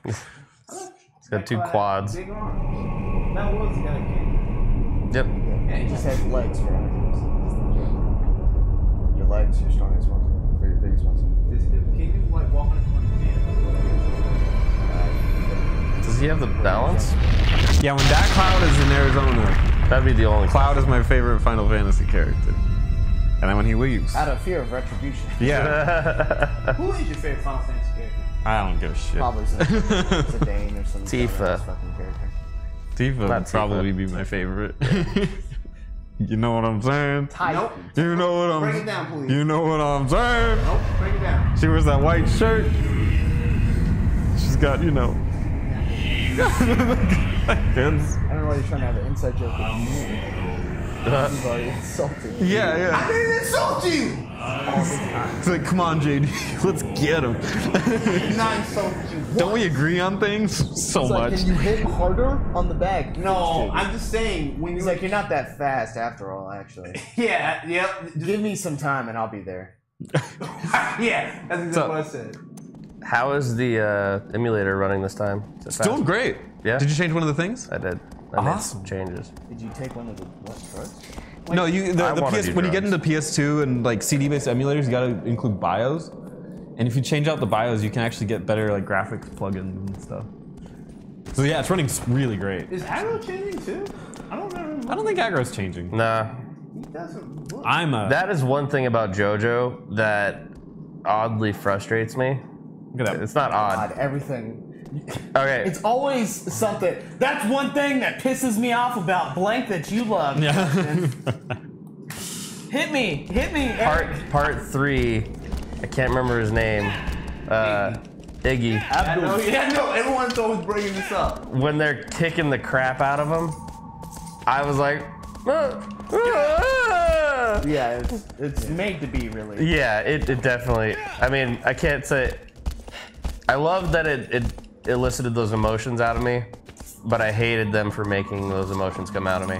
He's got two quads. Big arms. That was the guy king. Yep. Yeah, he just has legs for arms. Your legs, your strongest one. for your biggest ones. Can you do like walking in front of Does he have the balance? Yeah, when that Cloud is in Arizona, That'd be the only. Cloud is my favorite Final Fantasy character. And then when he leaves, Out of fear of retribution. yeah, Who is your favorite Final Fantasy character? I don't give a shit. Probably Zidane or some Tifa. dumbass fucking character. Tifa would Not Tifa. probably be my favorite. You know what I'm saying? Nope. You know what I'm Break it down, please. You know what I'm saying? Nope. Break it down. She wears that white shirt. She's got, you know. Kids. I don't know why you're trying to have an inside joke with me. You've already insulted me. Yeah, I yeah. didn't insult you. It's like, come on, JD, let's get him. Did not insult you. Don't we agree on things so It's like, much? can you hit harder on the back? No, I'm just saying when He's you like, you're not that fast after all, actually. yeah, yep. Give me some time and I'll be there. Yeah, that's exactly So- what I said. How is the emulator running this time? Is it It's fast? doing great. Yeah? Did you change one of the things? I did. I made Awesome. some changes. Did you take one of the drugs? No, you the I wanna PS do when you get drugs. into PS2 and like CD-based emulators, you gotta include BIOS. And if you change out the BIOS, you can actually get better like graphics plugins and stuff. So yeah, it's running really great. Is aggro changing too? I don't remember. I don't think aggro's changing. Nah. He doesn't look. I'm a That is one thing about JoJo that oddly frustrates me. look at that. It's not odd. God, everything. Okay. It's always something. That's one thing that pisses me off about blank that you love. Yeah. Hit me, Eric. part 3. I can't remember his name. Iggy. I know, yeah, no, everyone's always bringing this up. When they're kicking the crap out of him, I was like, Yeah, it's made to be really. yeah, it definitely. I mean, I can't say. I love that it elicited those emotions out of me, but I hated them for making those emotions come out of me.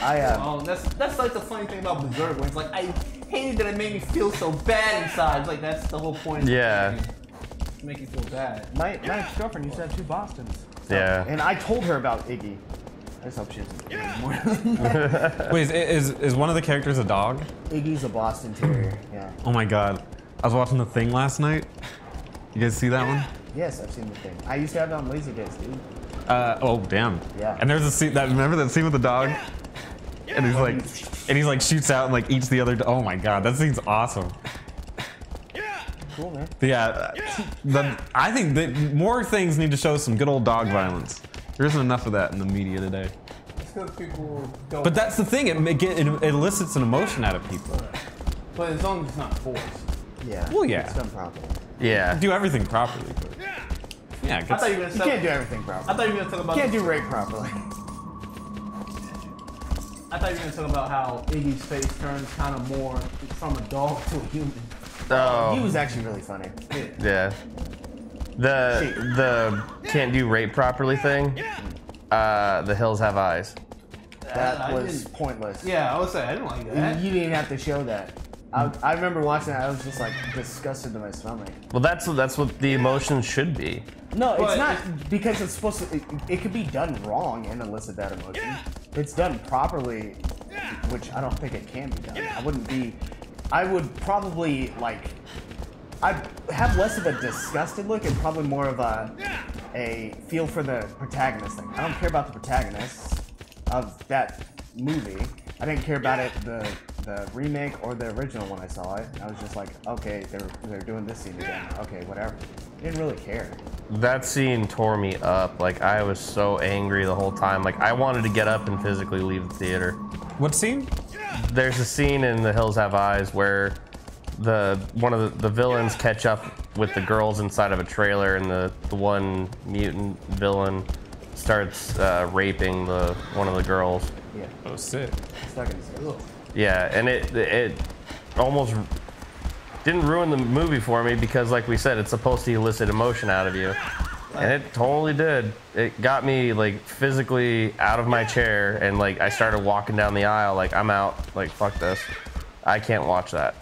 Oh, that's like the funny thing about Berserk, when it's like I hated that it made me feel so bad inside. It's like that's the whole point. Of Yeah. to make you feel bad. My ex-girlfriend used to have 2 Bostons. Yeah. And I told her about Iggy. I just hope she doesn't get anymore. Wait, is one of the characters a dog? Iggy's a Boston Terrier, yeah. Oh my god. I was watching The Thing last night. You guys see that one? Yes, I've seen the thing. I used to have it on Laserdisc, dude. Oh damn. Yeah. And there's a scene remember that scene with the dog? And he's like shoots out and like eats the other oh my god, that scene's awesome. Cool, man. But yeah, I think that more things need to show some good old dog violence. There isn't enough of that in the media today. It's because people don't. But that's the thing, it elicits an emotion out of people. But as long as it's not forced. Yeah. Well, yeah. It's done properly. Yeah. Do everything properly, but yeah, I thought you were gonna You say. can't do everything I properly. thought you were gonna talk about. You can't do rape properly. I thought you were gonna talk about how Iggy's face turns kind of more from a dog to a human. Oh. He was actually really funny. Yeah. The can't do rape properly thing. The hills have eyes. That I was didn't- pointless. Yeah, I would say I didn't like that. You didn't have to show that. I remember watching that. I was just like disgusted to my stomach. Well, that's what the emotions should be. No, But it's not because it's supposed to. It could be done wrong and elicit that emotion. It's done properly, which I don't think it can be done. I would probably like. I'd have less of a disgusted look and probably more of a feel for the protagonist thing. I don't care about the protagonists of that movie. I didn't care about it the remake or the original when I saw it. I was just like, okay, they're doing this scene again. Okay, whatever. I didn't really care. That scene tore me up. Like, I was so angry the whole time. Like, I wanted to get up and physically leave the theater. what scene? There's a scene in The Hills Have Eyes where one of the villains catch up with the girls inside of a trailer, and the one mutant villain starts raping one of the girls. Yeah, Oh, sick. it's not gonna say. Yeah, and it almost didn't ruin the movie for me because, like we said, it's supposed to elicit emotion out of you. And it totally did. It got me, like, physically out of my chair, and, like, I started walking down the aisle like, I'm out. Like, fuck this. I can't watch that.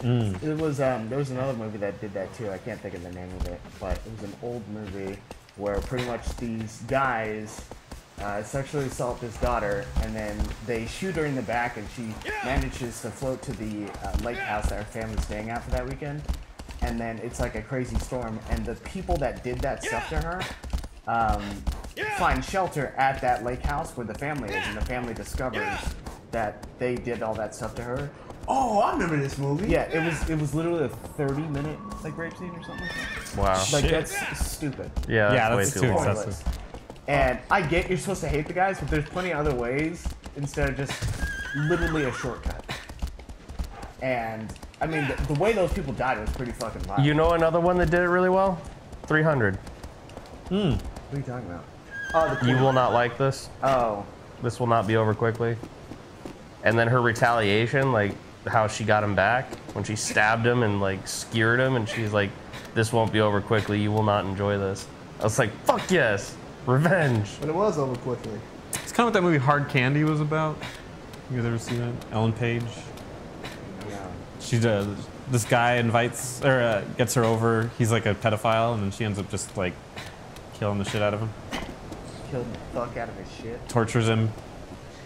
It was there was another movie that did that too. I can't think of the name of it, but it was an old movie where pretty much these guys sexually assault his daughter, and then they shoot her in the back, and she manages to float to the lake house that her family's staying at for that weekend. And then it's like a crazy storm, and the people that did that stuff to her find shelter at that lake house where the family is, and the family discovers that they did all that stuff to her. Oh, I remember this movie. Yeah, it was literally a 30-minute like rape scene or something like that. Wow. Like that's stupid. Yeah, Yeah, that's that's way too too long. excessive. And I get you're supposed to hate the guys, but there's plenty of other ways instead of just literally a shortcut. And I mean, the way those people died was pretty fucking violent. You know another one that did it really well? 300. What are you talking about? Oh, You will not like this. Oh, This will not be over quickly. And then her retaliation, like how she got him back when she stabbed him and like skewered him, and she's like, "This won't be over quickly. You will not enjoy this." I was like, "Fuck yes, revenge." But it was over quickly. It's kind of what that movie Hard Candy was about. You guys ever seen that? Ellen Page. She this guy invites or gets her over. He's like a pedophile, and then she ends up just like killing the shit out of him, killed the fuck out of his shit. tortures him.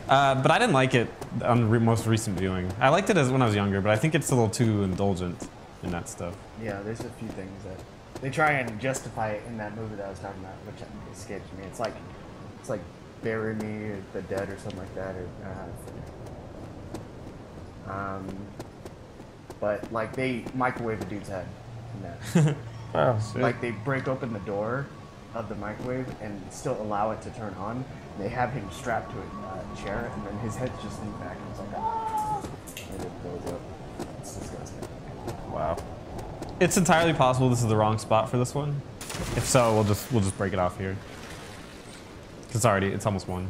But I didn't like it on the most recent viewing. I liked it as when I was younger, but I think it's a little too indulgent in that stuff. Yeah, there's a few things that they try and justify it in that movie that I was talking about, which escapes me. It's like Bury Me or The Dead or something like that, or but like they microwave the dude's head in that. Oh, Like they break open the door of the microwave and still allow it to turn on. They have him strapped to a chair, and then his head's just in the back, and it's like, ah! And it blows up. It's disgusting. wow. It's entirely possible this is the wrong spot for this one. If so, we'll just break it off here. 'Cause it's almost 1.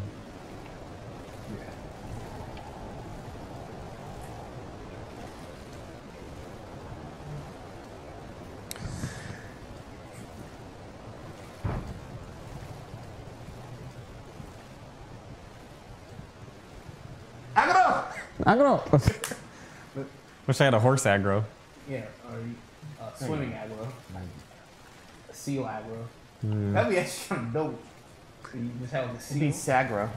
I don't know. Wish I had a horse aggro. Yeah, or swimming aggro. A seal aggro. That'd be actually kind of dope. So you just have the It'd be seal. Sagro.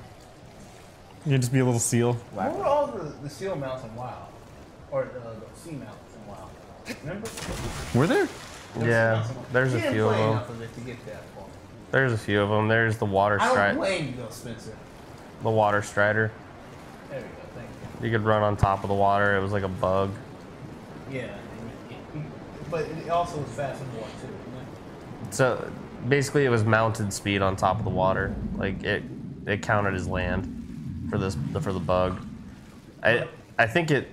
You'd just be a little seal. What were all the seal mounts in WoW? Or the sea mounts in WoW? Remember? Were there? Yeah, there's a You didn't few of play them. enough of it to get that far. There's a few of them. There's the water I don't strider. blame you though, Spencer. The water strider. There we go, thank You could run on top of the water. It was like a bug. you. Yeah. But it also was fast and more too, isn't it? So basically, it was mounted speed on top of the water. Like it counted as land for the bug. I think it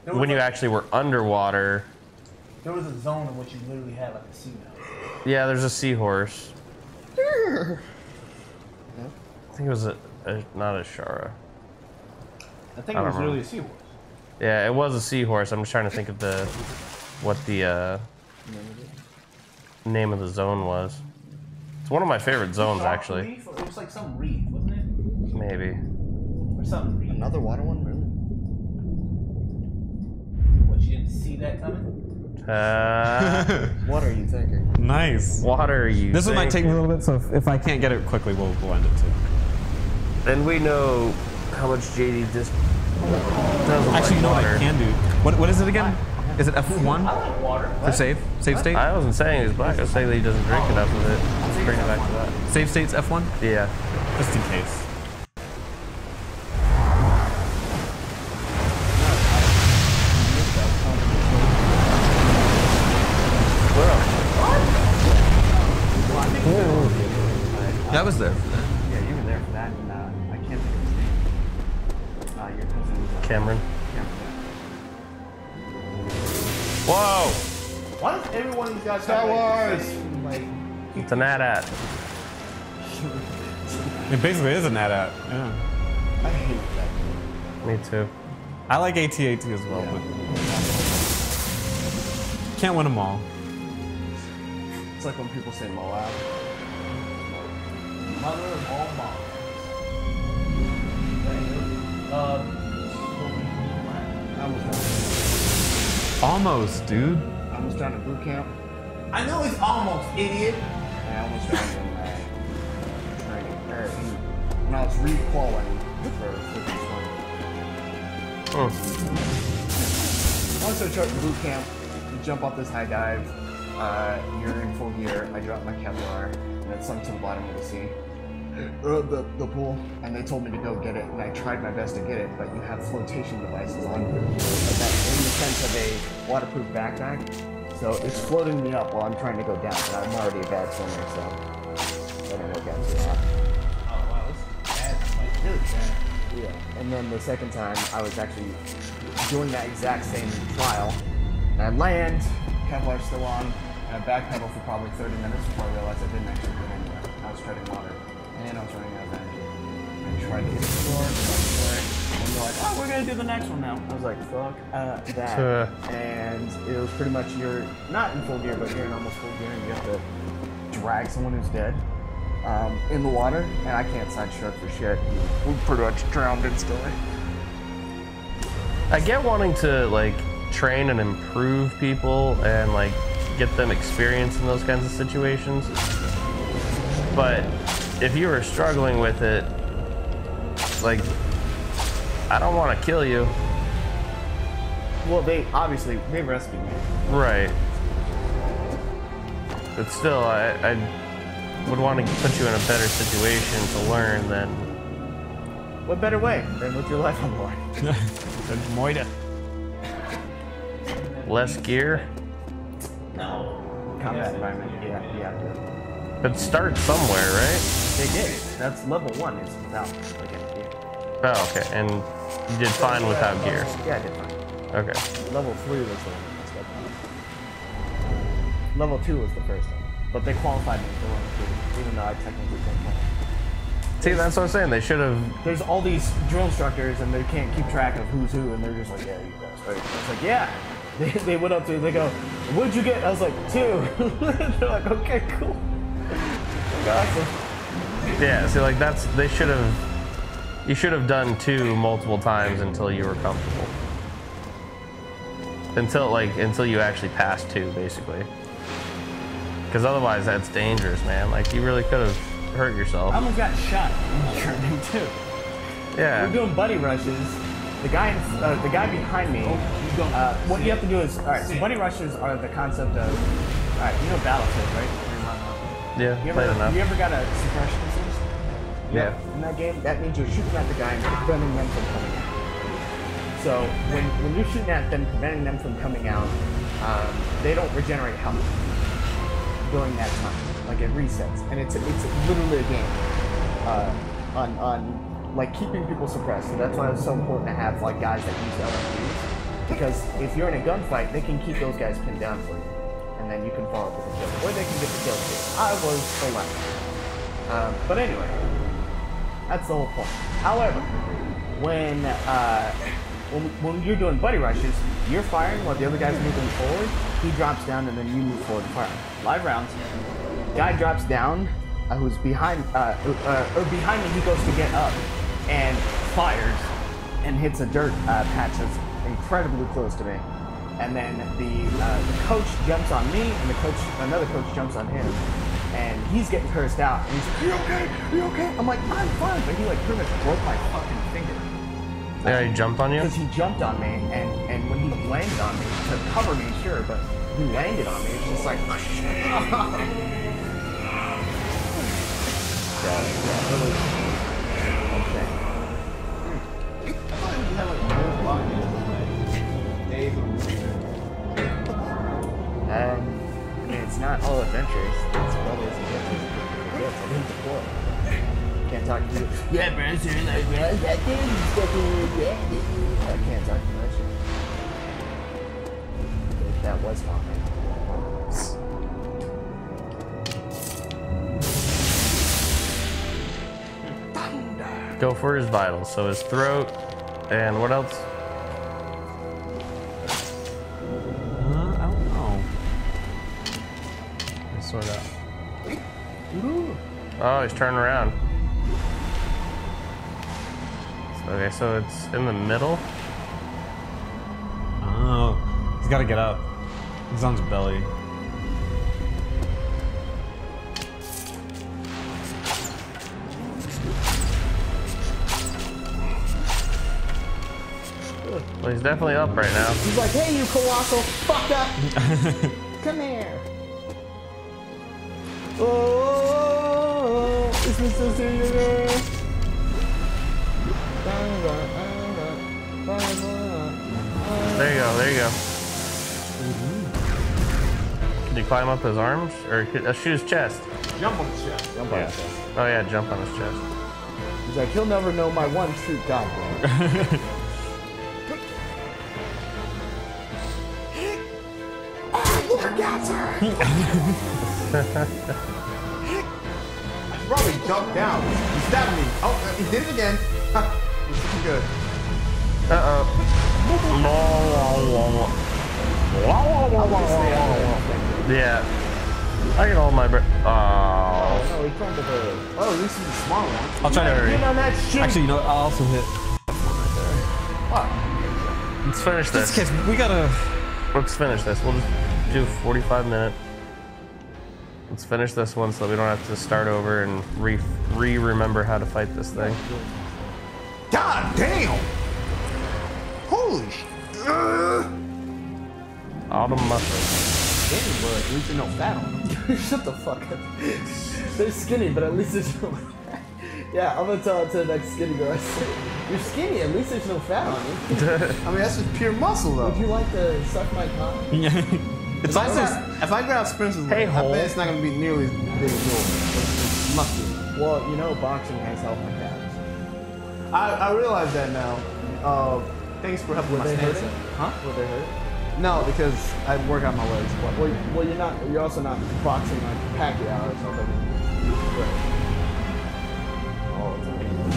when you actually were underwater. There was a zone in which you literally had like a sea mount. Yeah, there's a seahorse. I think it was not a Shara. I think I it was don't know. really a seahorse. Yeah, it was a seahorse. I'm just trying to think of what the name of the zone was. It's one of my favorite zones, Shark actually. Reef? It was like some reef, wasn't it? Maybe. Or something reef. Another water one, really? What, you didn't see that coming? What are you thinking? Nice. Water, you This one might take think? me a little bit, so if I can't get it quickly, we'll end it too. And we know how much JD just doesn't Actually, you know like what I water. can do? What is it again? Is it F1 I like water. for save? Save state? I wasn't saying he's black. I was saying that he doesn't drink enough of it. Let's bring it back to that. Save state's F1? Yeah. Just in case. That was there for that. Yeah, you were there for that, and I can't think of his name. Your cousin. Cameron. Whoa! Why does every one of these guys Star have Wars! like It's an AT-AT. It basically is an AT-AT. Yeah. I hate that. Me too. I like AT-AT as well, but can't win them all. It's like when people say Moab. mother of all moms. I almost done. Almost, dude. I almost done at boot camp. I know it's almost, idiot. I almost done in training. and I was re-qualing for this one. Once I start boot camp, you jump off this high dive, you're in full gear, I drop my Kevlar, and it sunk to the bottom of the sea. The pool, and they told me to go get it, and I tried my best to get it, but you have flotation devices on it, in the sense of a waterproof backpack, so it's floating me up while I'm trying to go down, and I'm already a bad swimmer, so I don't work out too hot. Oh wow, this is bad. Like really bad. Yeah, and then the second time, I was actually doing that exact same trial, and I land, Kevlar's still on, and I backpedal for probably 30 minutes before I realized I didn't actually get anywhere. I was treading water. And I was running out of energy. I tried to hit the floor, and they're like, oh, we're gonna do the next one now. I was like, fuck that. And it was pretty much you're not in full gear, but you're in almost full gear, and you have to drag someone who's dead in the water, and I can't side stroke for shit. We pretty much drowned instantly. I get wanting to like train and improve people and like get them experience in those kinds of situations, but if you were struggling with it, like, I don't want to kill you. Well, they rescued me. Right. But still, I would want to put you in a better situation to learn than... What better way than with your life on board? Moida. Less gear? Combat environment, yeah. But start somewhere, right? They did. That's level 1 is without like any gear. Oh, okay. And you did fine without gear. Yeah, I did fine. Okay. Level 3 was the one that messed up. Level 2 was the first one. But they qualified me for level 3, even though I technically couldn't play. See, that's what I'm saying. They should have... There's all these drill instructors and they can't keep track of who's who, and they're just like, yeah, you guys, right? It's like, yeah. They went up to me, they go, what'd you get? I was like, 2. They're like, okay, cool. Awesome. Yeah, see, like, that's... They should have... You should have done 2 multiple times until you were comfortable. Until you actually passed 2, basically. Because otherwise, that's dangerous, man. Like, you really could have hurt yourself. I almost got shot in training too. Yeah. We're doing buddy rushes. The guy behind me. What you have to do is, all right. So buddy rushes are the concept of, all right. You know Battlefield, right? Yeah. You Played enough. ever got a suppression assist? Yeah. In that game, that means you're shooting at the guy and preventing them from coming out. So when you're shooting at them, preventing them from coming out, they don't regenerate health during that time. Like it resets, and it's literally a game on like keeping people suppressed. So that's why it's so important to have like guys that use LMGs, because if you're in a gunfight, they can keep those guys pinned down for you, and then you can follow up with a kill, or they can get the kill too. I was selected. But anyway, that's the whole point. However, when you're doing buddy rushes, you're firing while the other guy's moving forward. He drops down, and then you move forward and fire. Live rounds. Guy drops down, who's behind, or behind me. He goes to get up and fires and hits a dirt patch that's incredibly close to me. And then the coach jumps on me, and another coach jumps on him. And he's getting cursed out, and he's like, "You okay? You okay?" I'm like, "I'm fine," but he like pretty much broke my fucking finger. Yeah, he jumped on you? Because he jumped on me, and when he landed on me, to cover me, sure, but he landed on me, it's just like, okay. I mean, it's not all adventures. It's brothers and adventures. Yes, I didn't deploy. Can't talk to you. Yeah, bro, so like, well, that thing is fucking, yeah. I can't talk to that shit. If that was talking. Go for his vitals. So his throat, and what else? I don't know. Let's sort out. Oh, he's turning around. Okay, so it's in the middle. Oh, he's got to get up. He's on his belly. Well, he's definitely up right now. He's like, hey, you colossal fuck up. Come here. Oh, is this so serious? There you go. There you go. Can you climb up his arms or shoot his chest? Jump on the chest. Jump on his chest. Oh yeah, jump on his chest. He's like, he'll never know my one true god, bro. I should probably jump down. He stabbed me. Oh, he did it again. He's looking good. Yeah. I can hold my breath. Oh. No, he crumbled her. Oh, at least he's a small one. I'll try to hurry. Get on that shit. Actually, you know what? I'll also hit. Let's finish Just this. in case, we gotta. Let's finish this. We'll just do 45 minute. Let's finish this one so that we don't have to start over and remember how to fight this thing. God damn! Holy shit! Autumn muffin. Skinny, but at least there's no fat on them. Shut the fuck up. They're skinny, but at least there's no fat. Yeah, I'm gonna tell it to the next skinny girl. I said, you're skinny, at least there's no fat on you. I mean, that's just pure muscle, though. Would you like to suck my cock? It's If I also. grab Spencer's Hey, leg, I hole. bet it's not gonna be nearly as big as yours. It's muscle. Well, you know, boxing has helped my calves. I realize that now. Thanks for helping Were my they stance. hurting? Huh? Were they hurt? No, because I work out my legs. Well, you're also not boxing like Pacquiao or something. All the time.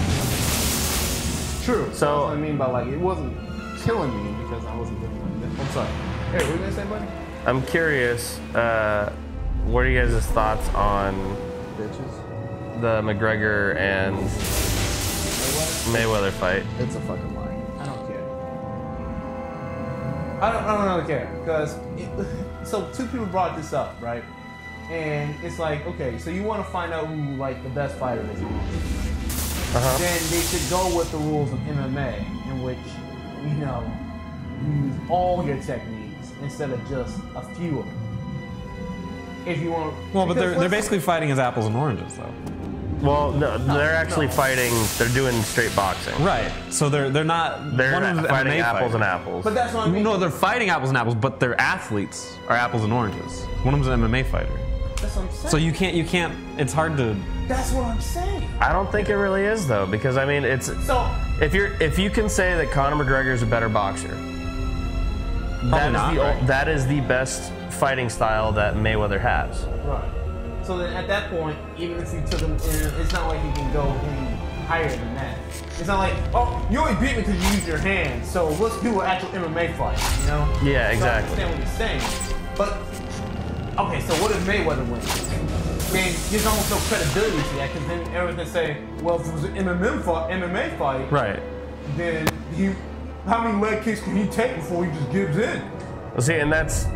True. So- That's what I mean by like, it wasn't killing me because I wasn't doing like that. I'm sorry. Hey, what were you gonna say, buddy? I'm curious, what are you guys' thoughts on Bitches. the McGregor and Mayweather fight? It's a fucking lie. I don't care. I don't really care because so two people brought this up, right? And it's like, okay, so you want to find out who like the best fighter is, then they should go with the rules of MMA, in which you use all your techniques instead of just a few of them. If you want, Well, but because they're basically fighting as apples and oranges, though. Well, no, they're actually fighting. They're doing straight boxing. Right. So they're not. They're one of not the fighting MMA apples and fighters. apples. But that's what I mean. No, they're fighting apples and apples, but their athletes are apples and oranges. One of them's an MMA fighter. That's what I'm saying. So you can't. It's hard to. That's what I'm saying. I don't think it really is though, because I mean, it's So if you can say that Conor McGregor is a better boxer, not, right? that is the best fighting style that Mayweather has. right. So then at that point, even if you took him in, it's not like you can go any higher than that. It's not like, oh, you only beat me because you used your hands, so let's do an actual MMA fight, you know? Yeah, So exactly. I understand what you're saying. But, okay, so what if Mayweather wins? Man, there's almost no credibility to that, because then everyone can say, well, if it was an MMA fight, Right. then how many leg kicks can he take before he just gives in? Well, see, and that's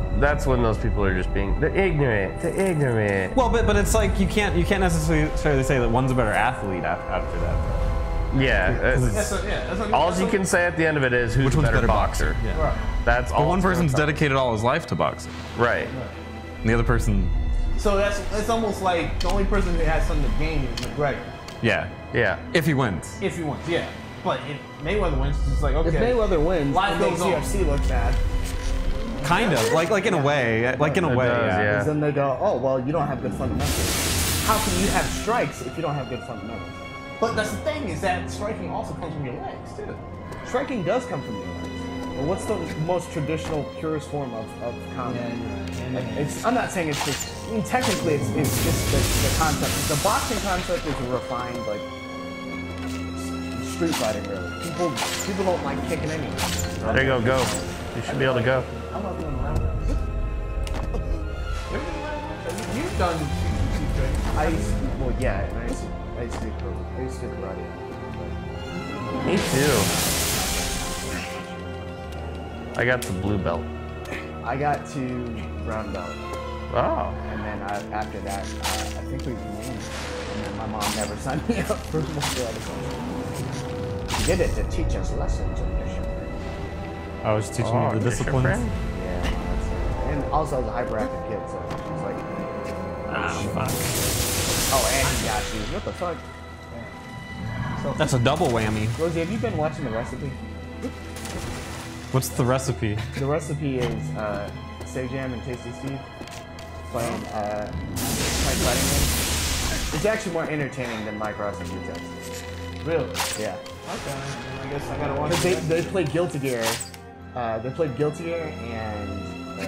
when those people are just being they're ignorant. They're ignorant. Well, but it's like you can't necessarily say that one's a better athlete after that. Yeah. That's what All you can say at the end of it is who's Which a one's better better boxer. Yeah. Right. That's all. But one it's gonna person's come. dedicated all his life to boxing, Right. and the other person, So it's almost like the only person who has something to gain is McGregor. yeah, Yeah. if he wins. If he wins, yeah. But if Mayweather wins, it's just like, okay. If Mayweather wins, Life it makes goes on. UFC look bad. Kind of, like in a way, like in a It way, does, yeah. yeah. Because then they go, oh, well, you don't have good fundamentals. How can you have strikes if you don't have good fundamentals? But that's the thing is that striking also comes from your legs too. Striking does come from your legs. But what's the most traditional, purest form of combat? I'm not saying it's just. I mean, technically, it's just the concept. The boxing concept is a refined, like, street fighting, really. People don't like kicking anyone. There you go. You should be able to go. I'm not doing round. You've done jiu-jitsu. I used to, well, yeah, I used to do karate. Me too. I got the blue belt. I got to brown belt. Oh. And then after that, I think we renamed. And then my mom never signed me up for martial arts. She did it to teach us lessons in mission. I was teaching you the just your disciplines. friend? Yeah, that's it. And also as a hyperactive kid, so she's like, Fuck. oh, and he got you. What the fuck? That's a double whammy. Rosie, have you been watching the recipe? What's the recipe? The recipe is Sejam and Tasty Steve playing fighting games. It's actually more entertaining than Micros and Vtex. Really? Yeah. Okay. I guess I gotta watch. Because they played Guilty Gear. They played Guilty Gear and I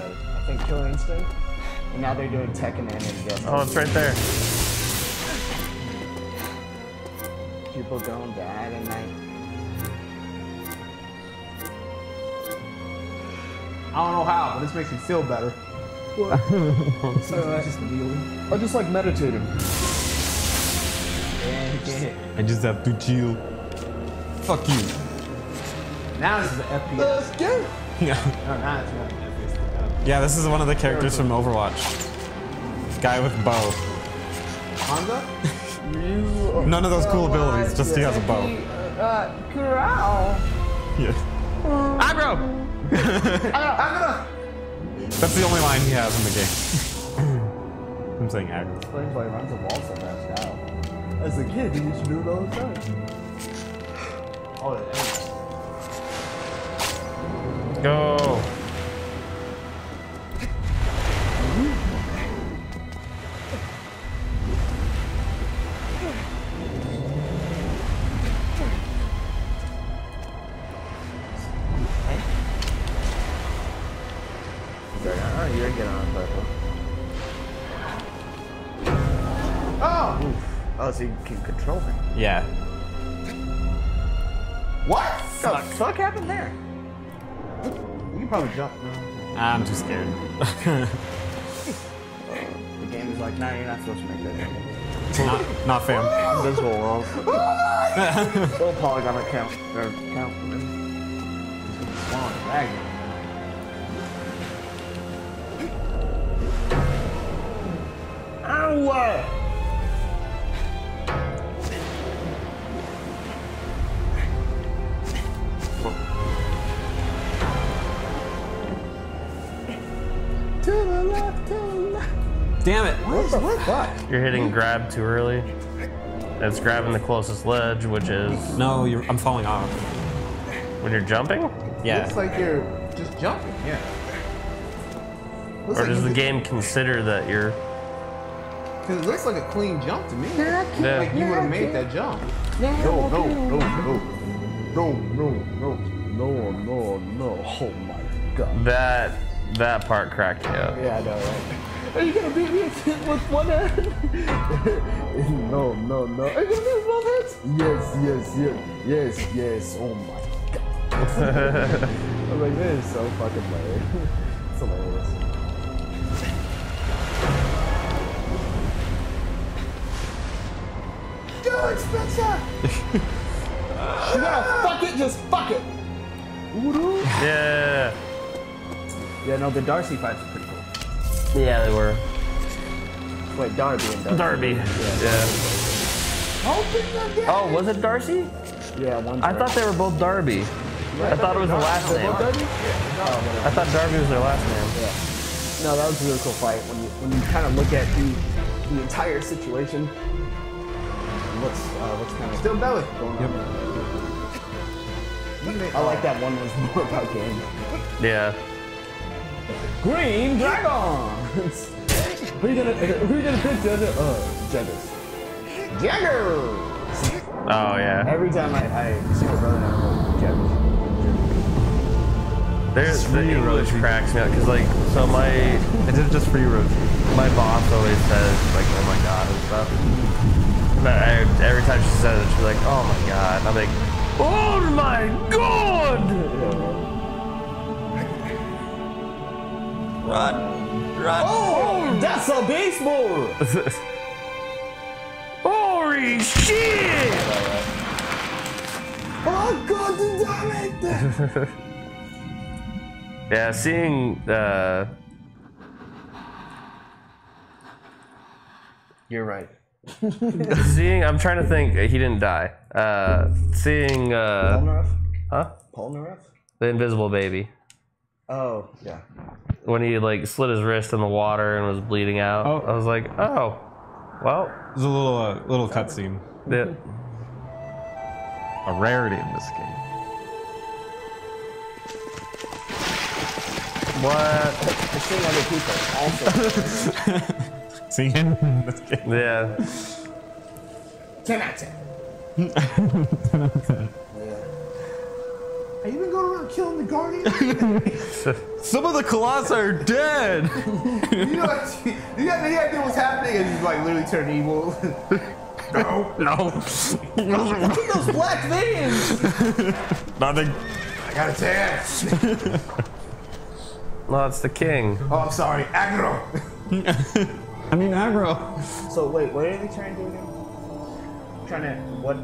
think Killer Instinct. And now they're doing Tekken and Injustice. Oh, it's right there. People going bad at night. I don't know how, but this makes me feel better. Just kneeling. I just like meditating. And he can't hit. I just have to chill. Fuck you. Now this is an FPS. Let's go! Yeah. No, now it's not an FPS. Yeah, this is one of the characters from Overwatch. Guy with bow. Hanzo? None of those cool abilities, just he has a bow. Yeah. Aggro! That's the only line he has in the game. I'm saying aggro. Explains why he runs a wall so fast now. As a kid, he used to do it all the time. Oh, yeah. Go. You're getting on purple. Oh! Oof. Oh, so you can control him. Yeah. What the fuck happened there? You can probably jump. I'm too scared. The game is like, nah, you're not supposed to make that jump. Not fam. Invisible world. Little polygon count. Or count. Spawn dragon. Ow! To the left, to the left. Damn it. What the fuck? You're hitting grab too early. It's grabbing the closest ledge, which is No, I'm falling off. when you're jumping? Yeah. Looks like you're just jumping, yeah. Looks Or like does you the could- game consider that you're... Cause it looks like a clean jump to me. Yeah. Like you would have made that jump. No, no, no, no. No, no, no. No, no, no. Oh my god. That part cracked me up. Yeah, I know, right? Are you gonna beat me with one hand? No, no, no. Are you gonna beat me with both hands? Yes, yes, yes. Yes, yes. Oh my god. I'm like, this is so fucking hilarious. It's hilarious. Do it, Spencer! You gotta fuck it, just fuck it! Yeah. Yeah, no, the Darcy fights are pretty cool. Yeah, they were. Wait, Darby and Darcy. Darby. Yeah. Oh, was it Darcy? Yeah, one's I thought they were both Darby. I thought it was the last name. I thought Darby was their last name. No, that was a really cool fight. When you kind of look at the entire situation, what's kind of Still belly. going on. I like that one was more about game. Yeah. Green Dragons. Who you gonna pick, Jaggers? Jaggers. Oh, yeah. Every time I see my brother now, I'm like, Jaggers. There's the English cracks me up because, like, so I did it just for you, Rose. my boss always says, like, oh my god and stuff. But every time she says it, she's like, oh my god. And I'm like, oh my god! Run. Run. Oh, that's a baseball. Holy shit! Oh god damn it! Yeah, seeing You're right. I'm trying to think. He didn't die. Seeing Polnareff? huh? Polnareff? The invisible baby. Oh, yeah. When he like slit his wrist in the water and was bleeding out. Oh. I was like, oh, well, There's a little cutscene. yeah. A rarity in this game. What? To seeing other people also. Seeing him in this game. Yeah. 10 out of 10. Are you been going around killing the Guardian? Some of the Colossi are dead. You know, you got any idea what's happening? And he's like literally turned evil. No. Those black veins! Nothing. I got a 10. No, it's the king. Oh, I'm sorry. Aggro. I mean, aggro. So wait, what are they trying to do again? Trying to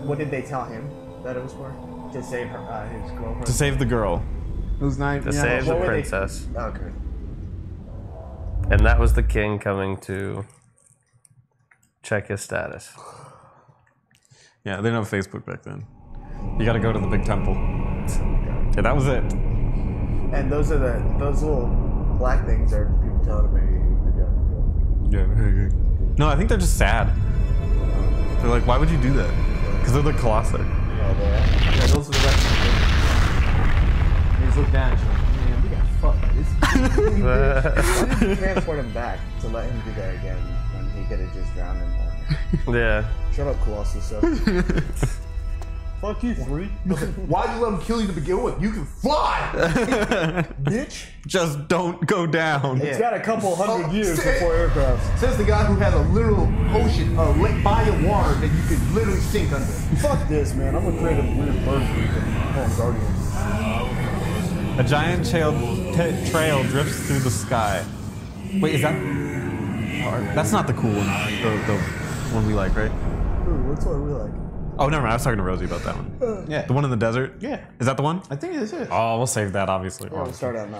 what did they tell him that it was for? To save her, his girlfriend. To save the girl. Who's nine? To save the what were they- princess. Okay. And that was the king coming to check his status. Yeah, they didn't have Facebook back then. You gotta go to the big temple. Yeah, that was it. And those little black things are people telling me. Yeah. No, I think they're just sad. They're like, why would you do that? Because they're the Colossi. Yeah, those are the rest of the things. They just look down and she's like, man, we got fucked by this. Transport him back to let him do that again when he could have just drowned in water. Yeah. Shut up, Colossus. Fuck you, 3. Why'd you let him kill you to begin with? You can fly! Bitch. Just don't go down. It's got a couple hundred Oh, years say- before aircraft. Says the guy who has a literal ocean, a body of water that you could literally sink under. Fuck this, man. I'm gonna create a weird version of Guardians. A giant trail drifts through the sky. Wait, is that? That's not the cool one. The one we like, right? Ooh, what's what we like? Oh, never mind. I was talking to Rosie about that one. Yeah. The one in the desert? Yeah. Is that the one? I think this is. Oh, we'll save that, obviously. Yeah, we'll start on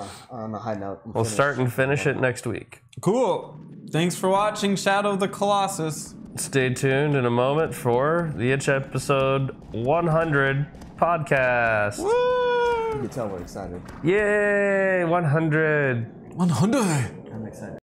a high note. We'll start and finish it next week. Cool. Thanks for watching Shadow of the Colossus. Stay tuned in a moment for the Itch episode 100 podcast. Woo! You can tell we're excited. Yay, 100. 100. I'm excited.